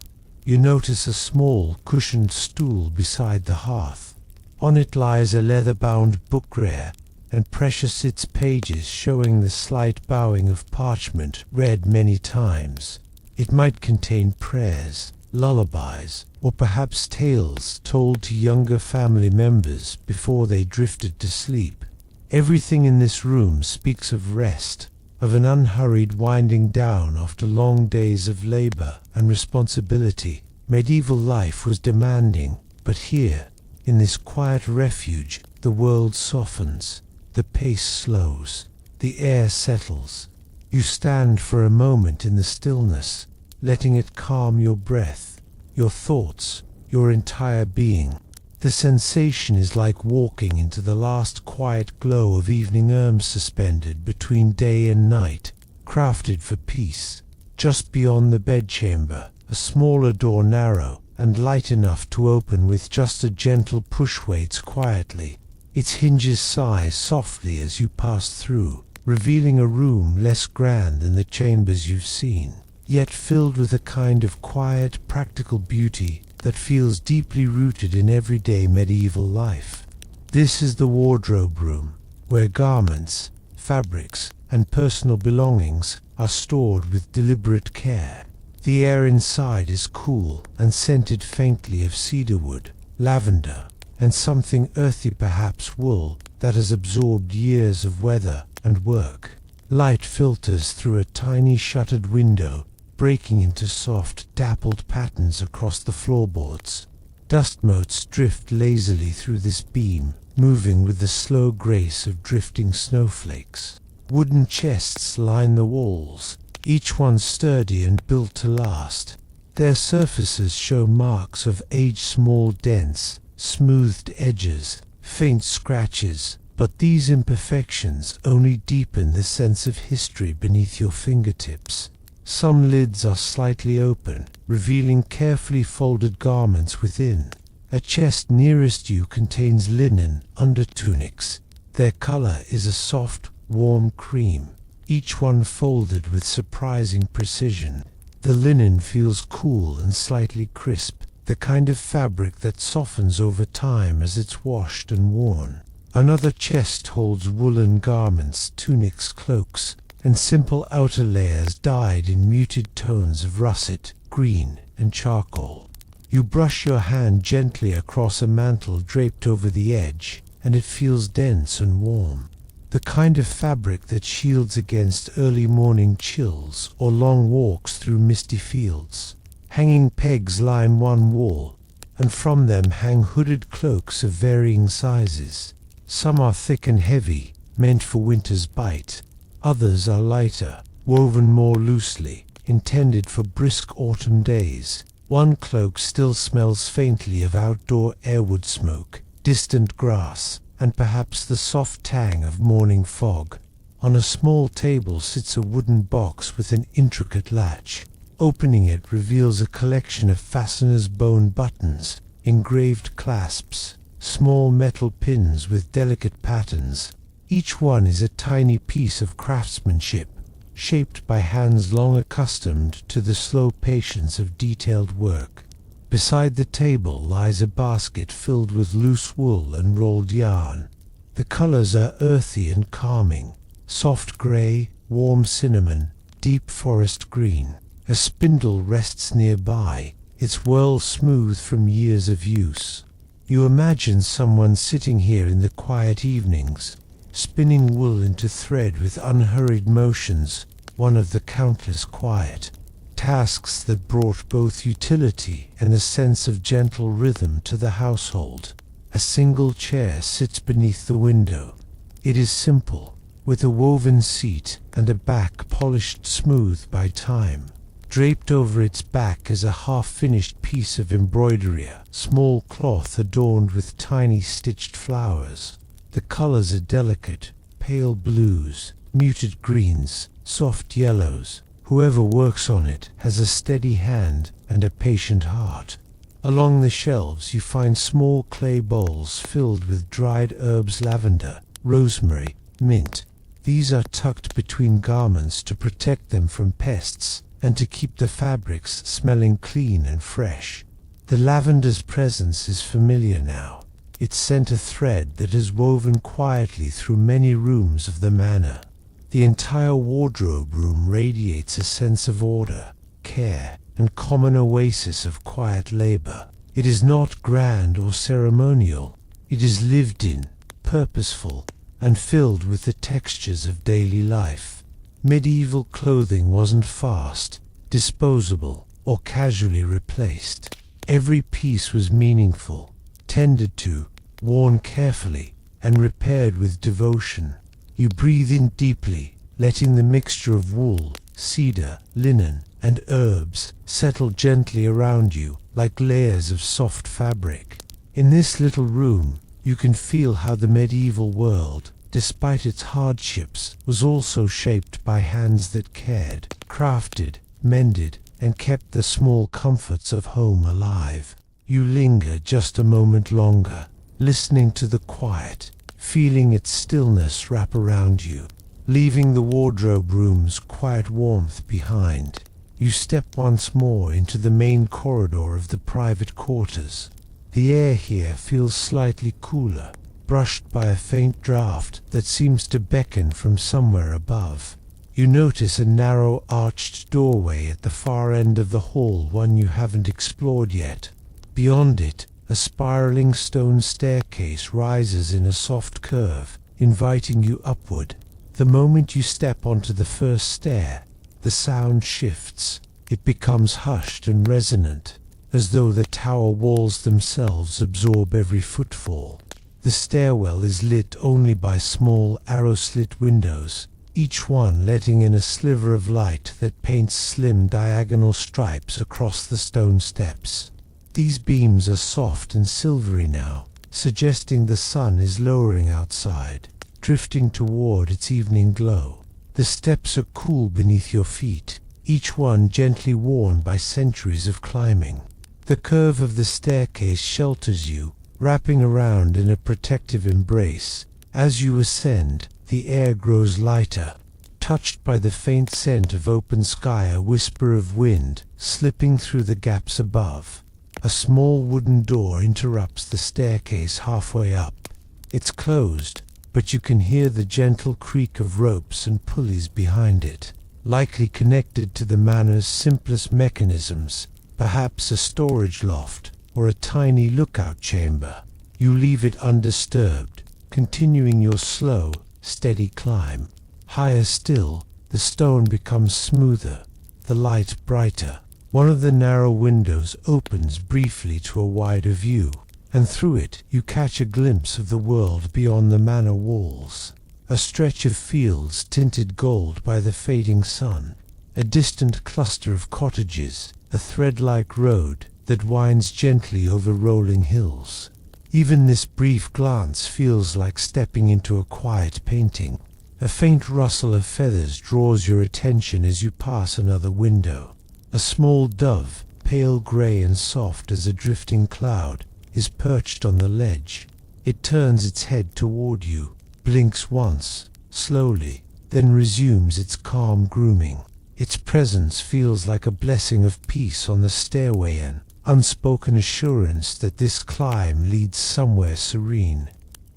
You notice a small, cushioned stool beside the hearth. On it lies a leather-bound book, rare and precious, its pages showing the slight bowing of parchment read many times. It might contain prayers, lullabies, or perhaps tales told to younger family members before they drifted to sleep. Everything in this room speaks of rest, of an unhurried winding down after long days of labor and responsibility. Medieval life was demanding, but here, in this quiet refuge, the world softens, the pace slows, the air settles. You stand for a moment in the stillness, letting it calm your breath, your thoughts, your entire being. The sensation is like walking into the last quiet glow of evening, arms suspended between day and night, crafted for peace. Just beyond the bedchamber, a smaller door, narrow and light enough to open with just a gentle push, waits quietly. Its hinges sigh softly as you pass through, revealing a room less grand than the chambers you've seen, yet filled with a kind of quiet, practical beauty that feels deeply rooted in everyday medieval life. This is the wardrobe room, where garments, fabrics, and personal belongings are stored with deliberate care. The air inside is cool and scented faintly of cedarwood, lavender, and something earthy, perhaps wool, that has absorbed years of weather and work. Light filters through a tiny shuttered window, breaking into soft, dappled patterns across the floorboards. Dust motes drift lazily through this beam, moving with the slow grace of drifting snowflakes. Wooden chests line the walls, each one sturdy and built to last. Their surfaces show marks of age, small dents, smoothed edges, faint scratches, but these imperfections only deepen the sense of history beneath your fingertips. Some lids are slightly open, revealing carefully folded garments within. A chest nearest you contains linen undertunics. Their color is a soft, warm cream, each one folded with surprising precision. The linen feels cool and slightly crisp, the kind of fabric that softens over time as it's washed and worn. Another chest holds woolen garments, tunics, cloaks, and simple outer layers dyed in muted tones of russet, green, and charcoal. You brush your hand gently across a mantle draped over the edge, and it feels dense and warm. The kind of fabric that shields against early morning chills or long walks through misty fields. Hanging pegs line one wall, and from them hang hooded cloaks of varying sizes. Some are thick and heavy, meant for winter's bite. Others are lighter, woven more loosely, intended for brisk autumn days. One cloak still smells faintly of outdoor airwood smoke, distant grass, and perhaps the soft tang of morning fog. On a small table sits a wooden box with an intricate latch. Opening it reveals a collection of fasteners' bone buttons, engraved clasps, small metal pins with delicate patterns. Each one is a tiny piece of craftsmanship, shaped by hands long accustomed to the slow patience of detailed work. Beside the table lies a basket filled with loose wool and rolled yarn. The colors are earthy and calming, soft gray, warm cinnamon, deep forest green. A spindle rests nearby, its whirl smooth from years of use. You imagine someone sitting here in the quiet evenings, spinning wool into thread with unhurried motions, one of the countless quiet tasks that brought both utility and a sense of gentle rhythm to the household. A single chair sits beneath the window. It is simple, with a woven seat and a back polished smooth by time. Draped over its back is a half-finished piece of embroidery, a small cloth adorned with tiny stitched flowers. The colors are delicate, pale blues, muted greens, soft yellows. Whoever works on it has a steady hand and a patient heart. Along the shelves you find small clay bowls filled with dried herbs, lavender, rosemary, mint. These are tucked between garments to protect them from pests and to keep the fabrics smelling clean and fresh. The lavender's presence is familiar now. Its scent a thread that is woven quietly through many rooms of the manor. The entire wardrobe room radiates a sense of order, care, and common oasis of quiet labor. It is not grand or ceremonial. It is lived in, purposeful, and filled with the textures of daily life. Medieval clothing wasn't fast, disposable, or casually replaced. Every piece was meaningful, tended to, worn carefully, and repaired with devotion. You breathe in deeply, letting the mixture of wool, cedar, linen, and herbs settle gently around you like layers of soft fabric. In this little room, you can feel how the medieval world, despite its hardships, was also shaped by hands that cared, crafted, mended, and kept the small comforts of home alive. You linger just a moment longer, listening to the quiet, feeling its stillness wrap around you. leaving the wardrobe room's quiet warmth behind. You step once more into the main corridor of the private quarters. The air here feels slightly cooler, brushed by a faint draft that seems to beckon from somewhere above. You notice a narrow arched doorway at the far end of the hall, one you haven't explored yet. Beyond it, a spiraling stone staircase rises in a soft curve, inviting you upward. The moment you step onto the first stair, the sound shifts. It becomes hushed and resonant, as though the tower walls themselves absorb every footfall. The stairwell is lit only by small arrow-slit windows, each one letting in a sliver of light that paints slim diagonal stripes across the stone steps. These beams are soft and silvery now, suggesting the sun is lowering outside, drifting toward its evening glow. The steps are cool beneath your feet, each one gently worn by centuries of climbing. The curve of the staircase shelters you, wrapping around in a protective embrace. As you ascend, the air grows lighter, touched by the faint scent of open sky, a whisper of wind slipping through the gaps above. A small wooden door interrupts the staircase halfway up. It's closed, but you can hear the gentle creak of ropes and pulleys behind it, likely connected to the manor's simplest mechanisms, perhaps a storage loft or a tiny lookout chamber. You leave it undisturbed, continuing your slow, steady climb. Higher still, the stone becomes smoother, the light brighter. One of the narrow windows opens briefly to a wider view, and through it you catch a glimpse of the world beyond the manor walls. A stretch of fields tinted gold by the fading sun, a distant cluster of cottages, a thread-like road that winds gently over rolling hills. Even this brief glance feels like stepping into a quiet painting. A faint rustle of feathers draws your attention as you pass another window. A small dove, pale gray and soft as a drifting cloud, is perched on the ledge. It turns its head toward you, blinks once, slowly, then resumes its calm grooming. Its presence feels like a blessing of peace on the stairway, an unspoken assurance that this climb leads somewhere serene.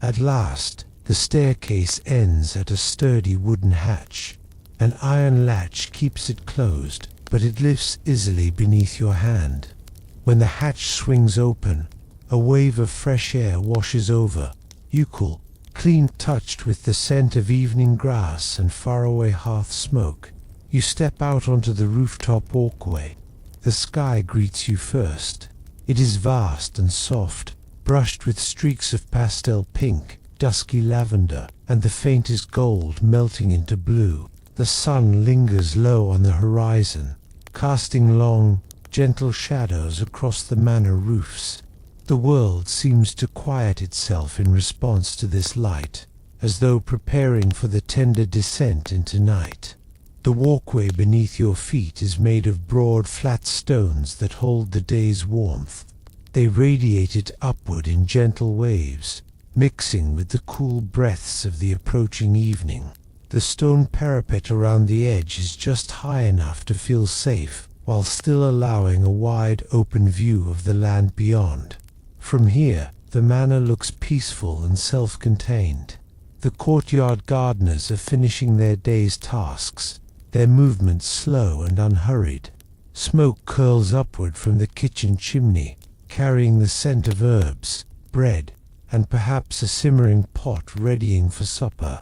At last, the staircase ends at a sturdy wooden hatch. An iron latch keeps it closed, but it lifts easily beneath your hand. When the hatch swings open, a wave of fresh air washes over you, cool, clean, touched with the scent of evening grass and faraway hearth smoke. You step out onto the rooftop walkway. The sky greets you first. It is vast and soft, brushed with streaks of pastel pink, dusky lavender, and the faintest gold melting into blue. The sun lingers low on the horizon, casting long, gentle shadows across the manor roofs. The world seems to quiet itself in response to this light, as though preparing for the tender descent into night. The walkway beneath your feet is made of broad, flat stones that hold the day's warmth. They radiate it upward in gentle waves, mixing with the cool breaths of the approaching evening. The stone parapet around the edge is just high enough to feel safe, while still allowing a wide open view of the land beyond. From here, the manor looks peaceful and self-contained. The courtyard gardeners are finishing their day's tasks, their movements slow and unhurried. Smoke curls upward from the kitchen chimney, carrying the scent of herbs, bread, and perhaps a simmering pot readying for supper.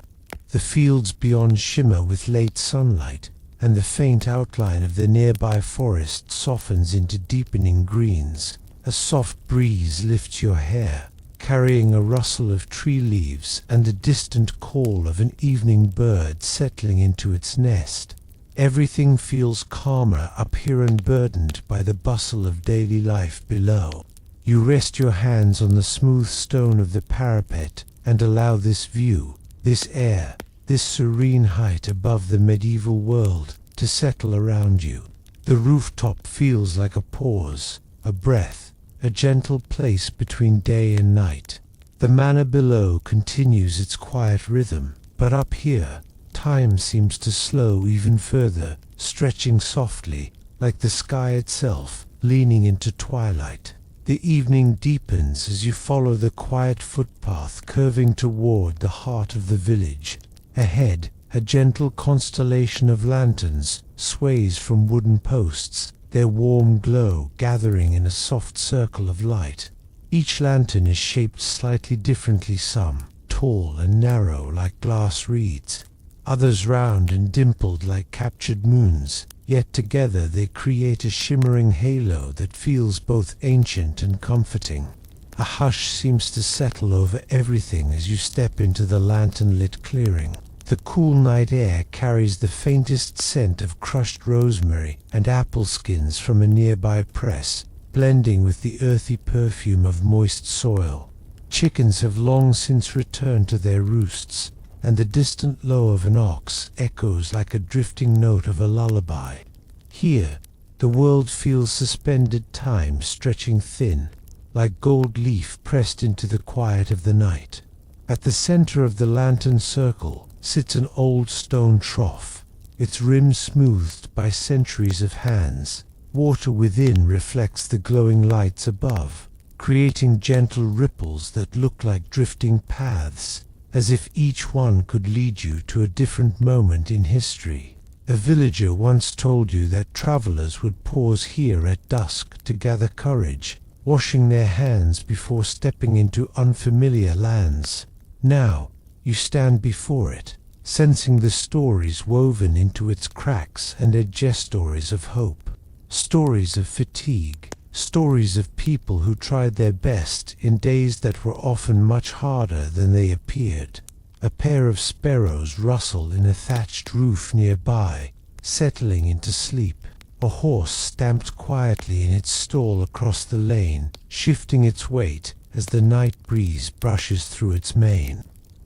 The fields beyond shimmer with late sunlight, and the faint outline of the nearby forest softens into deepening greens. A soft breeze lifts your hair, carrying a rustle of tree leaves and the distant call of an evening bird settling into its nest. Everything feels calmer up here, unburdened by the bustle of daily life below. You rest your hands on the smooth stone of the parapet and allow this view, this air, this serene height above the medieval world to settle around you. The rooftop feels like a pause, a breath, a gentle place between day and night. The manor below continues its quiet rhythm, but up here, Time seems to slow even further, stretching softly, like the sky itself, leaning into twilight. The evening deepens as you follow the quiet footpath curving toward the heart of the village. Ahead, a gentle constellation of lanterns sways from wooden posts, their warm glow gathering in a soft circle of light. Each lantern is shaped slightly differently, some tall and narrow like glass reeds, others round and dimpled like captured moons, yet together they create a shimmering halo that feels both ancient and comforting. A hush seems to settle over everything as you step into the lantern-lit clearing. The cool night air carries the faintest scent of crushed rosemary and apple skins from a nearby press, blending with the earthy perfume of moist soil. Chickens have long since returned to their roosts, and the distant low of an ox echoes like a drifting note of a lullaby. Here, the world feels suspended, time stretching thin, like gold leaf pressed into the quiet of the night. At the center of the lantern circle sits an old stone trough, its rim smoothed by centuries of hands. Water within reflects the glowing lights above, creating gentle ripples that look like drifting paths, as if each one could lead you to a different moment in history. A villager once told you that travelers would pause here at dusk to gather courage, washing their hands before stepping into unfamiliar lands. Now, you stand before it, sensing the stories woven into its cracks and edge, stories of hope, stories of fatigue, stories of people who tried their best in days that were often much harder than they appeared. A pair of sparrows rustle in a thatched roof nearby, settling into sleep. A horse stamped quietly in its stall across the lane, shifting its weight as the night breeze brushes through its mane.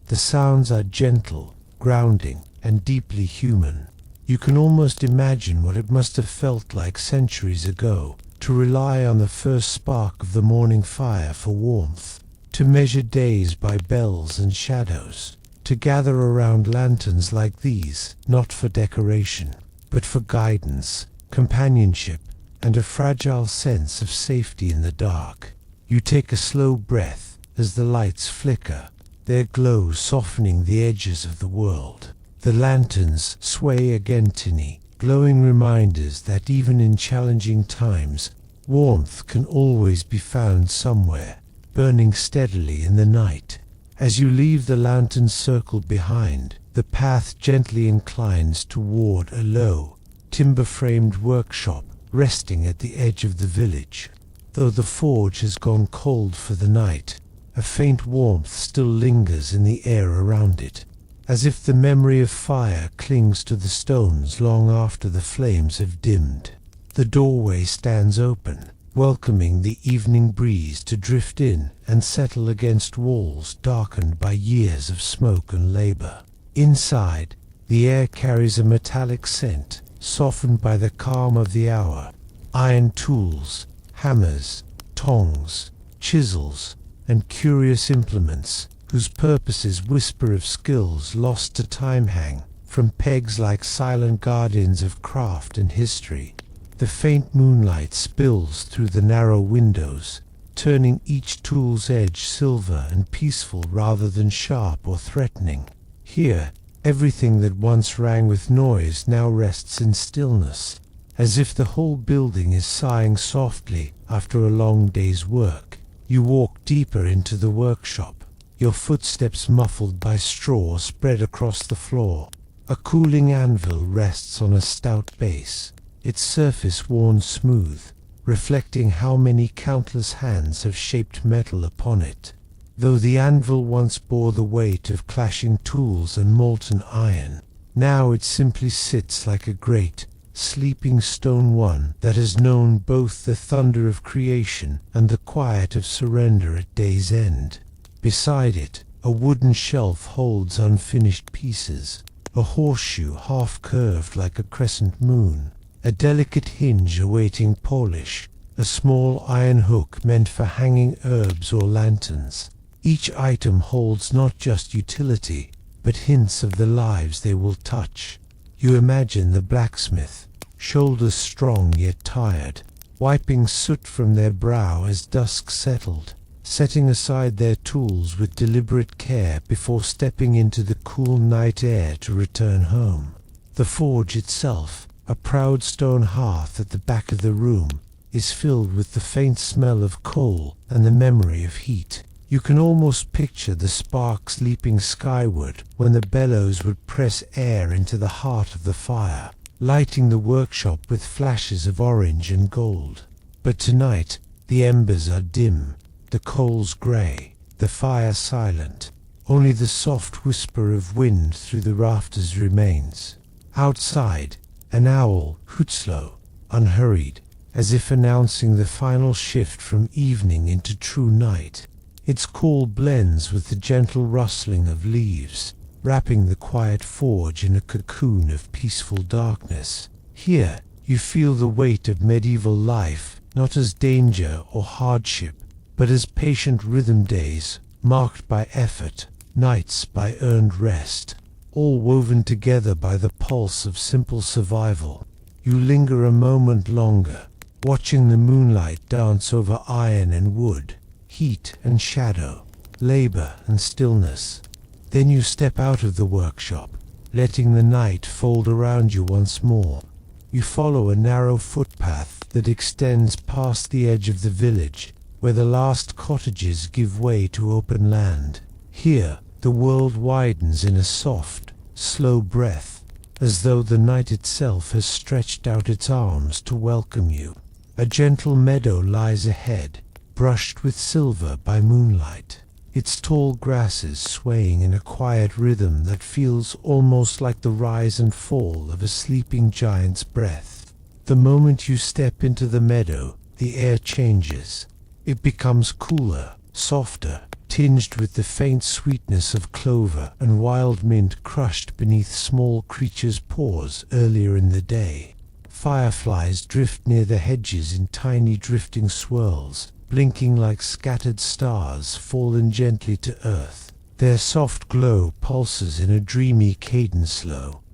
The sounds are gentle, grounding, and deeply human. You can almost imagine what it must have felt like centuries ago, to rely on the first spark of the morning fire for warmth, to measure days by bells and shadows, to gather around lanterns like these, not for decoration, but for guidance, companionship, and a fragile sense of safety in the dark. You take a slow breath as the lights flicker, their glow softening the edges of the world. The lanterns sway again, tiny, glowing reminders that even in challenging times, warmth can always be found somewhere, burning steadily in the night. As you leave the lantern circle behind, the path gently inclines toward a low, timber-framed workshop resting at the edge of the village. Though the forge has gone cold for the night, a faint warmth still lingers in the air around it, as if the memory of fire clings to the stones long after the flames have dimmed. The doorway stands open, welcoming the evening breeze to drift in and settle against walls darkened by years of smoke and labor. Inside, the air carries a metallic scent, softened by the calm of the hour. Iron tools, hammers, tongs, chisels, and curious implements, whose purposes whisper of skills lost to time, hang from pegs like silent guardians of craft and history. The faint moonlight spills through the narrow windows, turning each tool's edge silver and peaceful rather than sharp or threatening. Here, everything that once rang with noise now rests in stillness, as if the whole building is sighing softly after a long day's work. You walk deeper into the workshop, your footsteps muffled by straw spread across the floor. A cooling anvil rests on a stout base, its surface worn smooth, reflecting how many countless hands have shaped metal upon it. Though the anvil once bore the weight of clashing tools and molten iron, now it simply sits like a great, sleeping stone, one that has known both the thunder of creation and the quiet of surrender at day's end. Beside it, a wooden shelf holds unfinished pieces, a horseshoe half-curved like a crescent moon, a delicate hinge awaiting polish, a small iron hook meant for hanging herbs or lanterns. Each item holds not just utility, but hints of the lives they will touch. You imagine the blacksmith, shoulders strong yet tired, wiping soot from their brow as dusk settled, setting aside their tools with deliberate care before stepping into the cool night air to return home. The forge itself, a proud stone hearth at the back of the room, is filled with the faint smell of coal and the memory of heat. You can almost picture the sparks leaping skyward when the bellows would press air into the heart of the fire, lighting the workshop with flashes of orange and gold. But tonight, the embers are dim, the coals grey, the fire silent. Only the soft whisper of wind through the rafters remains. Outside, an owl hoots low, unhurried, as if announcing the final shift from evening into true night. Its call blends with the gentle rustling of leaves, wrapping the quiet forge in a cocoon of peaceful darkness. Here, you feel the weight of medieval life, not as danger or hardship, but as patient rhythm days, marked by effort, nights by earned rest, all woven together by the pulse of simple survival. You linger a moment longer, watching the moonlight dance over iron and wood, heat and shadow, labor and stillness. Then you step out of the workshop, letting the night fold around you once more. You follow a narrow footpath that extends past the edge of the village, where the last cottages give way to open land. Here, the world widens in a soft, slow breath, as though the night itself has stretched out its arms to welcome you. A gentle meadow lies ahead, brushed with silver by moonlight, its tall grasses swaying in a quiet rhythm that feels almost like the rise and fall of a sleeping giant's breath. The moment you step into the meadow, the air changes. It becomes cooler, softer, tinged with the faint sweetness of clover and wild mint crushed beneath small creatures' paws earlier in the day. Fireflies drift near the hedges in tiny drifting swirls, blinking like scattered stars fallen gently to earth. Their soft glow pulses in a dreamy cadence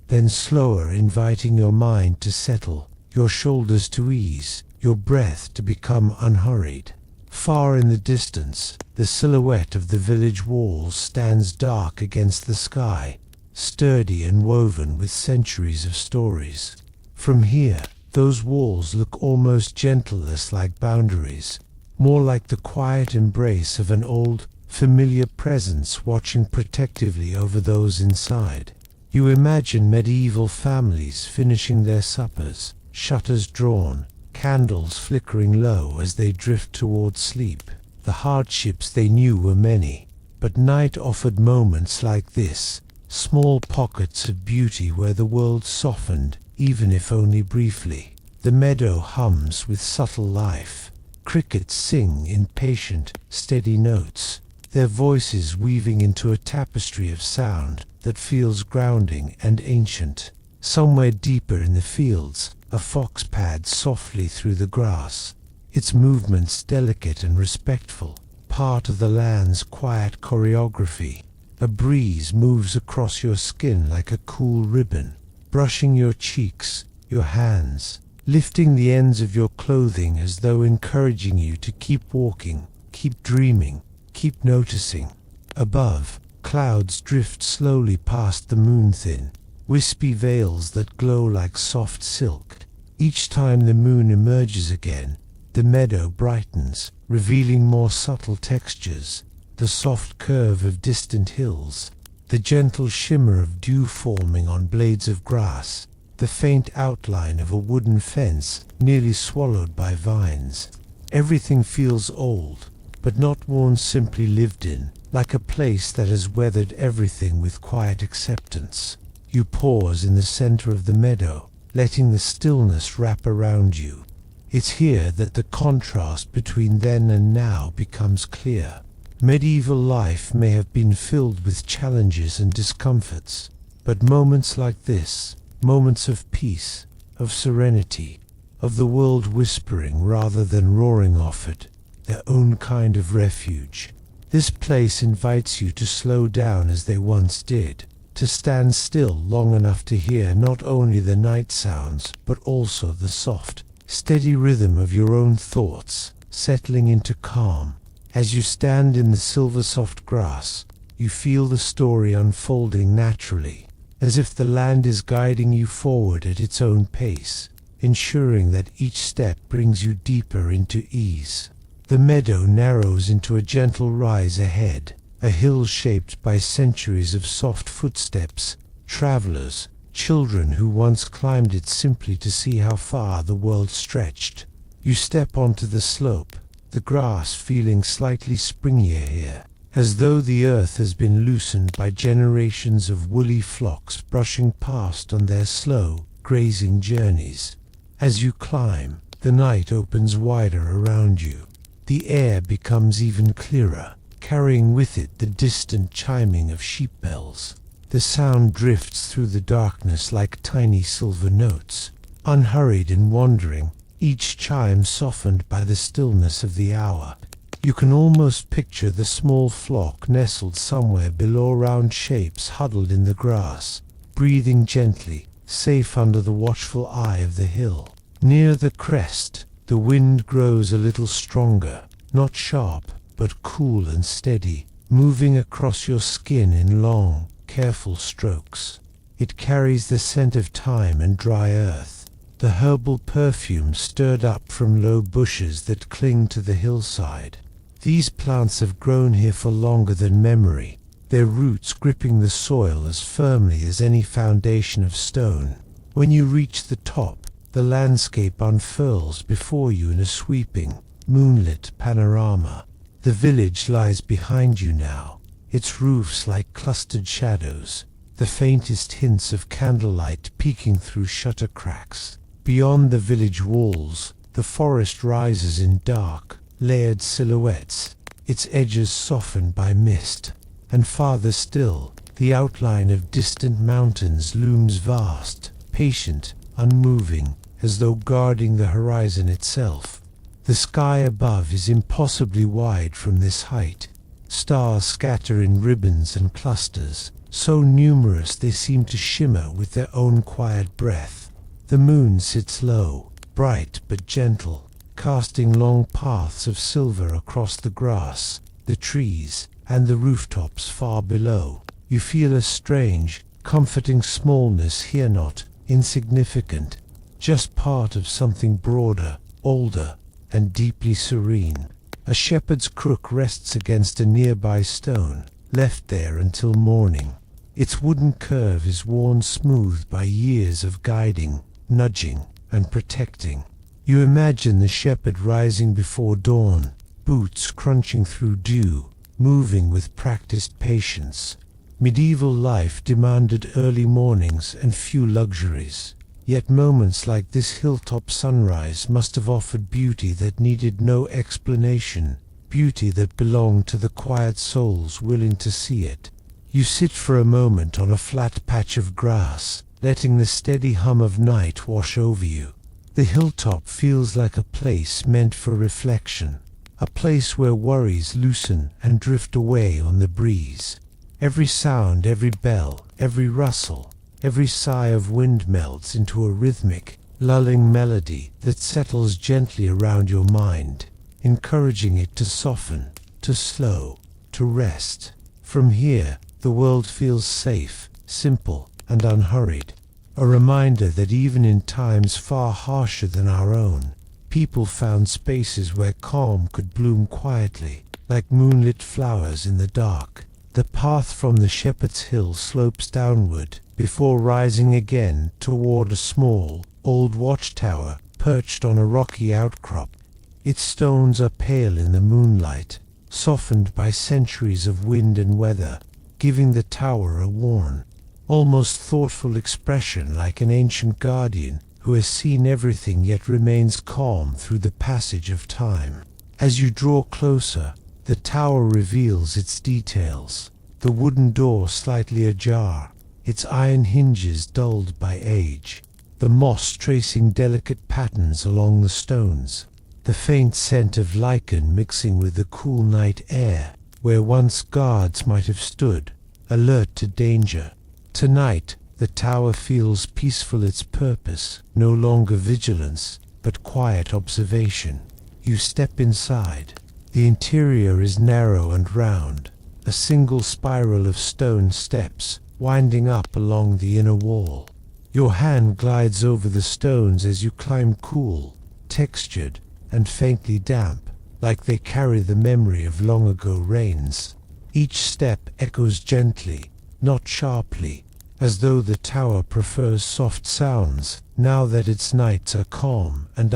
then slower, inviting your mind to settle, your shoulders to ease, your breath to become unhurried. Far in the distance, the silhouette of the village walls stands dark against the sky, sturdy and woven with centuries of stories. From here, those walls look almost gentleless, like boundaries, more like the quiet embrace of an old, familiar presence watching protectively over those inside. You imagine medieval families finishing their suppers, shutters drawn, candles flickering low as they drift towards sleep. The hardships they knew were many, but night offered moments like this, small pockets of beauty where the world softened, even if only briefly. The meadow hums with subtle life. Crickets sing in patient, steady notes, their voices weaving into a tapestry of sound that feels grounding and ancient. Somewhere deeper in the fields, a fox pads softly through the grass, its movements delicate and respectful, part of the land's quiet choreography. A breeze moves across your skin like a cool ribbon, brushing your cheeks, your hands, lifting the ends of your clothing as though encouraging you to keep walking, keep dreaming, keep noticing. Above, clouds drift slowly past the moon-thin, wispy veils that glow like soft silk. Each time the moon emerges again, the meadow brightens, revealing more subtle textures, the soft curve of distant hills, the gentle shimmer of dew forming on blades of grass, the faint outline of a wooden fence nearly swallowed by vines. Everything feels old, but not worn, simply lived in, like a place that has weathered everything with quiet acceptance. You pause in the center of the meadow, letting the stillness wrap around you. It's here that the contrast between then and now becomes clear. Medieval life may have been filled with challenges and discomforts, but moments like this, moments of peace, of serenity, of the world whispering rather than roaring, offered their own kind of refuge. This place invites you to slow down as they once did, to stand still long enough to hear not only the night sounds, but also the soft, steady rhythm of your own thoughts, settling into calm. As you stand in the silver-soft grass, you feel the story unfolding naturally, as if the land is guiding you forward at its own pace, ensuring that each step brings you deeper into ease. The meadow narrows into a gentle rise ahead, a hill shaped by centuries of soft footsteps, travelers, children who once climbed it simply to see how far the world stretched. You step onto the slope, the grass feeling slightly springier here, as though the earth has been loosened by generations of woolly flocks brushing past on their slow, grazing journeys. As you climb, the night opens wider around you. The air becomes even clearer, carrying with it the distant chiming of sheep bells. The sound drifts through the darkness like tiny silver notes, unhurried and wandering, each chime softened by the stillness of the hour. You can almost picture the small flock nestled somewhere below, round shapes huddled in the grass, breathing gently, safe under the watchful eye of the hill. Near the crest, the wind grows a little stronger, not sharp, but cool and steady, moving across your skin in long, careful strokes. It carries the scent of thyme and dry earth, the herbal perfume stirred up from low bushes that cling to the hillside. These plants have grown here for longer than memory, their roots gripping the soil as firmly as any foundation of stone. When you reach the top, the landscape unfurls before you in a sweeping, moonlit panorama. The village lies behind you now, its roofs like clustered shadows, the faintest hints of candlelight peeking through shutter cracks. Beyond the village walls, the forest rises in dark, layered silhouettes, its edges softened by mist. And farther still, the outline of distant mountains looms vast, patient, unmoving, as though guarding the horizon itself. The sky above is impossibly wide from this height. Stars scatter in ribbons and clusters, so numerous they seem to shimmer with their own quiet breath. The moon sits low, bright but gentle, casting long paths of silver across the grass, the trees, and the rooftops far below. You feel a strange, comforting smallness here, not insignificant, just part of something broader, older, and deeply serene. A shepherd's crook rests against a nearby stone, left there until morning. Its wooden curve is worn smooth by years of guiding, nudging, and protecting. You imagine the shepherd rising before dawn, boots crunching through dew, moving with practiced patience. Medieval life demanded early mornings and few luxuries. Yet moments like this hilltop sunrise must have offered beauty that needed no explanation, beauty that belonged to the quiet souls willing to see it. You sit for a moment on a flat patch of grass, letting the steady hum of night wash over you. The hilltop feels like a place meant for reflection, a place where worries loosen and drift away on the breeze. Every sound, every bell, every rustle, every sigh of wind melts into a rhythmic, lulling melody that settles gently around your mind, encouraging it to soften, to slow, to rest. From here, the world feels safe, simple, and unhurried, a reminder that even in times far harsher than our own, people found spaces where calm could bloom quietly, like moonlit flowers in the dark. The path from the Shepherd's Hill slopes downward, before rising again toward a small, old watchtower perched on a rocky outcrop. Its stones are pale in the moonlight, softened by centuries of wind and weather, giving the tower a worn, almost thoughtful expression, like an ancient guardian who has seen everything yet remains calm through the passage of time. As you draw closer, the tower reveals its details, the wooden door slightly ajar, its iron hinges dulled by age, the moss tracing delicate patterns along the stones, the faint scent of lichen mixing with the cool night air, where once guards might have stood, alert to danger. Tonight, the tower feels peaceful its purpose, no longer vigilance, but quiet observation. You step inside. The interior is narrow and round, a single spiral of stone steps winding up along the inner wall. Your hand glides over the stones as you climb, cool, textured, and faintly damp, like they carry the memory of long ago rains. Each step echoes gently, not sharply, as though the tower prefers soft sounds now that its nights are calm and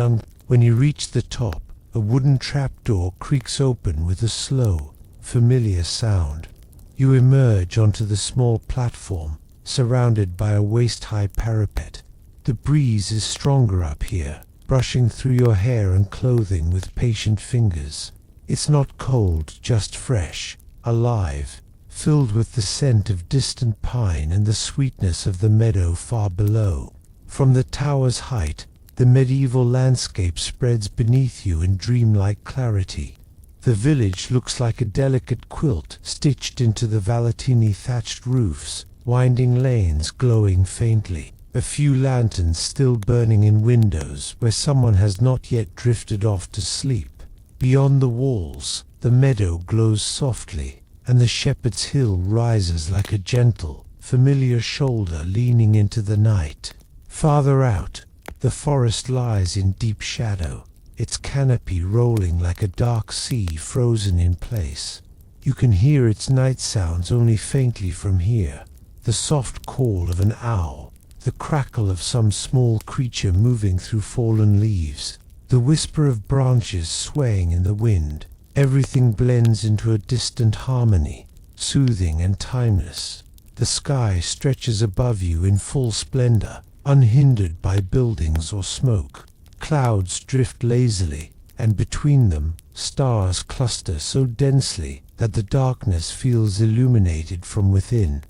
When you reach the top, a wooden trapdoor creaks open with a slow, familiar sound. You emerge onto the small platform, surrounded by a waist-high parapet. The breeze is stronger up here, brushing through your hair and clothing with patient fingers. It's not cold, just fresh, alive, filled with the scent of distant pine and the sweetness of the meadow far below. From the tower's height, the medieval landscape spreads beneath you in dreamlike clarity. The village looks like a delicate quilt stitched into the Valentini thatched roofs, winding lanes glowing faintly, a few lanterns still burning in windows where someone has not yet drifted off to sleep. Beyond the walls, the meadow glows softly, and the shepherd's hill rises like a gentle, familiar shoulder leaning into the night. Farther out, the forest lies in deep shadow, its canopy rolling like a dark sea frozen in place. You can hear its night sounds only faintly from here, the soft call of an owl, the crackle of some small creature moving through fallen leaves, the whisper of branches swaying in the wind. Everything blends into a distant harmony, soothing and timeless. The sky stretches above you in full splendor, unhindered by buildings or smoke. Clouds drift lazily, and between them, stars cluster so densely that the darkness feels illuminated from within.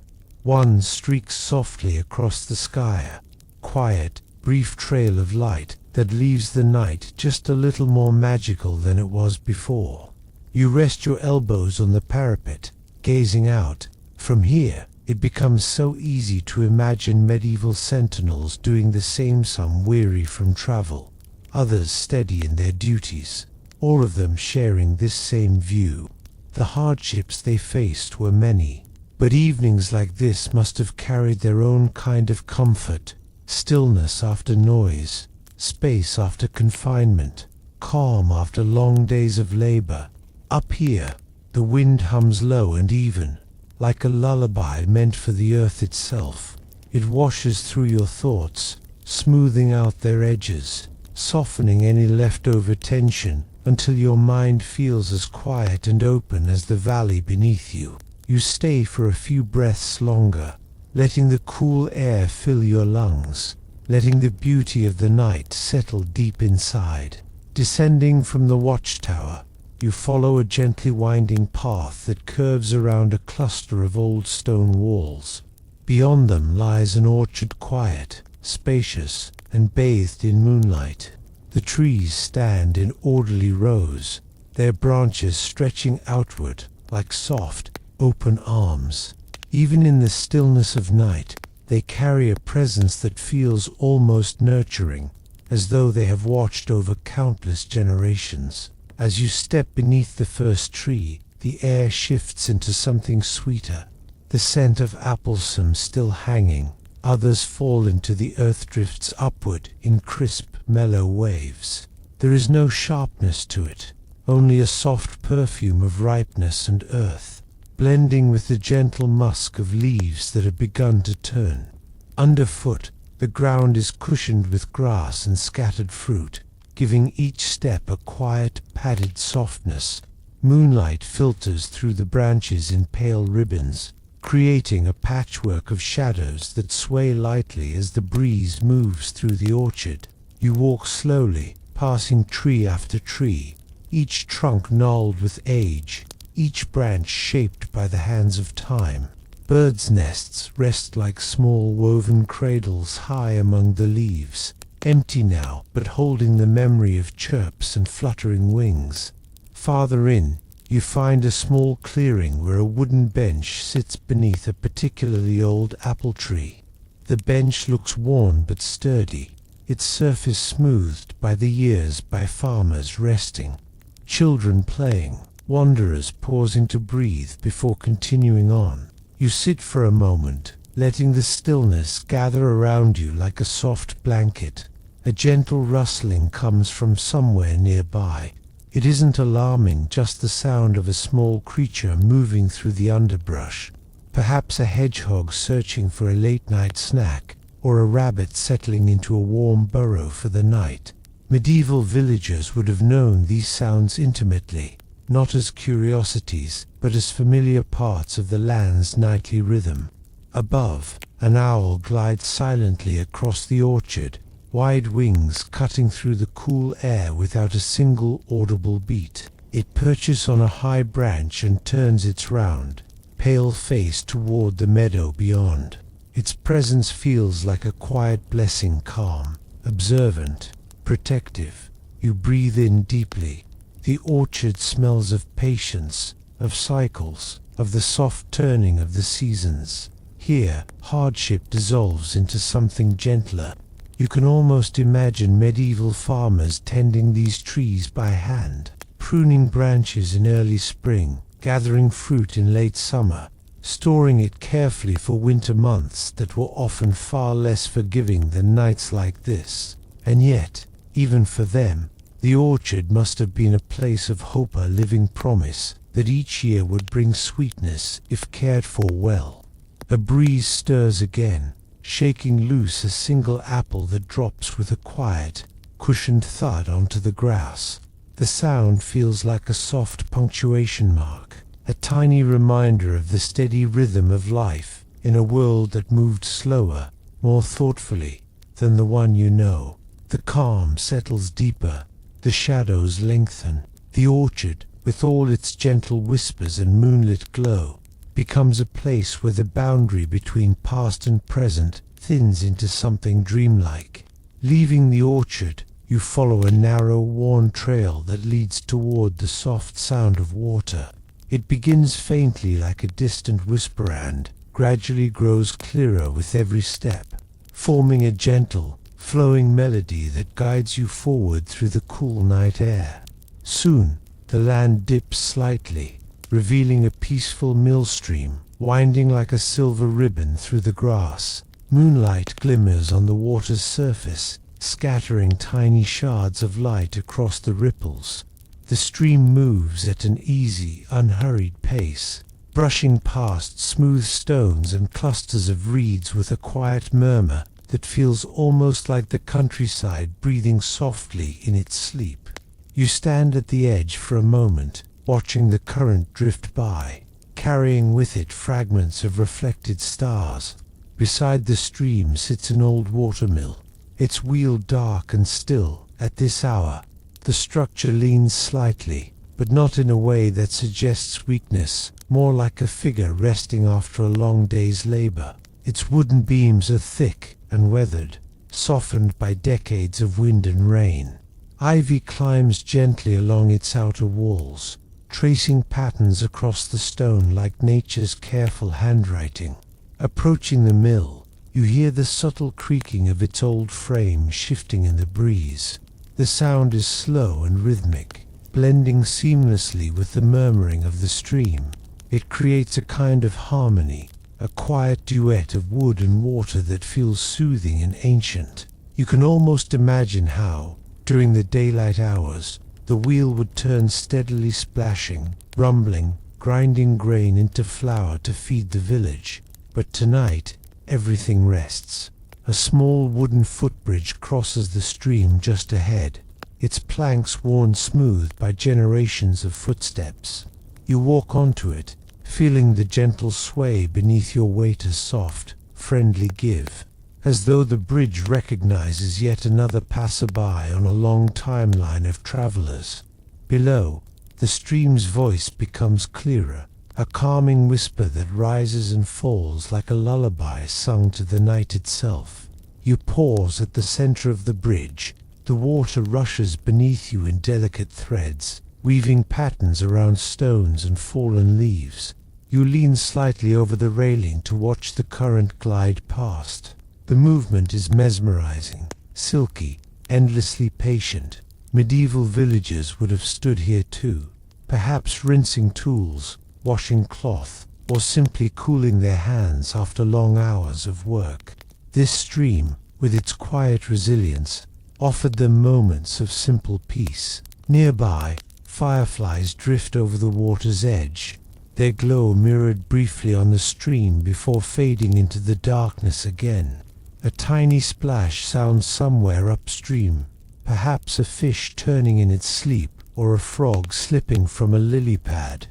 One streaks softly across the sky, a quiet, brief trail of light that leaves the night just a little more magical than it was before. You rest your elbows on the parapet, gazing out. From here, it becomes so easy to imagine medieval sentinels doing the same, some weary from travel, others steady in their duties, all of them sharing this same view. The hardships they faced were many, but evenings like this must have carried their own kind of comfort, stillness after noise, space after confinement, calm after long days of labor. Up here, the wind hums low and even, like a lullaby meant for the earth itself. It washes through your thoughts, smoothing out their edges, softening any leftover tension until your mind feels as quiet and open as the valley beneath you. You stay for a few breaths longer, letting the cool air fill your lungs, letting the beauty of the night settle deep inside. Descending from the watchtower, you follow a gently winding path that curves around a cluster of old stone walls. Beyond them lies an orchard, quiet, spacious, and bathed in moonlight. The trees stand in orderly rows, their branches stretching outward like soft, open arms. Even in the stillness of night, they carry a presence that feels almost nurturing, as though they have watched over countless generations. As you step beneath the first tree, the air shifts into something sweeter, the scent of applesome still hanging. Others fall into the earth, drifts upward in crisp, mellow waves. There is no sharpness to it, only a soft perfume of ripeness and earth, blending with the gentle musk of leaves that have begun to turn. Underfoot, the ground is cushioned with grass and scattered fruit, giving each step a quiet, padded softness. Moonlight filters through the branches in pale ribbons, creating a patchwork of shadows that sway lightly as the breeze moves through the orchard. You walk slowly, passing tree after tree, each trunk gnarled with age, each branch shaped by the hands of time. Birds' nests rest like small woven cradles high among the leaves, empty now, but holding the memory of chirps and fluttering wings. Farther in, You find a small clearing where a wooden bench sits beneath a particularly old apple tree. The bench looks worn but sturdy, its surface smoothed by the years by farmers resting, children playing, wanderers pausing to breathe before continuing on. You sit for a moment, letting the stillness gather around you like a soft blanket. A gentle rustling comes from somewhere nearby. It isn't alarming, just the sound of a small creature moving through the underbrush. Perhaps a hedgehog searching for a late-night snack, or a rabbit settling into a warm burrow for the night. Medieval villagers would have known these sounds intimately, not as curiosities, but as familiar parts of the land's nightly rhythm. Above, an owl glides silently across the orchard, wide wings cutting through the cool air without a single audible beat. It perches on a high branch and turns its round, pale face toward the meadow beyond. Its presence feels like a quiet blessing, calm, observant, protective. You breathe in deeply. The orchard smells of patience, of cycles, of the soft turning of the seasons. Here, hardship dissolves into something gentler. You can almost imagine medieval farmers tending these trees by hand, pruning branches in early spring, gathering fruit in late summer, storing it carefully for winter months that were often far less forgiving than nights like this. And yet, even for them, the orchard must have been a place of hope, a living promise that each year would bring sweetness if cared for well. A breeze stirs again, shaking loose a single apple that drops with a quiet, cushioned thud onto the grass. The sound feels like a soft punctuation mark, a tiny reminder of the steady rhythm of life in a world that moved slower, more thoughtfully than the one you know. The calm settles deeper, the shadows lengthen. The orchard, with all its gentle whispers and moonlit glow, becomes a place where the boundary between past and present thins into something dreamlike. Leaving the orchard, you follow a narrow, worn trail that leads toward the soft sound of water. It begins faintly like a distant whisper and gradually grows clearer with every step, forming a gentle, flowing melody that guides you forward through the cool night air. Soon, the land dips slightly, revealing a peaceful mill stream, winding like a silver ribbon through the grass. Moonlight glimmers on the water's surface, scattering tiny shards of light across the ripples. The stream moves at an easy, unhurried pace, brushing past smooth stones and clusters of reeds with a quiet murmur that feels almost like the countryside breathing softly in its sleep. You stand at the edge for a moment, watching the current drift by, carrying with it fragments of reflected stars. Beside the stream sits an old watermill, its wheel dark and still at this hour. The structure leans slightly, but not in a way that suggests weakness, more like a figure resting after a long day's labor. Its wooden beams are thick and weathered, softened by decades of wind and rain. Ivy climbs gently along its outer walls, tracing patterns across the stone like nature's careful handwriting. Approaching the mill, you hear the subtle creaking of its old frame shifting in the breeze. The sound is slow and rhythmic, blending seamlessly with the murmuring of the stream. It creates a kind of harmony, a quiet duet of wood and water that feels soothing and ancient. You can almost imagine how, during the daylight hours, the wheel would turn steadily, splashing, rumbling, grinding grain into flour to feed the village. But tonight, everything rests. A small wooden footbridge crosses the stream just ahead, its planks worn smooth by generations of footsteps. You walk onto it, feeling the gentle sway beneath your weight, a soft, friendly give, as though the bridge recognizes yet another passerby on a long timeline of travelers. Below, the stream's voice becomes clearer, a calming whisper that rises and falls like a lullaby sung to the night itself. You pause at the center of the bridge. The water rushes beneath you in delicate threads, weaving patterns around stones and fallen leaves. You lean slightly over the railing to watch the current glide past. The movement is mesmerizing, silky, endlessly patient. Medieval villagers would have stood here too, perhaps rinsing tools, washing cloth, or simply cooling their hands after long hours of work. This stream, with its quiet resilience, offered them moments of simple peace. Nearby, fireflies drift over the water's edge, their glow mirrored briefly on the stream before fading into the darkness again. A tiny splash sounds somewhere upstream, perhaps a fish turning in its sleep or a frog slipping from a lily pad.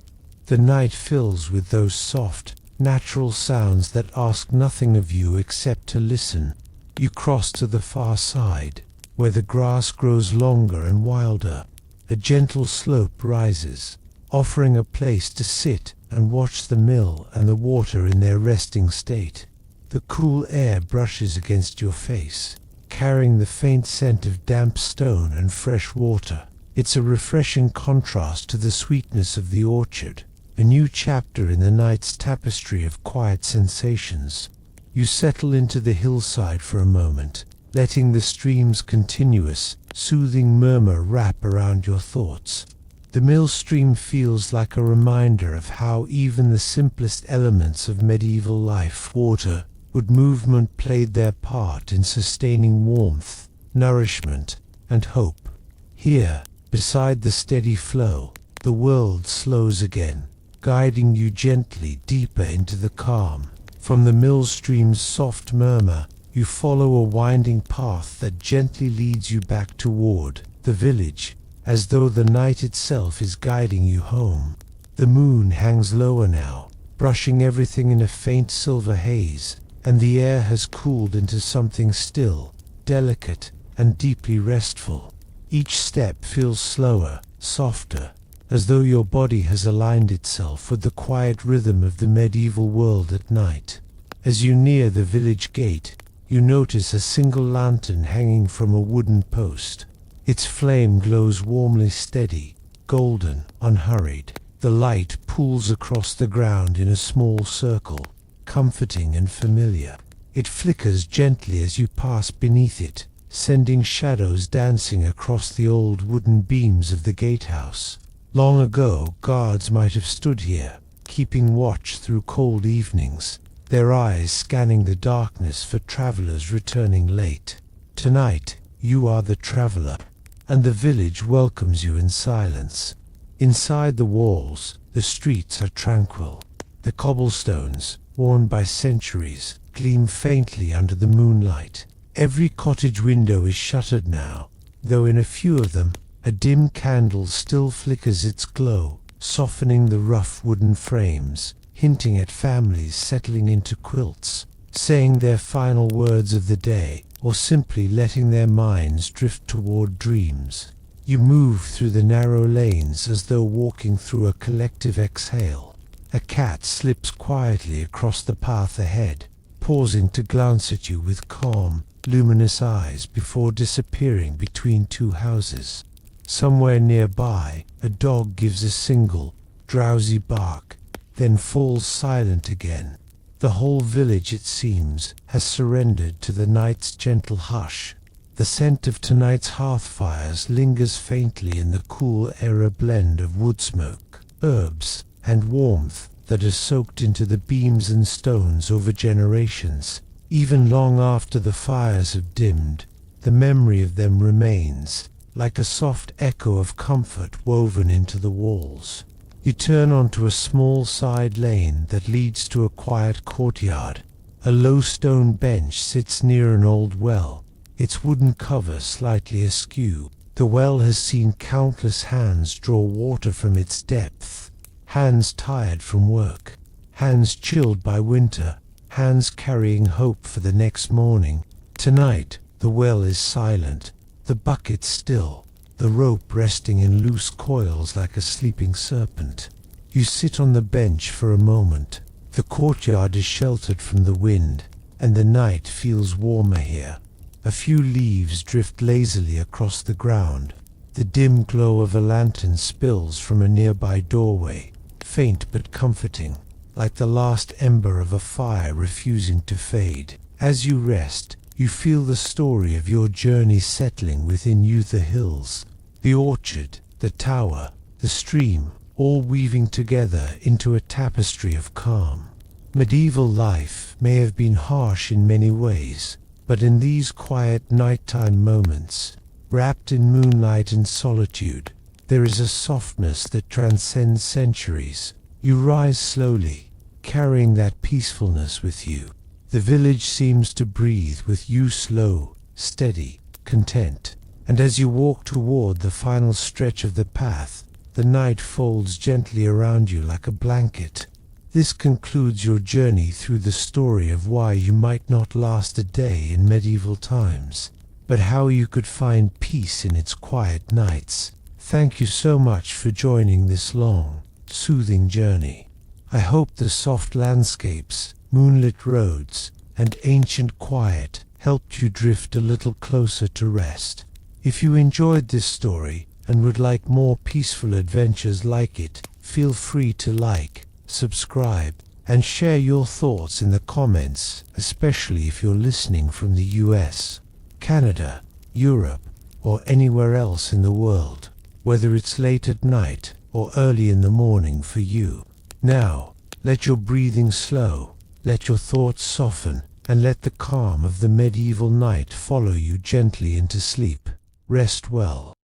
The night fills with those soft, natural sounds that ask nothing of you except to listen. You cross to the far side, where the grass grows longer and wilder. A gentle slope rises, offering a place to sit and watch the mill and the water in their resting state. The cool air brushes against your face, carrying the faint scent of damp stone and fresh water. It's a refreshing contrast to the sweetness of the orchard, a new chapter in the night's tapestry of quiet sensations. You settle into the hillside for a moment, letting the stream's continuous, soothing murmur wrap around your thoughts. The mill stream feels like a reminder of how even the simplest elements of medieval life, water, wood, movement, played their part in sustaining warmth, nourishment, and hope. Here, beside the steady flow, the world slows again, guiding you gently deeper into the calm. From the mill stream's soft murmur, you follow a winding path that gently leads you back toward the village, as though the night itself is guiding you home. The moon hangs lower now, brushing everything in a faint silver haze, and the air has cooled into something still, delicate, and deeply restful. Each step feels slower, softer, as though your body has aligned itself with the quiet rhythm of the medieval world at night. As you near the village gate, you notice a single lantern hanging from a wooden post. Its flame glows warmly steady, golden, unhurried. The light pools across the ground in a small circle, comforting and familiar. It flickers gently as you pass beneath it, sending shadows dancing across the old wooden beams of the gatehouse. Long ago, guards might have stood here, keeping watch through cold evenings, their eyes scanning the darkness for travelers returning late. Tonight, you are the traveler, and the village welcomes you in silence. Inside the walls, the streets are tranquil. The cobblestones, worn by centuries, gleam faintly under the moonlight. Every cottage window is shuttered now, though in a few of them, a dim candle still flickers its glow, softening the rough wooden frames, hinting at families settling into quilts, saying their final words of the day, or simply letting their minds drift toward dreams. You move through the narrow lanes as though walking through a collective exhale. A cat slips quietly across the path ahead, pausing to glance at you with calm, luminous eyes before disappearing between two houses. Somewhere nearby, a dog gives a single, drowsy bark, then falls silent again. The whole village, it seems, has surrendered to the night's gentle hush. The scent of tonight's hearth fires lingers faintly in the cool air, a blend of wood smoke, herbs, and warmth that has soaked into the beams and stones over generations. Even long after the fires have dimmed, the memory of them remains, like a soft echo of comfort woven into the walls. You turn onto a small side lane that leads to a quiet courtyard. A low stone bench sits near an old well, its wooden cover slightly askew. The well has seen countless hands draw water from its depth. Hands tired from work, hands chilled by winter, hands carrying hope for the next morning. Tonight, the well is silent, the bucket still, the rope resting in loose coils like a sleeping serpent. You sit on the bench for a moment. The courtyard is sheltered from the wind, and the night feels warmer here. A few leaves drift lazily across the ground, The dim glow of a lantern spills from a nearby doorway, faint but comforting, like the last ember of a fire refusing to fade. As you rest, you feel the story of your journey settling within you, the hills, the orchard, the tower, the stream, all weaving together into a tapestry of calm. Medieval life may have been harsh in many ways, but in these quiet nighttime moments, wrapped in moonlight and solitude, there is a softness that transcends centuries. You rise slowly, carrying that peacefulness with you. The village seems to breathe with you, slow, steady, content. And as you walk toward the final stretch of the path, the night folds gently around you like a blanket. This concludes your journey through the story of why you might not last a day in medieval times, but how you could find peace in its quiet nights. Thank you so much for joining this long, soothing journey. I hope the soft landscapes, moonlit roads, and ancient quiet helped you drift a little closer to rest. If you enjoyed this story and would like more peaceful adventures like it, feel free to like, subscribe, and share your thoughts in the comments, especially if you're listening from the US, Canada, Europe, or anywhere else in the world, whether it's late at night or early in the morning for you. Now, let your breathing slow, let your thoughts soften, and let the calm of the medieval night follow you gently into sleep. Rest well.